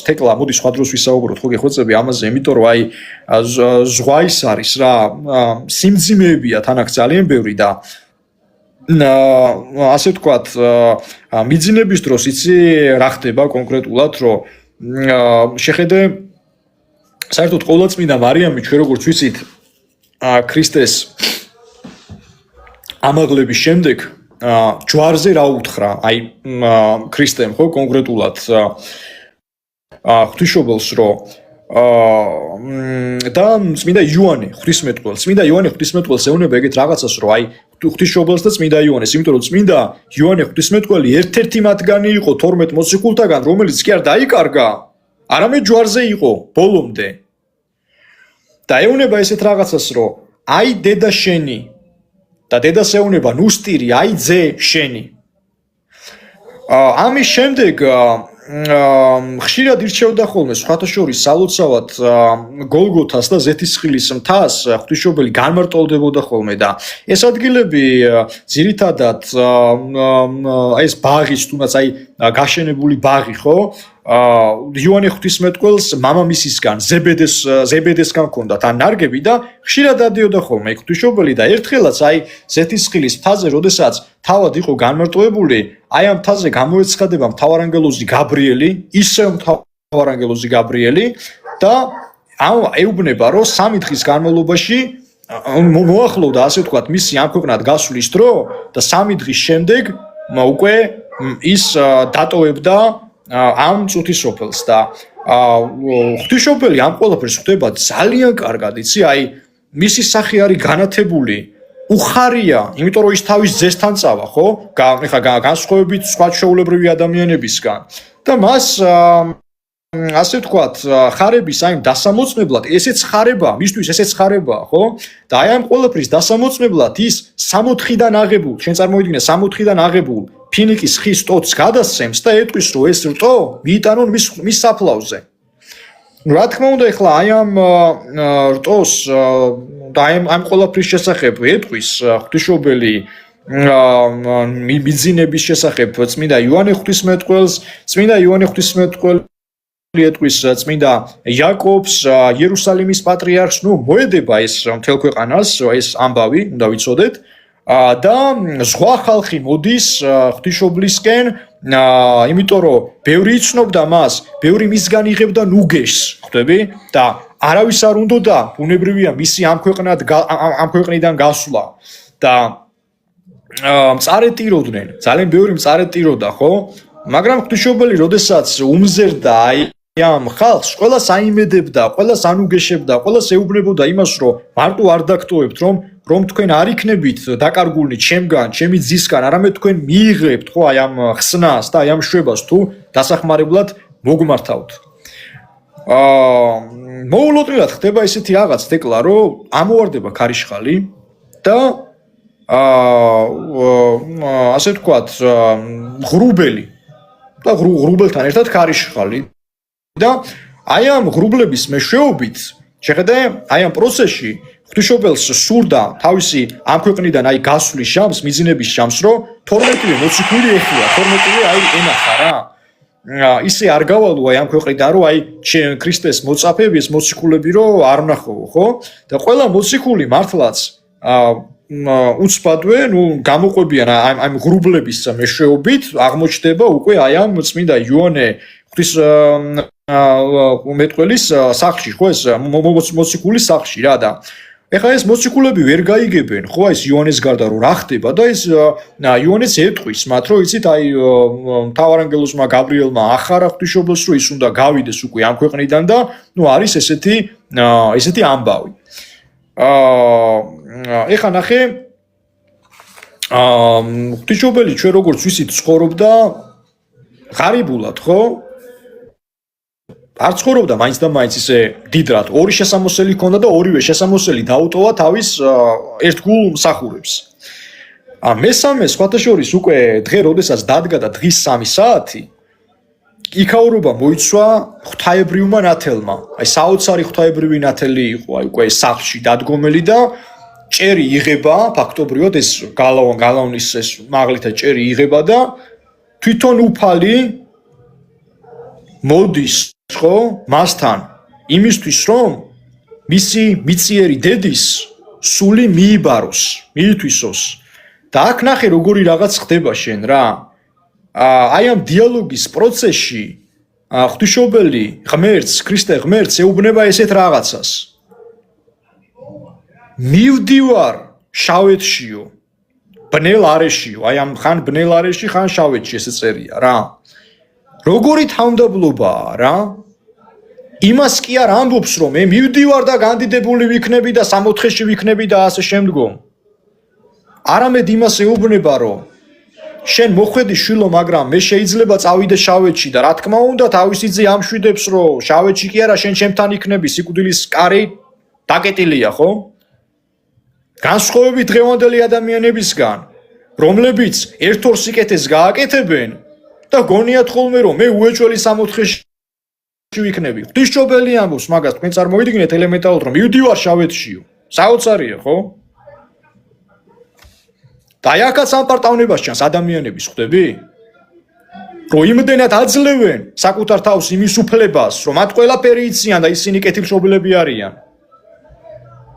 თეკლა მოდი სხვა დროს ვისაუბროთ ხო გეხვეწები ამაზე იმიტომ რომ აი ზღვა ის არის რა სიმძიმეებია თანაც ძალიან ბევრი და ასე ვთქვათ მიძინების დროს იცი რა ხდება კონკრეტულად რომ შეხედე საერთოდ ყოვლადწმინდა მარიამი ჩვენ როგორც ვიცით ქრისტეს ამაღლების შემდეგ ჯვარზე რა უთხრა აი ქრისტემ ხო კონკრეტულად ღვთისმშობელს რომ და წმინდა იოანე ღვთისმეტყველს ეუბნება ეგეთ რაღაცას რომ აი ღვთისმშობელს და წმინდა იოანეს იმიტომ რომ წმინდა იოანე ღვთისმეტყველი ერთ-ერთი მათგანი იყო 12 მოციქულთაგან რომელიც კი არ დაიკარგა არამედ ჯვარზე იყო ბოლომდე და ეუბნება ესეთ რაღაცას რომ აი დედა შენი და დედას ეუბნება ნუსტირი აი ძე შენი ამის შემდეგ ხშირად ირჩევდა ხოლმე სხვათა შორის სალოცავად გოლგოთას და ზეთისხილის მთას ღვთისმშობელი განმარტოვდებოდა ხოლმე და ეს ადგილები ძირითადად ეს ბაღის თუნდაც აი გაშენებული ბაღი ხო იოანე ღვთისმეტყველს მამამისისგან ზებედესგან ჰქონდათ ან ნარგები და ხშირად დადიოდა ხოლმე ღვთისმშობელი და ერთხელაც აი ზეთისხილის მთაზე როდესაც თავად იყო განმარტოვებული აი ამ მთაზე გამოეცხადება მთავარანგელოზი გაბრიელი ისევ მთავარანგელოზი გაბრიელი და ეუბნება რომ 3 დღის განმავლობაში მოახლოვდა ასე ვთქვათ მისი ამ ქვეყნად გასვლის დრო და 3 დღის შემდეგ უკვე ის დატოვებდა ამ წუთის სოფელს და ღვთისმშობელი ამ ყველაფერს ხვდება ძალიან კარგად, იცი, აი მისი სახე არის განათებული, უხარია, იმიტომ რომ ის თავის ძესთან წავა, ხო? ეხლა განსხვავებით სხვა ჩვეულებრივი ადამიანებისგან და მას ასე ვთქვათ, ხარების აი დასამოწმებლად, ესეც ხარება, მისთვის ესეც ხარება, ხო? და აი ამ ყველაფრის დასამოწმებლად ის 60-დან აღებულ, შენ წარმოიდგინე 60-დან აღებულ ფინიკის ხის ტოტს გადასცემს და ეტყვის რომ ეს რტო მიიტანონ მის საფლავზე. რა თქმა უნდა, ეხლა აი ამ რტოს და ამ ყველაფრის შესახებ ეტყვის ღვთისმშობელი მიძინების შესახებ წმინდა იოანე ღვთისმეტყველს, წმინდა იოანე ღვთისმეტყველი ეტყვის წმინდა იაკობს, იერუსალიმის პატრიარქს, ნუ მოედება ეს მთელ ქვეყანას, ეს ამბავი, უნდა ვიცოდეთ. და სხვა ხალხი მოდის ღვთისმშობლისკენ, იმიტომ რომ ბევრი იცნობდა მას, ბევრი მისგან იღებდა ნუგეშს, ხვდები? და არავის არ უნდოდა, ბუნებრივია მისი ამ ქვეყნიდან გასვლა და მწარეტიროდნენ, ძალიან ბევრი მწარეტიროდა, ხო? მაგრამ ღვთისმშობელი, როდესაც უმზერდა აი ამ ხალხს, ყველას აიმედებდა, ყველას ანუგეშებდა, ყველას ეუბნებოდა იმას, რომ მარტო არ დაგტოვებთ, რომ თქვენ არ იქნებით დაკარგულნი ჩემგან, ჩემი ძისგან, არამედ თქვენ მიიღებთ ხო აი ამ ხსნას და აი ამ შვებას თუ დასახმარებლად მოგმართავთ. მოულოდნელად ხდება ესეთი რაღაც თეკლა, რომ ამოვარდება ქარიშხალი და ასე ვთქვათ, ღრუბელი და ღრუბელთან ერთად ქარიშხალი და აი ამ ღრუბლების მეშვეობით შეხედე აი ამ პროცესში ღვთისმშობელს სურდა თავისი ამ ქვეყნიდან აი გასვლის ჟამს, მიძინების ჟამს, რომ 12-ვე მოციქული ეხია, 12-ვე აი ენახა რა. ისე არ გავალო აი ამ ქვეყნიდან, რომ აი ქრისტეს მოწაფეები ეს მოციქულები რომ არ ვნახოო, ხო? და ყველა მოციქული მართლაც უცბადვე, ნუ გამოყვებიან ამ ღრუბლების მეშვეობით, აღმოჩნდება უკვე აი ამ წმინდა იოანე ღვთისმეტყველის სახლში, ხო ეს მოციქულის სახლში რა და ეხლა ეს მოციქულები ვერ გაიგებენ, ხო ეს იოანეს გარდა რომ რა ხდება და ეს იოანეს ეტყვის მათ, რომ იცით აი მთავარანგელოზმა გაბრიელმა ახარა ღვთისმშობელს, რომ ის უნდა გავიდეს უკვე ამ ქვეყნიდან და ნუ არის ესეთი ამბავი. ეხლა ნახე ღვთისმშობელი ჩვენ როგორც ვიცით ცხოვრობდა ღარიბულად, ხო? არ ცხოვრობდა მაინც და მაინც ისე დიდრად, ორი შესამოსელი ჰქონდა და ორივე შესამოსელი დაუტოვა თავის ერთგულ მსახურებს. მესამე სხვათა შორის უკვე დღე როდესაც დადგა და დღის 3 საათი იქაურობა მოიცვა ღვთაებრივმა ნათელმა. აი საოცარი ღვთაებრივი ნათელი იყო, აი უკვე სახლში დადგომელი და ჭერი იღება, ფაქტობრივად ეს გალავნის ეს მაღლითა ჭერი იღება და თვითონ უფალი მოდის ხო მასთან იმისთვის რომ მისი მიწიერი დედის სული მიიბაროს, მიითვისოს და აქ ნახე როგორი რაღაც ხდება შენ რა. აი ამ დიალოგის პროცესში ღვთისმშობელი ღმერთს, ქრისტე ღმერთს ეუბნება ესეთ რაღაცას. მივდივარ შავეთშიო, ბნელ არეშიო, აი ამ ხან ბნელ არეში, ხან შავეთში ესე წერია რა. როგორი თავმდაბლობაა რა? იმას კი არ ამბობს რომ მე მივდივარ და განდიდებული ვიქნები და 64-ში ვიქნები და ასე შემდგომ. არამედ იმას ეუბნება რომ შენ მოხვედი შვილო, მაგრამ მე შეიძლება წავიდე შავეთში და რა თქმა უნდა თავისი ძე ამშვიდებს რომ შავეთში კი არა შენ ჩემთან იქნები, სიკვდილის კარი დაკეტილია ხო? განსხვავებით დღევანდელი ადამიანებისგან, რომლებიც ერთ-ორ სიკეთეს გააკეთებენ და გონიათ ხოლმე რომ მე უეჭველი 64-ში ვიქნები. ღვთისმშობელი ამბობს მაგას თქვენ წარმოიდგინეთ ელემენტარულად რომ მივდივარ შავეთშიო. საოცარია, ხო? და აქაც ამ პარტავნებას ჩანს ადამიანების ხვდები? რომ იმდენად აძლევენ საკუთარ თავს იმის უფლებას, რომ მათ ყველაფერი იციან და ისინი კეთილშობილები არიან.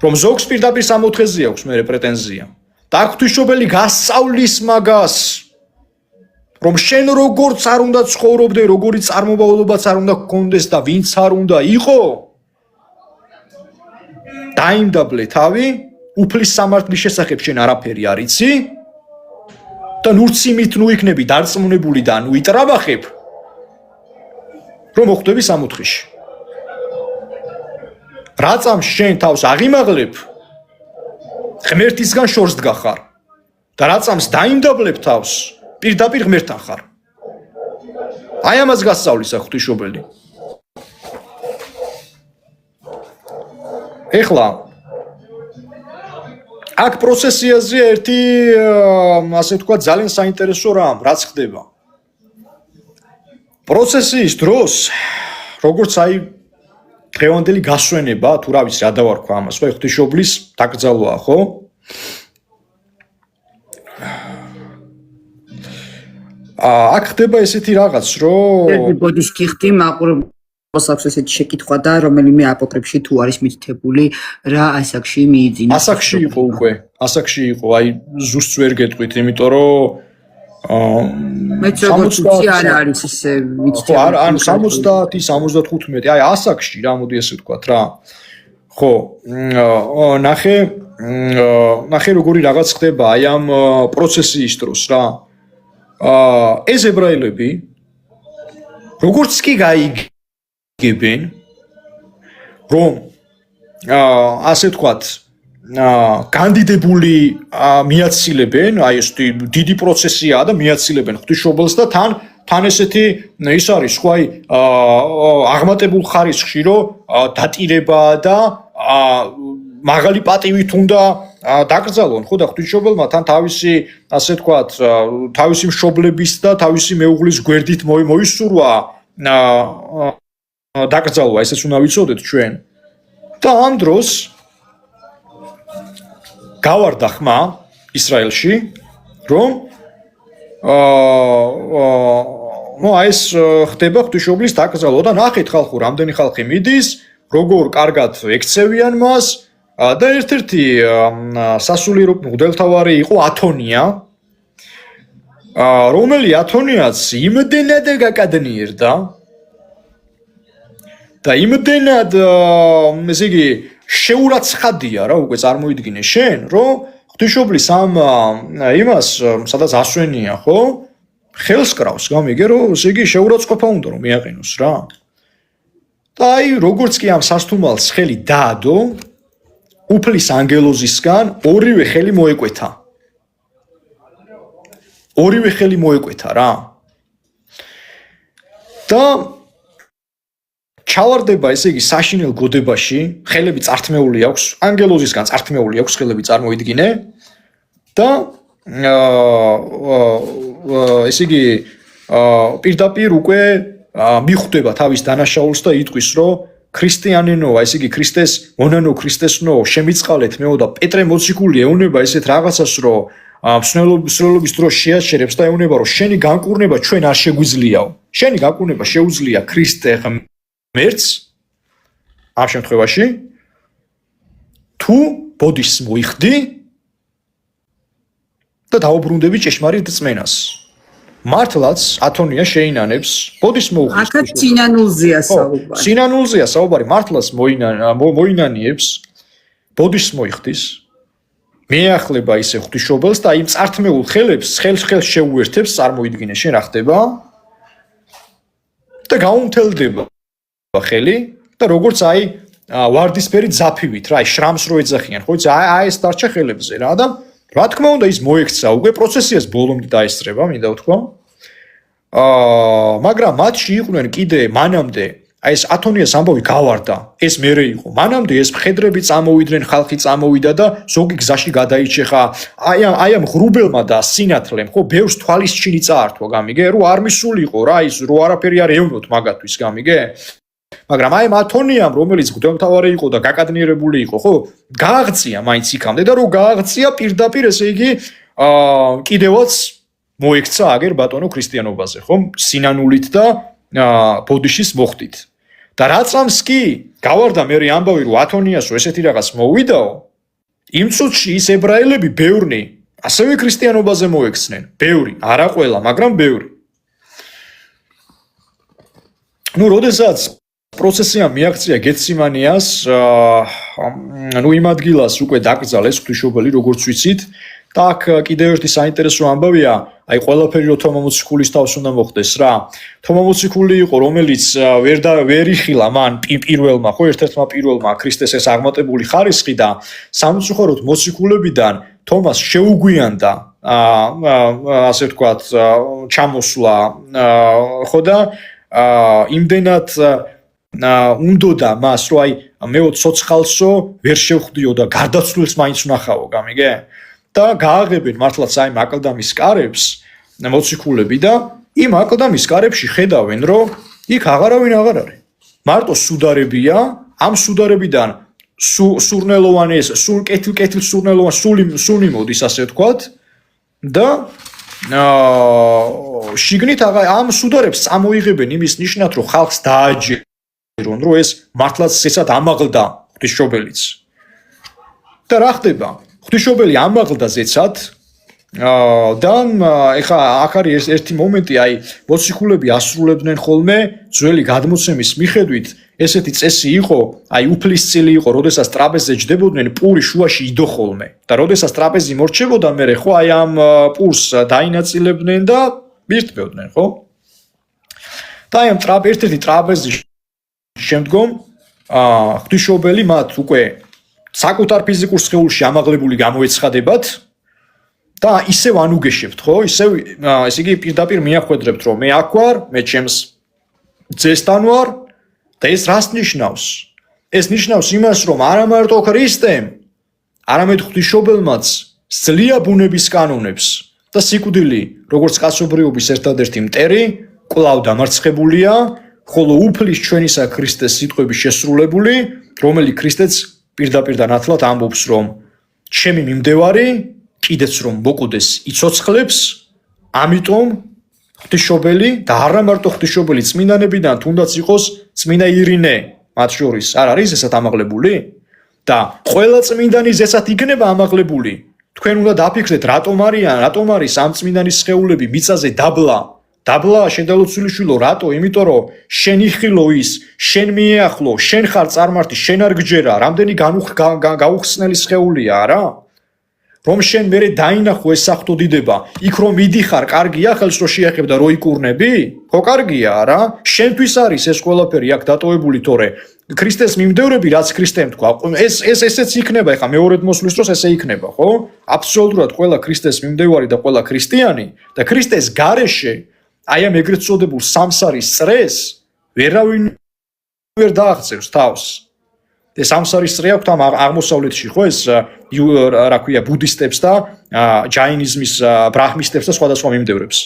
რომ ზოგს პირდაპირ 64-ზე აქვს მერე პრეტენზია. და ღვთისმშობელი გასწავლის მაგას, რომ შენ როგორც არ უნდა ცხოვრობდე, როგორი წარმომავლობაც არ უნდა გქონდეს და ვინც არ უნდა იყო, დაიმდაბლე თავი, უფლის სამართლის შესახებ შენ არაფერი არ იცი და ნურც იმით ნუ იქნები დარწმუნებული და ნუ იტრაბახებ, რომ მოხვდები 64-ში. რაწამს შენ თავს აღიმაღლებ, ღმერთისგან შორს დგახარ და რაწამს დაიმდაბლებ თავს, პირდაპირ ღმერთთან ხარ. აი ამას გასწავლის ღვთისმშობელი. ეხლა აქ პროცესიაზე ერთი ასე თქვა ძალიან საინტერესო რამ, რაც ხდება. პროცესიის დროს, როგორც აი დღევანდელი გასვენება, თუ რა ვიცი, რა დავარქვა ამას, ვაი ღვთისმშობლის დაკრძალვაა, ხო? აქ ხდება ესეთი რაღაც, რომ ბოდის გიხდი მაყურებელს აქვს ესეთი შეკითხვა და რომელიმე აპოკრიფში თუ არის მითითებული რა ასაკში მიიძინა. ასაკში იყო უკვე, ასაკში იყო, აი ზუსტ ვერ გეტყვით, იმიტომ რომ მეც როგორც ვიცი არ არის ესე მითითებული. ხო, ანუ 70, 75, აი ასაკში რა მოდი ესე ვთქვათ რა. ხო, ნახე როგორი რაღაც ხდება აი ამ პროცესიის დროს რა. ეს ებრაელები როგორც კი გაიგებენ რომ ასე ვთქვათ განდიდებული მიაცილებენ, აი ეს დიდი პროცესია და მიაცილებენ ღვთისმშობელს და თან ესეთი ის არის ხო აი აღმატებულ ხარისხში რომ დატირება და მაღალი პატივით უნდა დაკრძალონ, ხო და ღვთისმშობელმა თან თავისი ასე ვთქვათ, თავისი მშობლების და თავისი მეუღლის გვერდით მოისურვა დაკრძალვა, ესეც უნდა ვიცოდეთ ჩვენ. და ამ დროს გავარდა ხმა ისრაელში, რომ აი ეს ხდება ღვთისმშობლის დაკრძალვა და ნახეთ ხალხო, რამდენი ხალხი მიდის, როგორ კარგად ექცევიან მას. და ერთ-ერთი სასულიერო მღვდელმთავარი იყო ათონია, რომელი ათონიაც იმდენად გაკადნიერდა და იმდენად ესე იგი შეურაცხადია რა უკვე წარმოიდგინე შენ, რომ ღვთისმშობლის ამ იმას სადაც ასვენია, ხო? ხელს კრავს, გამიგე რომ ესე იგი შეურაცხყოფა უნდა რომ მიაყენოს რა. და აი როგორც კი ამ სასტუმალს ხელი დაადო, უფლის ანგელოზისგან ორივე ხელი მოეკვეთა. ორივე ხელი მოეკვეთა რა. და ჩავარდება ესე იგი საშინელ გოდებაში, ხელები წართმეული აქვს, ანგელოზისგან წართმეული აქვს ხელები წარმოიდგინე და ესე იგი პირდაპირ უკვე მიხვდება თავის დანაშაულს და იტყვის რომ ქრისტიანენო, ესე იგი ქრისტეს მონანო ქრისტესნო შემიწყალეთ მეო და პეტრე მოციქული ეუბნება ესეთ რაღაცას რომ მსვლელობის დროს შეაჩერებს და ეუბნება რომ შენი განკურნება ჩვენ არ შეგვიძლიაო. შენი განკურნება შეუძლია ქრისტე ღმერთს ამ შემთხვევაში თუ ბოდიშს მოიხდი და დაუბრუნდები ჭეშმარიტ რწმენას. მართლაც ათონია შეინანებს ბოდიშს მოუხდის. აქაც სინანულზეა საუბარი. სინანულზეა საუბარი, მართლაც მოინანიებს ბოდიშს მოიხდის. მეახლება ისე ღვთისმშობელს და იმ წართმეულ ხელებს ხელს შეუერთებს, წარმოიდგინე შენ რა ხდება და გაუმთელდება ხელი და როგორც აი ვარდისფერი ძაფივით რა, აი შრამს რო ეძახიან, ხო იცი, აი ეს დარჩა ხელებზე რა და რა თქმა უნდა ის მოექცა უკვე პროცესიას ბოლომდე დაესწრება, მინდა ვთქვა. მაგრამ მათში იყვნენ კიდე მანამდე აი ეს ათონიას ამბავი გავარდა, ეს მერე იყო. მანამდე ეს მხედრები წამოვიდნენ, ხალხი წამოვიდა და ზოგი გზაში გადაიჭეხა. აი ამ ღრუბელმა და სინათლემ ხო ბევრს თვალისჩინი წაართვა, გამიგე? რო არ მისულიყო რა ის, რო არაფერი არ ევნოთ მაგათვის, გამიგე? მაგრამ აი ამ ათონიამ, რომელიც მღვდელმთავარი იყო და გაკადნიერებული იყო, ხო? გააღწია მაინც იქამდე და რო გააღწია პირდაპირ ესე იგი კიდევაც მოექცა აგერ ბატონო ქრისტიანობაზე, ხო? სინანულით და ბოდიშის მოხდით. და რაწამს კი გავარდა მე ამბავი რომ ათონიასო ესეთი რაღაც მოვიდაო, იმ წუთში ის ებრაელები ბევრნი ასევე ქრისტიანობაზე მოექცნენ. ბევრი, არა ყველა, მაგრამ ბევრი. ნუ როდესაც პროცესია მიაღწია გეციმანიას, ნუ იმ ადგილას უკვე დაკრძალეს ღვთისმშობელი, როგორც ვიცით. და აქ კიდევ ერთი საინტერესო ამბავია, აი ყველაფერი რო თომა მოციქულის თავს უნდა მოხდეს რა. თომა მოციქული იყო, რომელიც ვერ იხილა მან პირველმა, ხო, ერთ-ერთმა პირველმა ქრისტეს ეს აღმატებული ხარისხი და სამწუხაროდ მოციქულებიდან თომას შეუგვიანდა ასე ვთქვათ ჩამოსვლა, ხო და იმდენად უნდოდა მას, რომ აი მეო ცოცხალსო ვერ შევხვდიო და გარდაცვლილს მაინც ვნახავო, გამიგე? და გააღებენ მართლაც აი აკლდამის კარებს მოციქულები და იმ აკლდამის კარებში ხედავენ რომ იქ აღარავინ აღარ არის. მარტო სუდარებია, ამ სუდარებიდან სურნელოვანი ეს სულ კეთილ სურნელოვანი სული მოდის ასე ვთქვათ და შიგნით ამ სუდარებს წამოიღებენ იმის ნიშნად რომ ხალხს დააჯერონ რომ ეს მართლაც ესად ამაღლდა ღვთისმშობელიც. და რა ხდება? ღვთისმშობელი ამაღლდა ზეცად და ეხა აქ არის ერთი მომენტი, აი მოციქულები ასრულებდნენ ხოლმე ძველი გადმოცემის მიხედვით ესეთი წესი იყო, აი უფლისწილი იყო, როდესაც ტრაპეზზე ჯდებოდნენ, პური შუაში იდო ხოლმე და როდესაც ტრაპეზი მორჩებოდა მერე ხო აი ამ პურს დაინაწილებდნენ და მირთმევდნენ, ხო? და აი ამ ერთ-ერთი ტრაპეზის შემდგომ ღვთისმშობელი მათ უკვე საკუთარ ფიზიკურ სხეულში ამაღლებული გამოეცხადებათ და ისევ ანუგეშებთ, ხო? ისევ ესე იგი პირდაპირ მიახვედრებთ, რომ მე აქ ვარ, მე ჩემს ძესთან ვარ და ეს რას ნიშნავს? ეს ნიშნავს იმას, რომ არა მარტო ქრისტემ, არამედ ღვთისმშობელმაც სძლია ბუნების კანონებს და სიკვდილი, როგორც კაცობრიობის ერთადერთი მტერი, კვლავ დამარცხებულია, ხოლო უფლის ჩვენისა ქრისტეს სიტყვები შესრულებული, რომელიც ქრისტეც პირდაპირ და ნათლად ამბობს, რომ ჩემი მიმდევარი კიდეც რომ მოკუდეს იცოცხლებს, ამიტომ ღვთისმშობელი და არა მარტო ღვთისმშობელი წმინდანებიდან თუნდაც იყოს წმინდა ირინე მათ შორის არ არის ესეთ ამაღლებული და ყველა წმინდანი ესეთ იქნება ამაღლებული. თქვენ უნდა დაფიქრდეთ რატომ არის ამ წმინდანის სხეულები მიწაზე დაბლა შედალოცულიშვილო, რატო? იმიტომ რომ შენ იხილო ის, შენ მიეახლო, შენ ხარ წარმართი, შენ არ გჯერა, რამდენი გაუხსნელი სხეულია, არა? რომ შენ მერე დაინახო ეს საფრთხო დიდება, იქ რომ მიდიხარ, კარგია, ხელს რო შეეხებ და რო იკურნები? ხო კარგია, არა? შენთვის არის ეს ყველაფერი აქ დატოვებული, თორე ქრისტეს მიმდევრები, რაც ქრისტემ თქვა, ესეც იქნება, ეხა მეორედ მოსვლის დროს ესე იქნება, ხო? აბსოლუტურად ყველა ქრისტეს მიმდევარი და ყველა ქრისტიანი და ქრისტეს გარეშე აი ამ ეგრეთ წოდებულ სამსარის წრეს ვერავინ ვერ დააღწევს თავს. ეს სამსარის წრე აქვს ამ აღმოსავლეთში, ხო, ეს რა ქვია, ბუდისტებს და ჯაინიზმის ბრაჰმისტებს და სხვადასხვა მიმდევრებს.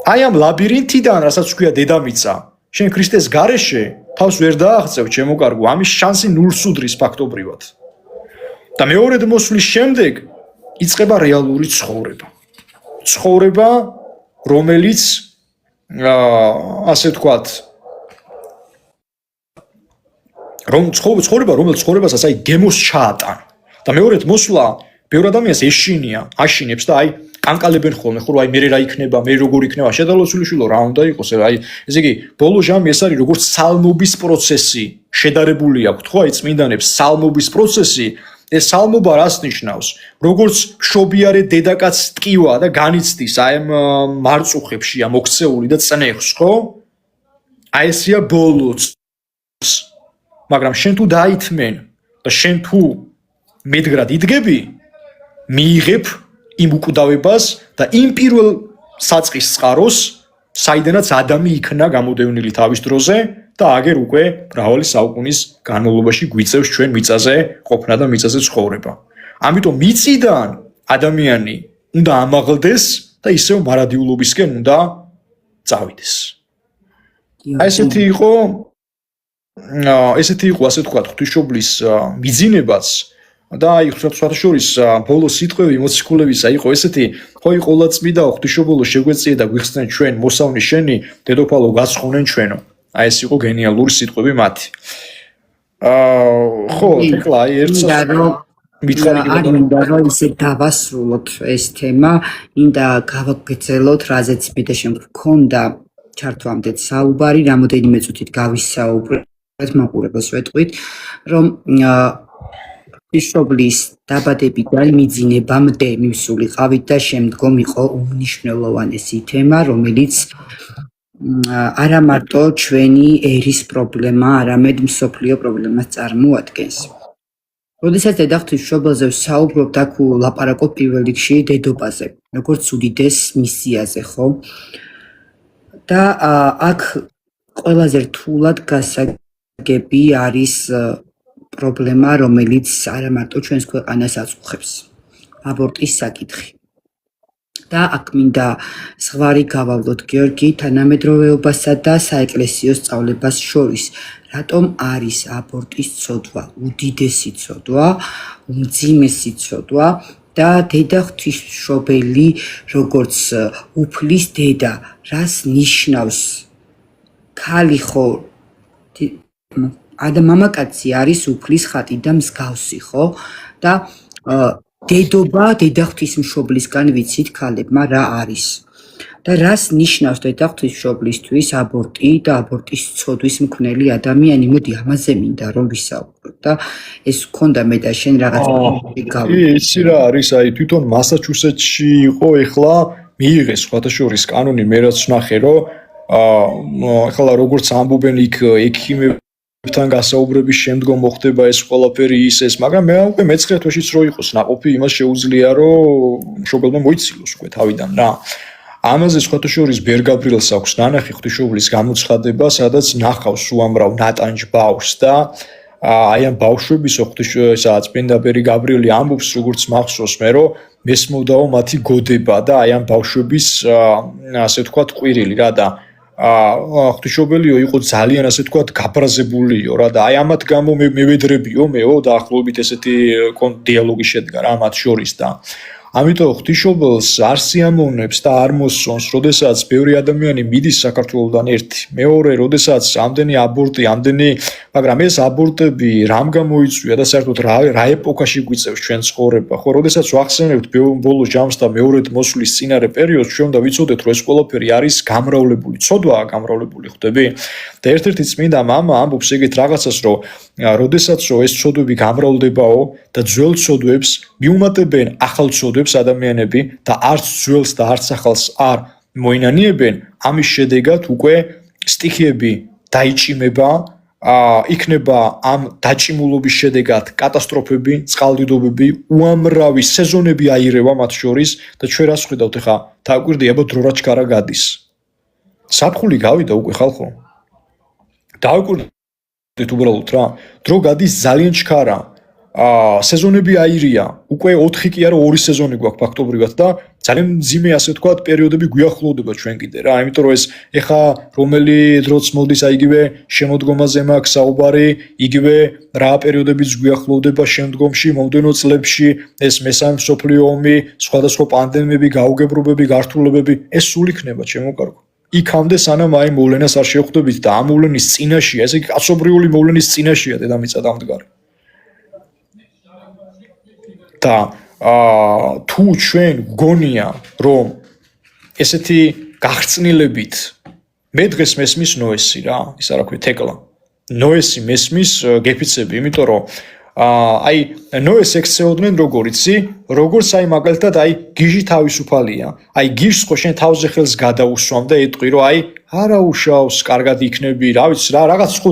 აი ამ ლაბირინთიდან, რასაც ქვია დედამიწა, შენ ქრისტეს გარეშე თავს ვერ დააღწევ, ჩემო კარგო, ამის შანსი ნულს უდრის ფაქტობრივად. და მეორედ მოსვლის შემდეგ იწყება რეალური ცხოვრება. ცხოვრება, რომელიც ასე ვთქვათ, რომელსაც აი გემოს ჩაატან. და მეორედ მოსვლა ბევრ ადამიანს აშინებს და აი კანკალებენ ხოლმე, ხო, აი მე რა იქნება, მე როგორ იქნება, შედალოცულიშვილო რა უნდა იყოს, აი ესე იგი ბოლო ჟამი ეს არის როგორც სალმობის პროცესი, შედარებული აქვს, ხო, აი წმინდანებს სალმობის პროცესი. ეს სალმობა რას ნიშნავს? როგორც მშობიარე დედაკაც ტკივა და განიცდის აი ამ მარწუხებშია მოქცეული და წნეხს, ხო? აი ესია ბოლოც. მაგრამ შენ თუ დაითმენ და შენ თუ მედგრად იდგები, მიიღებ იმ უკვდავებას და იმ პირველ საწყის წყაროს, საიდანაც ადამი იქნა გამოდევნილი თავის დროზე და აგერ უკვე მრავალი საუკუნის განმავლობაში გვიწევს ჩვენ მიწაზე ყოფნა და მიწაზე ცხოვრება. ამიტომ მიწიდან ადამიანი უნდა ამაღლდეს და ისევ მარადიულობისკენ უნდა წავიდეს. ესეთი იყო ასე ვთქვათ ღვთისმშობლის მიძინებაც და აი სხვათა შორის ბოლო სიტყვები მოციქულებისა იყო ესეთი ხო ყოლა წმიდა ღვთისმშობლო შეგვეწიე და გვიხსნენ ჩვენ მოსავნი შენი დედოფალო გასხუნენ ჩვენო. აი ეს იყო გენიალური სიტყვები მათი. ხო ეხლა აი ერთს არ მინდა რომ ისე დავასრულოთ ეს თემა, მინდა გავაგრძელოთ, რაზეც მე და შენ გქონდა ჩართვამდე საუბარი, რამოდენიმე წუთით გავისაუბრეთ, მაყურებელს ვეტყვით, რომ ღვთისმშობლის დაბადებიდან მიძინებამდე მივსულიყავით და შემდგომ იყო უმნიშვნელოვანესი თემა, რომელიც არა მარტო ჩვენი ერის პრობლემა, არამედ მსოფლიო პრობლემას წარმოადგენს. როდესაც დედა ღვთისმშობელზე ვსაუბრობ და ლაპარაკობ პირველ რიგში დედობაზე, როგორც უდიდეს მისიაზე, ხო? და აქ ყველაზე რთულად გასაგები არის პრობლემა, რომელიც არა მარტო ჩვენს ქვეყანას აწუხებს, აბორტის საკითხი. და აქ მინდა ზღვარი გავავლოთ გიორგი თანამედროვეობასა და საეკლესიო სწავლებას შორის. რატომ არის აბორტის ცოდვა, უდიდესი ცოდვა, უმძიმესი ცოდვა და დედა ღვთისმშობელი როგორც უფლის დედა, რას ნიშნავს? ქალი ხო მამაკაცი არის უფლის ხატი და მსგავსი, ხო? და დედობა დედა ღვთისმშობლისგან ვიცით ქალებმა რა არის. და რას ნიშნავს დედა ღვთისმშობლისთვის აბორტი და აბორტის ცოდვის მქონელი ადამიანი? მოდი ამაზე მინდა რომ ვისაუბროთ და ეს გქონდა მე და შენ რაღაც იცი რა არის, აი თვითონ მასაჩუსეტსში იყო ეხლა მიიღეს სხვათა შორის კანონი, მე რაც ვნახე რომ ეხლა როგორც ამბობენ იქ ექიმებთან გასაუბრების შემდგომ მოხდება ეს ყველაფერი ის, მაგრამ მე უკვე მეცხრე თვეშიც რო იყოს ნაყოფი, იმას შეუძლია რომ მშობელმა მოიცილოს უკვე თავიდან რა. ამაზე სხვათა შორის ბერ გაბრიელს აქვს ნანახი ღვთისმშობლის გამოცხადება, სადაც ნახავს უამრავ ნატანჯ ბავშვს და აი ამ ბავშვების ღვთისმშობლის წმინდა ბერი გაბრიელი ამბობს, როგორც მახსოვს მე, რომ მესმოდაო მათი გოდება და აი ამ ბავშვების ასე ვთქვათ ყვირილი რა და ღვთისმშობელიო იყო ძალიან ასე ვთქვათ გაბრაზებულიო რა და აი ამათ გამო მე მევედრებიო მეო დაახლოებით ესეთი დიალოგი შედგა რა მათ შორის და ამიტომ ღვთისმშობელს არ სიამოვნებს და არ მოსწონს, როდესაც ბევრი ადამიანი მიდის საქართველოსდან ერთი. მეორე, როდესაც ამდენი აბორტი, მაგრამ ეს აბორტები რამ გამოიწვია და საერთოდ რა ეპოქაში გვიწევს ჩვენ ცხოვრება, ხო, როდესაც ვახსენებთ ბოლო ჯამს და მეორედ მოსვლის წინარე პერიოდს, ჩვენ უნდა ვიცოდეთ, რომ ეს ყველაფერი არის გამრავლებული, ცოდვაა გამრავლებული, ხვდები? და ერთ-ერთი წმინდა მამა ამბობს ეგეთ რაღაცას, რომ როდესაც ეს ცოდვები გამრავლდებაო და ძველ ცოდვებს მიუმატებენ ახალ ცოდვებს ადამიანები და არც ძველს და არც ახალს არ მოინანიებენ, ამის შედეგად უკვე სტიქიები დაიჭიმება, იქნება ამ დაჭიმულობის შედეგად კატასტროფები, წყალდიდობები, უამრავი სეზონები აირევა მათ შორის და ჩვენ რას ხვიდავთ ახლა? დაგვირდი აბა დრო რა ჩქარა გადის. საფხული გავიდა უკვე ხალხო. დაგვირდით უბრალოდ რა, დრო გადის ძალიან ჩქარა. სეზონები აირია, უკვე 4 კი არა 2 სეზონი გვაქვს ფაქტობრივად და ძალიან მძიმე ასე ვთქვათ პერიოდები გვიახლოვდება ჩვენ კიდე რა, იმიტომ რომ ეს ეხა რომელი დროც მოდის აი იგივე შემოდგომაზე მაქვს საუბარი, იგივე რა პერიოდებიც გვიახლოვდება შემდგომში, მომდენო წლებში, ეს მესამე მსოფლიო ომი, სხვადასხვა პანდემიები, გაუგებრობები, გართულებები, ეს სულ იქნება ჩემო კარგო. იქამდე სანამ აი მოვლენას არ შევხვდებით და ამ მოვლენის წინაშია, ესე იგი კაცობრიული მოვლენის წინაშია დედამიწა დამდგარი. და თუ ჩვენ გგონია რომ ესეთი გახსნილებით მე დღეს მესმის ნოესი რა, ის არა ქვია თეკლა. ნოესი მესმის გეფიცები, იმიტომ რომ აი ნოეს ექცეოდნენ როგორ იცი, როგორც აი მაგალითად აი გიჟი თავისუფალია. აი გიჟს ხო შენ თავზე ხელს გადაუსვამ და ეტყვი რომ აი არა უშავს, კარგად იქნები, რა ვიცი რა, რაღაც ხო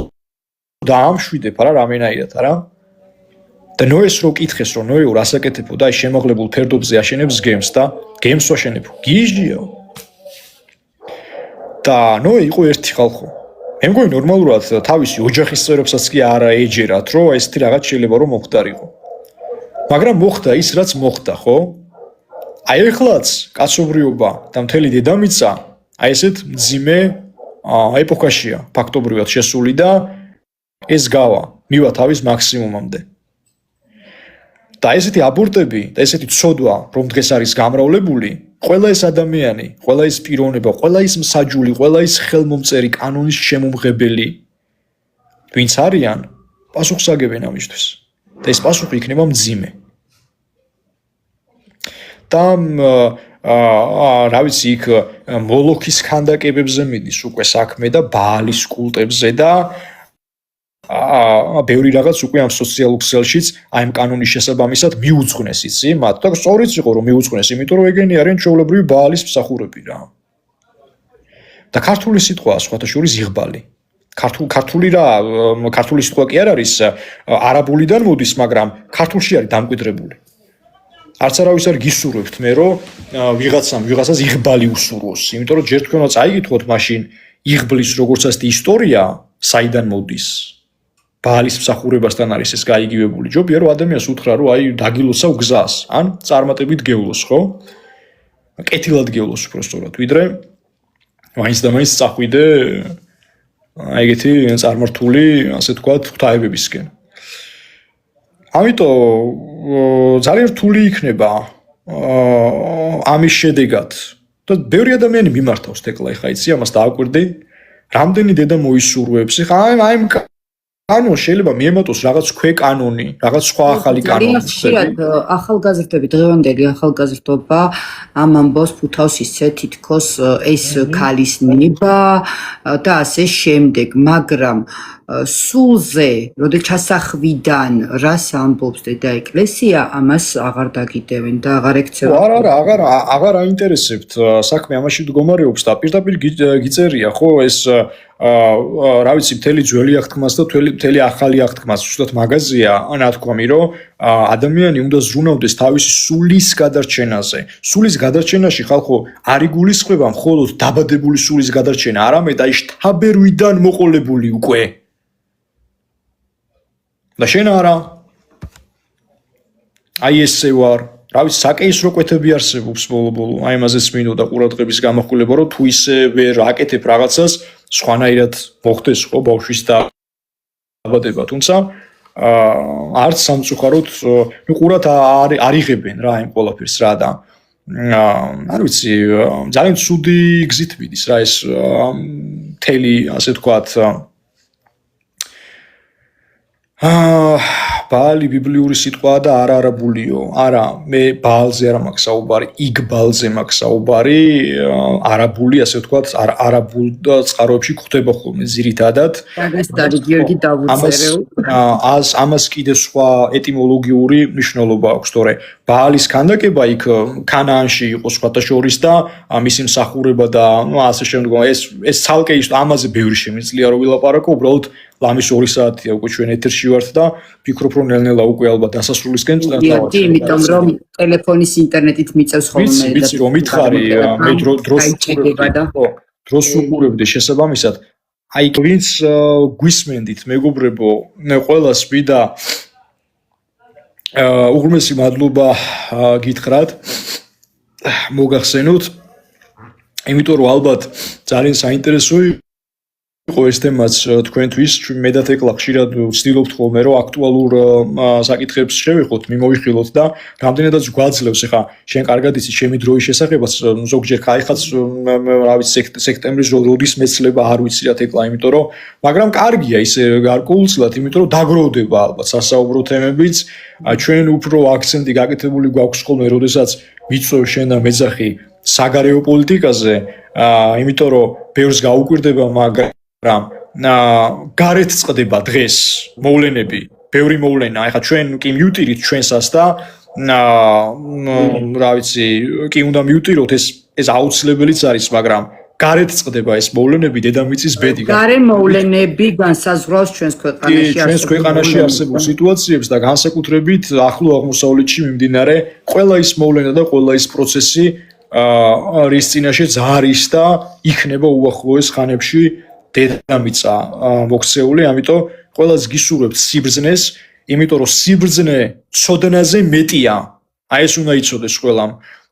დაამშვიდებ რა რამენაირად არა? და ნოეს რო კითხეს რომ ნოეო რას აკეთებო და აი შემაღლებულ ფერდობზე აშენებს გემს და გემს ვაშენებ გიჟიო და ნოე იყო ერთი ხალხო. მე მგონი ნორმალურად თავისი ოჯახის წევრებსაც კი არ ეჯერათ, რომ ესეთი რაღაც შეიძლება რომ მოხდარიყო. მაგრამ მოხდა ის, რაც მოხდა, ხო? აი ეხლაც კაცობრიობა და მთელი დედამიწა აი ესეთ მძიმე ეპოქაშია ფაქტობრივად შესული და ეს გავა მივა თავის მაქსიმუმამდე. და ესეთი აბორტები და ესეთი ცოდვა, რომ დღეს არის გამრავლებული, ყველა ეს ადამიანი, ყველა ეს პიროვნება, ყველა ის მსაჯული, ყველა ის ხელმომწერი კანონის შემომღებელი, ვინც არიან, პასუხს აგებენ ამისთვის. და ეს პასუხი იქნება მძიმე. და რა ვიცი, იქ მოლოქის ქანდაკებებზე მიდის უკვე საქმე და ბაალის კულტებზე და ბევრი რაღაც უკვე ამ სოციალურ ქსელშიც აი ამ კანონის შესაბამისად მიუძღვნეს, იცი, მათ და სწორიც იყო რომ მიუძღვნეს, იმიტომ რომ ეგენი არიან ჩვეულებრივი ბაალის მსახურები რა. და ქართული სიტყვა სხვათა შორის იღბალი. ქართული სიტყვა კი არ არის არაბულიდან მოდის, მაგრამ ქართულში არის დამკვიდრებული. არც არავის არ გისურვებთ მე რომ ვიღაცას იღბალი უსურვოს, იმიტომ რომ ჯერ თქვენაც აიგითხოთ მაშინ იღბლის როგორც ასეთი ისტორია საიდან მოდის. ბაალის მსახურებასთან არის ეს გაიგივებული. ჯობია რომ ადამიანს უთხრა რომ აი დაგილოცავ გზას, ან წარმატებით გევლოს, ხო? კეთილად გევლოს უფრო სწორად, ვიდრე მაინც და მაინც წახვიდე ეგეთი წარმართული, ასე ვთქვათ, ღვთაებებისკენ. ამიტომ ძალიან რთული იქნება ამის შედეგად. და ბევრი ადამიანი მიმართავს თეკლა, ეხა იცი, ამას დააკვირდი, რამდენი დედა მოისურვებს. ეხა აი კანონს შეიძლება მიემატოს რაღაც ქვეკანონი, რაღაც სხვა ახალი კანონი. ხშირად ახალგაზრდები, დღევანდელი ახალგაზრდობა ამ ამბავს ფუთავს ისე თითქოს ეს ქალის ნება და ასე შემდეგ, მაგრამ სულზე, როდის ჩასახვიდან რას ამბობს დედა ეკლესია, ამას აღარ დაგიდევენ და აღარ ექცევა. აღარ აინტერესებთ საქმე ამაში მდგომარეობს და პირდაპირ გიწერია, ხო, ეს რა ვიცი, მთელი ძველი აღთქმას და მთელი ახალი აღთქმას ზუსტად მაგაზია, ნათქვამი, რომ ადამიანი უნდა ზრუნავდეს თავისი სულის გადარჩენაზე. სულის გადარჩენაში ხალხო არ იგულისხმება მხოლოდ დაბადებული სულის გადარჩენა, არამედ აი შთაბერვიდან მოყოლებული უკვე. და შენ არა. აი ესე ვარ. რა ვიცი, საკეისრო კვეთები არსებობს ბოლო-ბოლო. აი ამაზეც მინდოდა ყურადღების გამახვილება, რომ თუ ისე ვერ აკეთებ რაღაცას, სხვანაირად მოხდეს ხო ბავშვის დაბადება, თუმცა არც სამწუხაროდ, ყურად არ იღებენ რა იმ ყველაფერს რა და არ ვიცი, ძალიან ცუდი გზით მიდის რა ეს მთელი, ასე ვთქვათ, ბაალი ბიბლიური სიტყვაა და არა არაბულიო. არა, მე ბაალზე არ მაქვს საუბარი, იგბალზე მაქვს საუბარი, არაბული, ასე ვთქვათ, არაბულ წყაროებში გვხვდება ხოლმე ძირითადად. დაგესტარი გიორგი დავუწერეო. ამას კიდე სხვა ეტიმოლოგიური მნიშვნელობა აქვს, თორე ბაალის ქანდაკება იქ ქანაანში იყო სხვათა შორის და მისი მსახურება და ასე შემდეგ. ეს ცალკე ამაზე ბევრი შემიძლია რომ ვილაპარაკო, უბრალოდ ლამის 2 საათია უკვე ჩვენ ეთერში ვართ და ვფიქრობ რომ ნელ-ნელა უკვე ალბათ დასასრულისკენ დავაჩერებთ. იმიტომ რომ ტელეფონის ინტერნეტით მიწევს ხოლმე და ვიცი რომ მითხარი მე დროს უყურებდი შესაბამისად. აი ვინც გვისმენდით მეგობრებო, ყველას ვიდა უღრმესი მადლობა გითხრათ. მოგახსენოთ. იმიტომ რომ ალბათ ძალიან საინტერესო იყო ეს თემაც თქვენთვის. მე და თეკლა ხშირად ვცდილობთ ხოლმე რომ აქტუალურ საკითხებს შევეხოთ, მიმოვიხილოთ და რამდენადაც გვაძლევს. ეხა შენ კარგად იცი ჩემი დროის შესახებაც, ზოგჯერ ხაიხაც რა ვიცი სექტემბრის როდის მეცლება არ ვიცი რა თეკლა, იმიტომ რომ მაგრამ კარგია ისე გარკვეულწილად, იმიტომ რომ დაგროვდება ალბათ სასაუბრო თემებიც. ჩვენ უფრო აქცენტი გაკეთებული გვაქვს ხოლმე, როდესაც ვიწვევ შენ და მეძახი საგარეო პოლიტიკაზე, იმიტომ რომ ბევრს გაუკვირდება, მაგრამ გარეთ წყდება დღეს მოვლენები, ბევრი მოვლენა. ეხლა ჩვენ კი მიუტირით ჩვენსას და რა ვიცი, კი უნდა მიუტიროთ, ეს აუცილებელიც არის, მაგრამ გარეთ წყდება ეს მოვლენები დედამიწის ბედი. გარე მოვლენები განსაზღვრავს ჩვენს ქვეყანაში არსებულ სიტუაციებს და განსაკუთრებით ახლო აღმოსავლეთში მიმდინარე ყველა ის მოვლენა და ყველა ის პროცესი, რის წინაშე ზარის და იქნება უახლოეს ხანებში დედამიწა მოქცეული, ამიტომ ყველას გისურვებთ სიბრძნეს, იმიტომ რომ სიბრძნე ცოდნაზე მეტია. აი ეს უნდა იცოდეს ყველამ,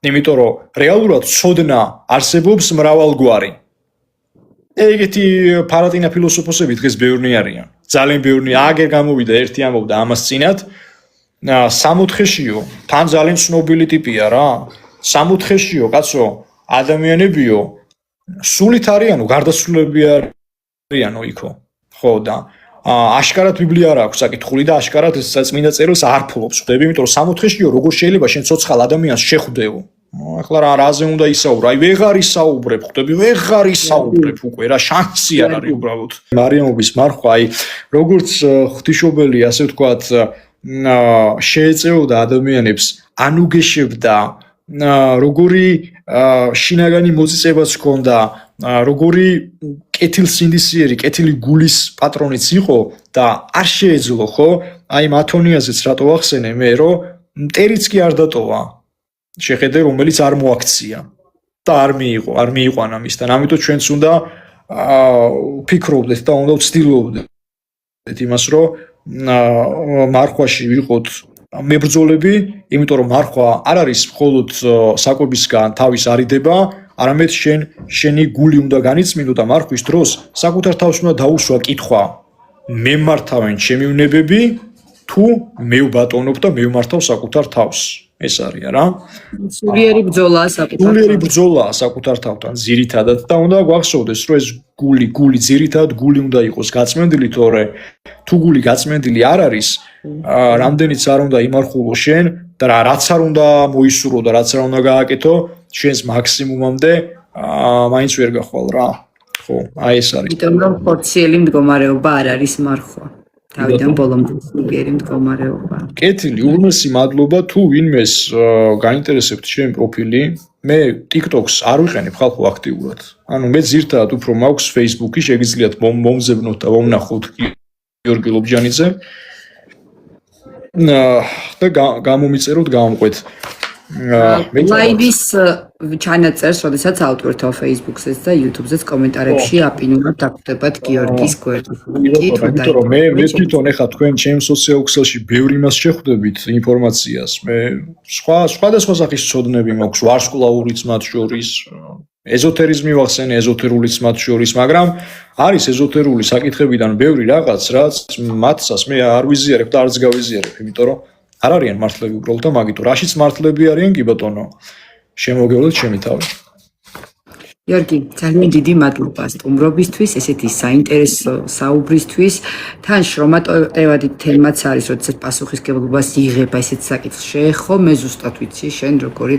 იმიტომ რომ რეალურად ცოდნა არსებობს მრავალგვარი. ეგეთი ფარატინა ფილოსოფოსები დღეს ბევრნი არიან. ძალიან ბევრნი, აგერ გამოვიდა ერთი ამბობდა ამას წინათ. სამოთხეშიო, თან ძალიან ცნობილი ტიპია რა. სამოთხეშიო, კაცო, ადამიანებიო, სულით არიანო, გარდაცვლილები არიანო იქო. ხო და აშკარად ბიბლია არ აქვს საკითხული და აშკარად წმინდა წერილს არ ფლობს. ხვდები, იმიტომ რომ სამოთხეშიო, როგორ შეიძლება შენ ცოცხალ ადამიანს შეხვდეო. ახლა რაზე უნდა ისაუბრო? აი ვეღარ ისაუბრებ, ხვდები, ვეღარ ისაუბრებ უკვე რა, შანსი არ არის უბრალოდ. მარიამობის მარხვა, აი როგორც ღვთისმშობელი, ასე ვთქვათ, შეეწეოდა ადამიანებს, ანუგეშებდა, როგორი შინაგანი მოწიწებაც ჰქონდა, როგორი კეთილსინდისიერი, კეთილი გულის პატრონიც იყო და არ შეეძლო, ხო? აი მათონიაზეც რატო ახსენე მე, რომ მტერიც კი არ დატოვა. შეხედე, რომელიც არ მოაქცია და არ მიიყვანა მისთან. ამიტომ ჩვენც უნდა ფიქრობდეთ და უნდა ვცდილობდეთ იმას, რომ მარხვაში ვიყოთ მებრძოლები, იმიტომ რომ მარხვა არ არის მხოლოდ საკვებისგან თავის არიდება, არამედ შენი გული უნდა განიწმინდო და მარხვის დროს საკუთარ თავს უნდა დაუსვა კითხვა: მე მართავენ ჩემი ვნებები თუ მე ვბატონობ და მე ვმართავ საკუთარ თავს? ეს არის რა. სულიერი ბრძოლაა საკუთარ თავთან, ძირითადად და უნდა გვახსოვდეს, რომ ეს გული ძირითადად გული უნდა იყოს გაწმენდილი, თორე თუ გული გაწმენდილი არ არის, რამდენიც არ უნდა იმარხულო შენ და რაც არ უნდა მოისურვო და რაც არ უნდა გააკეთო, შენს მაქსიმუმამდე მაინც ვერ გახვალ რა. ხო, აი ეს არის. იმიტომ რომ ხორციელი მდგომარეობა არ არის მარხვა. თავიდან ბოლომდე სულიერი მდგომარეობა. კეთილი, ურმესი მადლობა თუ ვინმეს გაინტერესებთ ჩემი პროფილი. მე TikTok-ს არ ვიყენებ ხალხო აქტიურად. ანუ მე ზირთად უფრო მაქვს Facebook-ი, შეგიძლიათ მომზებნოთ და მომნახოთ გიორგი ლობჟანიძე. და გამომიწეროთ, გამომყვეთ. ლაივის ჩანაწერს, როდესაც ავტვირთავ Facebook-ზეც და YouTube-ზეც კომენტარებში აპინურად დაგვდებათ გიორგის გვერდით. იმიტომ რომ მე თვითონ ეხა თქვენ ჩემ სოციალურ ქსელში ბევრი იმას შეხვდებით ინფორმაციას. მე სხვადასხვა სახის ცოდნები მაქვს, ვარსკვლავურიც მათ შორის, ეზოთერიზმი ვახსენე, ეზოთერულიც მათ შორის, მაგრამ არის ეზოთერული საკითხებიდან ბევრი რაღაც, რაც მათსას მე არ ვიზიარებ და არც გავიზიარებ, იმიტომ რომ არ არიან მართლები უბრალოდ და მაგითო რაშიც მართლები არიან კი ბატონო შემოგევლეთ ჩემი თავი. გიორგი, ძალიან დიდი მადლობა სტუმრობისთვის, ესეთი საინტერესო საუბრისთვის. თან შრომატევადი თემაც არის, როდესაც პასუხისმგებლობას იღება ესეთ საკითხს შეეხო, მე ზუსტად ვიცი შენ როგორი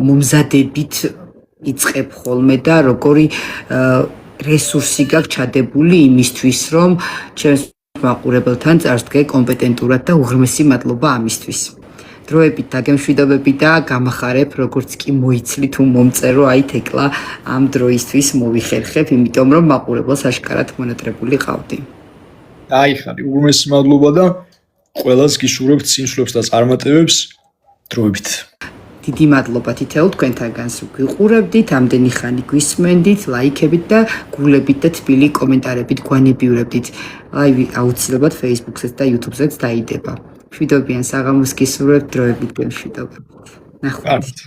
მომზადებით იწყებ ხოლმე და როგორი რესურსი გაქვს ჩადებული იმისთვის, რომ ჩემს მაყურებელთან წარსდგე კომპეტენტურად და უღრმესი მადლობა ამისთვის. დროებით დაგემშვიდობები და გამახარებ, როგორც კი მოიცლი თუ მომწერო, აი თეკლა ამ დროისთვის მოვიხერხებ, იმიტომ რომ მაყურებელს აშკარად მონატრებული ყავდი. აი ხარი, უღრმესი მადლობა და ყველას გიშურებთ სიმსვლებს და წარმატებებს დროებით. დიდი მადლობა თითოეულ თქვენთაგანს გვიყურებდით, ამდენი ხანი გვისმენდით, ლაიქებით და გულებით და თბილი კომენტარებით გვანებიურებდით. ლაივი აუცილებლად Facebook-ზეც და YouTube-ზეც დაიდება. მშვიდობიან საღამოს გისურვებთ, დროებით გემშვიდობებით. ნახვამდის.